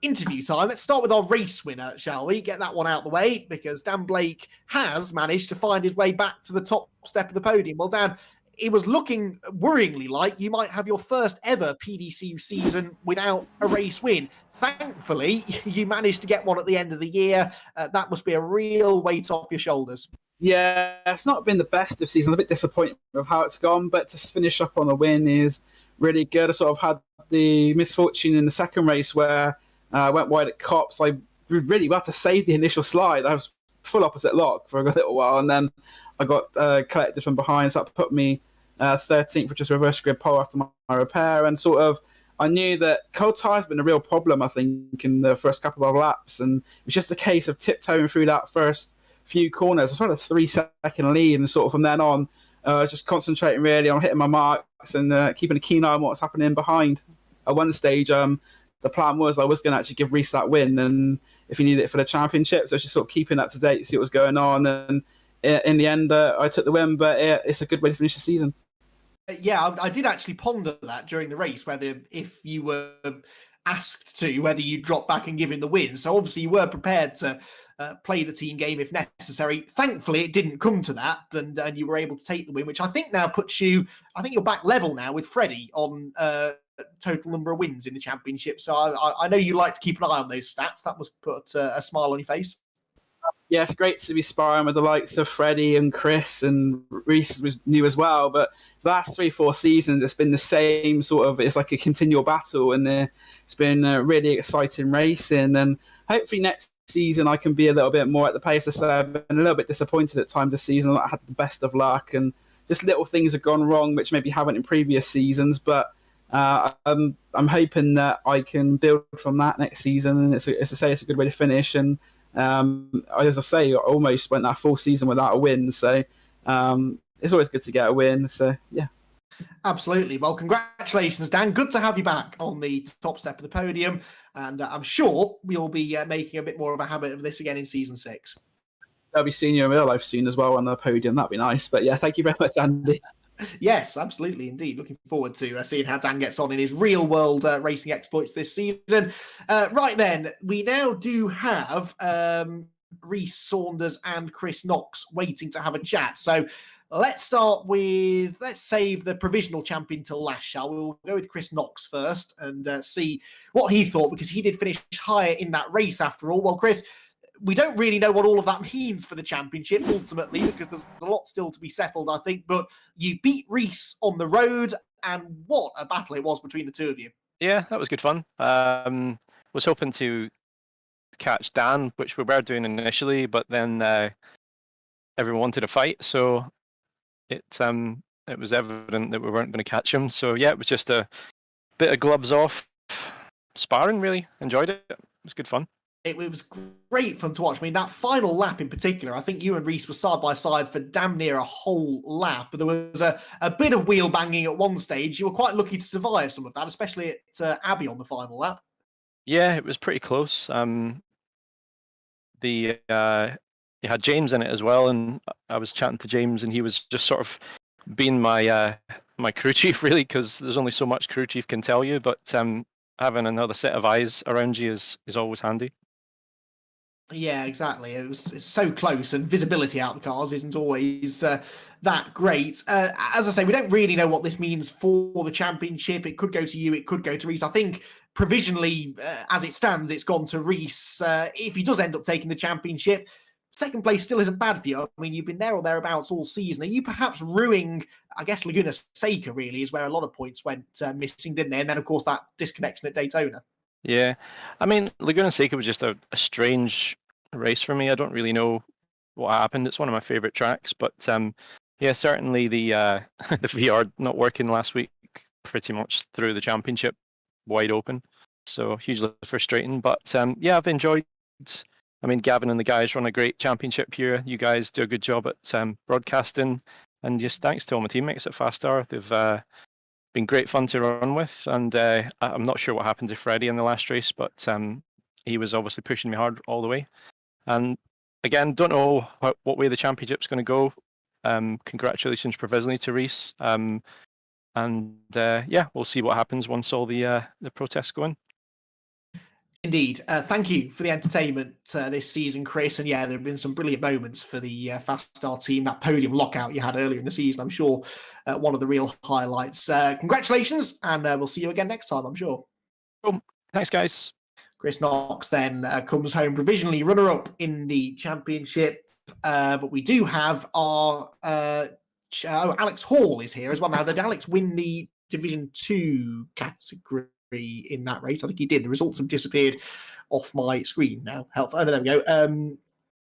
interview time. Let's start with our race winner, shall we? Get that one out of the way, because Dan Blake has managed to find his way back to the top step of the podium. Well, Dan, it was looking worryingly like you might have your first ever PDC season without a race win. Thankfully, you managed to get one at the end of the year. That must be a real weight off your shoulders. Yeah, it's not been the best of season. I'm a bit disappointed with how it's gone, but to finish up on a win is really good. I sort of had the misfortune in the second race where I went wide at Cops. I really had to save the initial slide. I was full opposite lock for a little while, and then I got collected from behind, so that put me 13th, which is reverse grid pole after my repair. And sort of, I knew that cold tyres has been a real problem, I think, in the first couple of laps, and it was just a case of tiptoeing through that first few corners. I sort of 3-second lead, and sort of from then on, just concentrating really on hitting my marks and keeping a keen eye on what's happening behind. At one stage, the the plan was I was going to actually give Reese that win, and if he needed it for the championship, so it's just sort of keeping up to date, see what's going on, and in the end, I took the win. But it's a good way to finish the season. Yeah, I did actually ponder that during the race, whether if you were asked to, whether you'd drop back and give him the win. So obviously you were prepared to play the team game if necessary. Thankfully, it didn't come to that, and you were able to take the win, which I think now puts you, I think you're back level now with Freddie on total number of wins in the championship. So I know you like to keep an eye on those stats. That must put a smile on your face. Yeah, it's great to be sparring with the likes of Freddie and Chris, and Reese was new as well. But the last 3-4 seasons, it's been the same sort of, it's like a continual battle, and it's been a really exciting racing. And hopefully next season I can be a little bit more at the pace. I've been a little bit disappointed at times this season. I had the best of luck, and just little things have gone wrong, which maybe haven't in previous seasons. But I'm hoping that I can build from that next season, and it's a good way to finish. And as I say, I almost went that full season without a win, so it's always good to get a win. So yeah, absolutely. Well, congratulations, Dan. Good to have you back on the top step of the podium, and I'm sure we'll be making a bit more of a habit of this again in season 6. I'll be seeing you in real life soon as well on the podium. That'd be nice. But yeah, thank you very much, Andy. Yes, absolutely, indeed. Looking forward to seeing how Dan gets on in his real-world racing exploits this season. Right then, we now do have Reese Saunders and Chris Knox waiting to have a chat. So let's save the provisional champion till last, shall we? We'll go with Chris Knox first and see what he thought, because he did finish higher in that race after all. Well, Chris, we don't really know what all of that means for the championship ultimately, because there's a lot still to be settled, I think. But you beat Reese on the road, and what a battle it was between the two of you. Yeah, that was good fun. Was hoping to catch Dan, which we were doing initially, but then everyone wanted a fight, so it was evident that we weren't going to catch him. So yeah, it was just a bit of gloves off sparring. Really enjoyed it. It was good fun. It was great fun to watch. I mean, that final lap in particular, I think you and Reese were side by side for damn near a whole lap. But there was a bit of wheel banging at one stage. You were quite lucky to survive some of that, especially at Abbey on the final lap. Yeah, it was pretty close. You had James in it as well, and I was chatting to James, and he was just sort of being my my crew chief, really, because there's only so much crew chief can tell you. But having another set of eyes around you is always handy. Yeah, exactly. It's so close, and visibility out the cars isn't always that great. As I say, we don't really know what this means for the championship. It could go to you, it could go to Reese. I think provisionally, as it stands, it's gone to Reese. If he does end up taking the championship, second place still isn't bad for you. I mean, you've been there or thereabouts all season. Are you perhaps ruining, I guess, Laguna Seca really is where a lot of points went missing, didn't they? And then, of course, that disconnection at Daytona. Yeah, I mean, Laguna Seca was just a strange race for me. I don't really know what happened. It's one of my favourite tracks, but yeah, certainly the the VR not working last week pretty much threw the championship wide open. So hugely frustrating. But yeah, I've enjoyed. I mean, Gavin and the guys run a great championship here. You guys do a good job at broadcasting, and just thanks to all my teammates at Fast Star. They've been great fun to run with, and I'm not sure what happened to Freddie in the last race, but he was obviously pushing me hard all the way. And again, don't know what way the championship's going to go. Congratulations provisionally to Reese, and yeah, we'll see what happens once all the protests go in. Indeed. Thank you for the entertainment this season, Chris. And yeah, there have been some brilliant moments for the Fast Star team. That podium lockout you had earlier in the season, I'm sure, one of the real highlights. Congratulations, and we'll see you again next time, I'm sure. Cool. Thanks, guys. Chris Knox then comes home provisionally runner-up in the championship. But we do have our... Alex Hall is here as well. Now, did Alex win the Division 2 category in that race? I think he did. The results have disappeared off my screen now. Oh, no, there we go.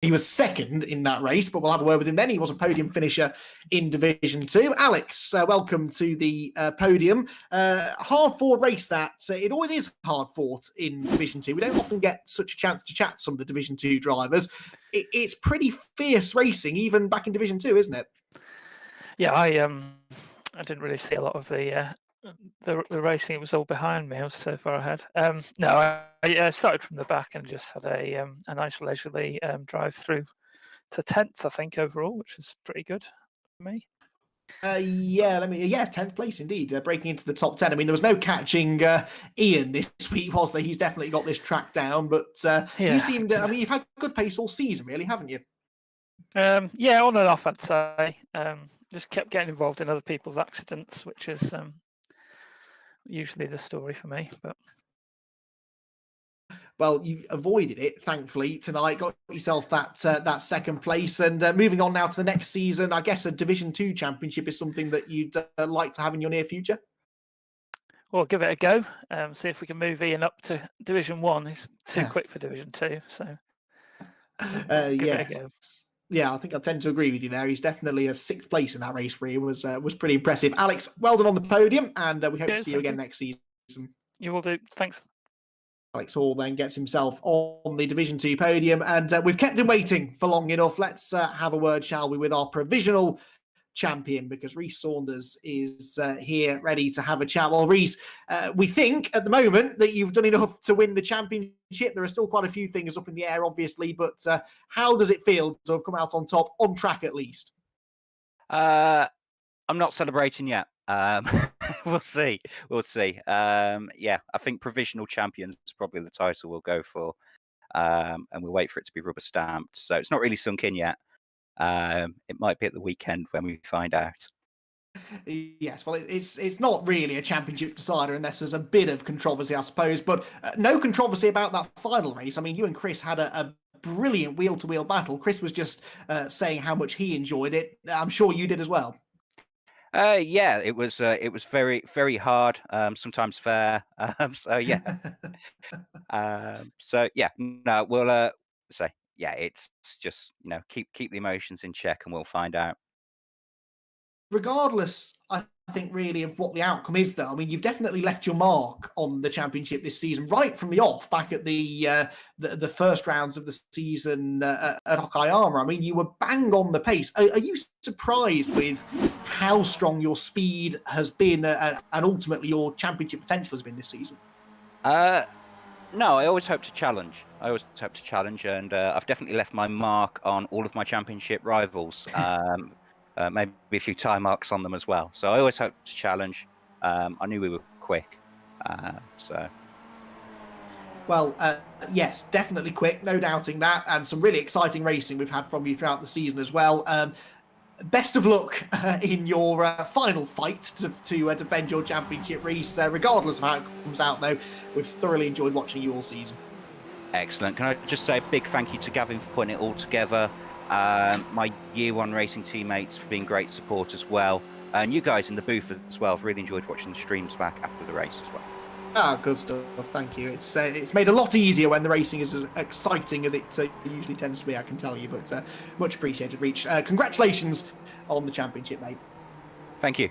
He was second in that race, but we'll have a word with him then. He was a podium finisher in Division 2. Alex, welcome to the podium. Hard-fought race that. It always is hard-fought in Division 2. We don't often get such a chance to chat to some of the Division 2 drivers. It's pretty fierce racing, even back in Division 2, isn't it? Yeah, I didn't really see a lot of the the racing, it was all behind me. I was so far ahead. No, I started from the back and just had a nice leisurely drive through to 10th, I think, overall, which was pretty good for me. Yeah, 10th place indeed, breaking into the top 10. I mean, there was no catching Ian this week, was there? He's definitely got this track down, but you seemed, I mean, you've had good pace all season, really, haven't you? Yeah, on and off, I'd say. Just kept getting involved in other people's accidents, which is usually the story for me. But well, you avoided it, thankfully, tonight. Got yourself that second place. And moving on now to the next season, I guess a Division 2 championship is something that you'd like to have in your near future? Well, give it a go. See if we can move Ian up to Division 1. He's too quick for Division 2, so give it a go. Yeah, I think I tend to agree with you there. He's definitely a 6th place in that race for you. Was pretty impressive. Alex, well done on the podium, and we hope to see you again next season. You will do. Thanks. Alex Hall then gets himself on the Division 2 podium, and we've kept him waiting for long enough. Let's have a word, shall we, with our provisional champion, because Rhys Saunders is here ready to have a chat. Well, Rhys, we think at the moment that you've done enough to win the championship. There are still quite a few things up in the air, obviously, but how does it feel to have come out on top, on track at least? I'm not celebrating yet. We'll see. Yeah, I think provisional champion is probably the title we'll go for, and we'll wait for it to be rubber stamped. So it's not really sunk in yet. It might be at the weekend when we find out. Yes, well, it's not really a championship decider unless there's a bit of controversy, I suppose. But no controversy about that final race. I mean, you and Chris had a brilliant wheel-to-wheel battle. Chris was just saying how much he enjoyed it. I'm sure you did as well. Yeah, it was very, very hard. Sometimes fair. So yeah. So yeah, no, we'll say yeah. It's just keep the emotions in check, and we'll find out. Regardless, I think really of what the outcome is, though. I mean, you've definitely left your mark on the championship this season, right from the off. Back at the first rounds of the season at Okayama, I mean, you were bang on the pace. Are you surprised with how strong your speed has been, and ultimately your championship potential has been this season? No, I always hope to challenge. And I've definitely left my mark on all of my championship rivals. Maybe a few time marks on them as well. So I always hope to challenge. I knew we were quick. Well, yes, definitely quick, no doubting that. And some really exciting racing we've had from you throughout the season as well. Best of luck in your final fight to defend your championship, Rhys. Regardless of how it comes out, though, we've thoroughly enjoyed watching you all season. Excellent. Can I just say a big thank you to Gavin for putting it all together, my year one racing teammates for being great support as well, and you guys in the booth as well. I've really enjoyed watching the streams back after the race as well. Ah, good stuff. Thank you. It's made a lot easier when the racing is as exciting as it usually tends to be, I can tell you. But much appreciated, Reach. Congratulations on the championship, mate. Thank you.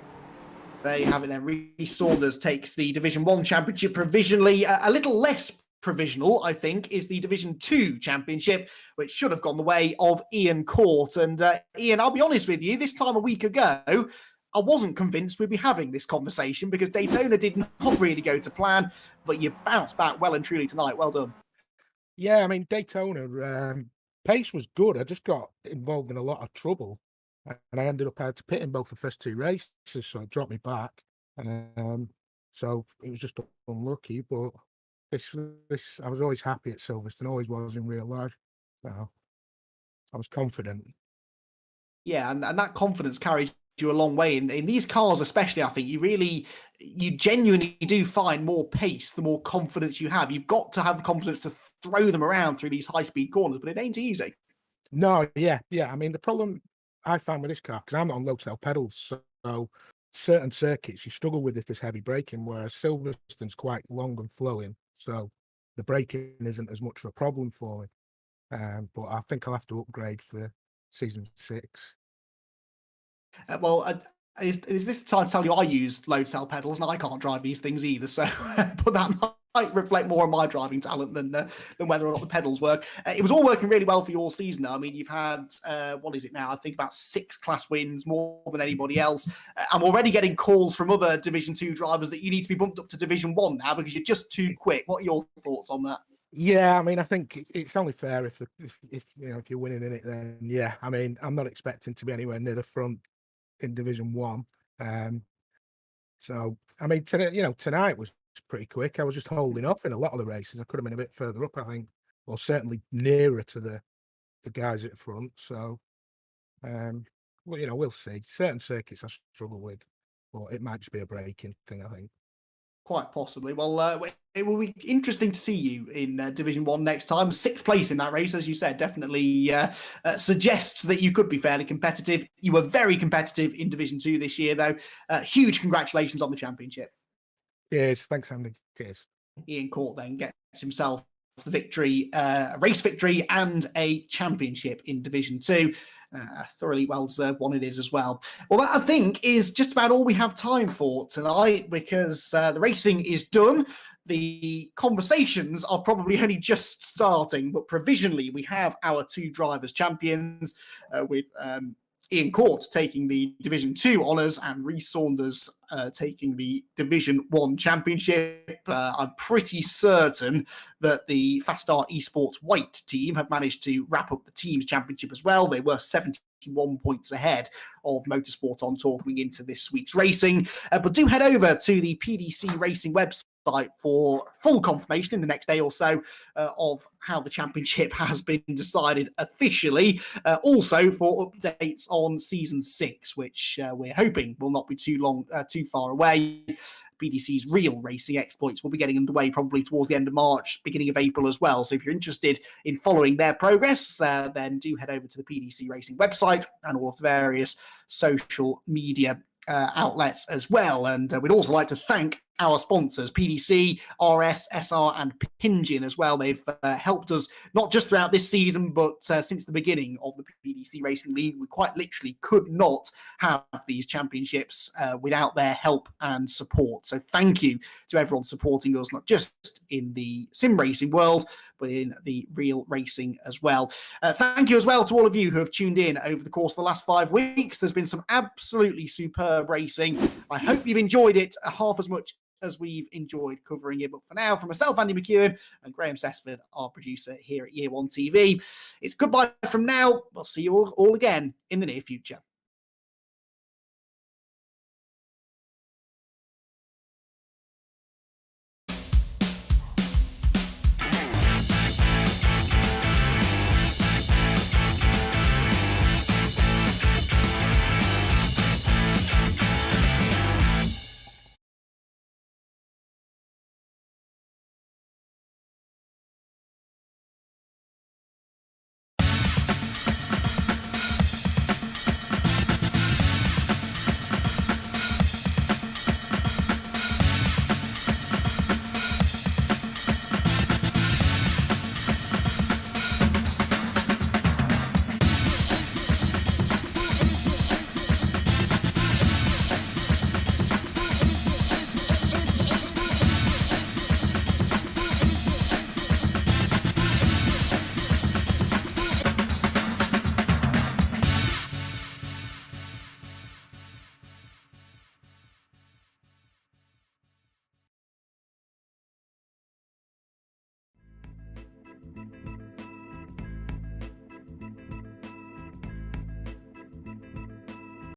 There you have it then. Rhys Saunders takes the Division 1 championship provisionally. A little less provisional, I think, is the Division 2 championship, which should have gone the way of Ian Court. And Ian, I'll be honest with you, this time a week ago, I wasn't convinced we'd be having this conversation because Daytona did not really go to plan, but you bounced back well and truly tonight. Well done. Yeah, I mean, Daytona, pace was good. I just got involved in a lot of trouble, and I ended up had to pit in both the first 2 races, so it dropped me back. So it was just unlucky, but this I was always happy at Silverstone, always was in real life. So I was confident. Yeah, and that confidence carries you a long way in these cars, especially. I think you genuinely do find more pace the more confidence you have. You've got to have the confidence to throw them around through these high-speed corners, but it ain't easy. No, yeah. I mean, the problem I found with this car, because I'm not on low tail pedals, so certain circuits you struggle with if there's heavy braking, whereas Silverstone's quite long and flowing, so the braking isn't as much of a problem for me. But I think I'll have to upgrade for season 6. Is this the time to tell you I use load cell pedals and I can't drive these things either, so put that reflect more on my driving talent than whether or not the pedals work. It was all working really well for you all season, though. I mean, you've had, what is it now? I think about 6 class wins, more than anybody else. I'm already getting calls from other Division 2 drivers that you need to be bumped up to Division 1 now because you're just too quick. What are your thoughts on that? Yeah, I mean, I think it's only fair if you're winning in it, then yeah. I mean, I'm not expecting to be anywhere near the front in Division 1. So, I mean, tonight was pretty quick. I was just holding off in a lot of the races. I could have been a bit further up, I think, or certainly nearer to the guys at the front. So, well, we'll see. Certain circuits I struggle with, but it might just be a braking thing, I think. Quite possibly. Well, it will be interesting to see you in Division 1 next time. 6th place in that race, as you said, definitely suggests that you could be fairly competitive. You were very competitive in Division 2 this year, though. Huge congratulations on the championship. Yes, thanks, Andy. Cheers. Ian Court then gets himself the victory, a race victory and a championship in Division 2. A thoroughly well-deserved one it is as well. Well, that, I think, is just about all we have time for tonight because the racing is done. The conversations are probably only just starting, but provisionally we have our 2 drivers champions with Ian Court taking the Division 2 honours and Rhys Saunders taking the Division 1 championship. I'm pretty certain that the Fast Art Esports White team have managed to wrap up the team's championship as well. They were 71 points ahead of Motorsport on Tour coming into this week's racing. But do head over to the PDC Racing website for full confirmation in the next day or so of how the championship has been decided officially. Also for updates on Season 6, which we're hoping will not be too far away. PDC's real racing exploits will be getting underway probably towards the end of March, beginning of April as well. So if you're interested in following their progress, then do head over to the PDC Racing website and all of the various social media outlets as well. And we'd also like to thank our sponsors, PDC, RS, SR, and Pingin as well. They've helped us not just throughout this season, but since the beginning of the PDC Racing League. We quite literally could not have these championships without their help and support. So thank you to everyone supporting us, not just in the sim racing world, but in the real racing as well. Thank you as well to all of you who have tuned in over the course of the last 5 weeks. There's been some absolutely superb racing. I hope you've enjoyed it half as much as we've enjoyed covering it. But for now, from myself, Andy McEwen, and Graham Sessford, our producer here at Year One TV, it's goodbye from now. We'll see you all again in the near future.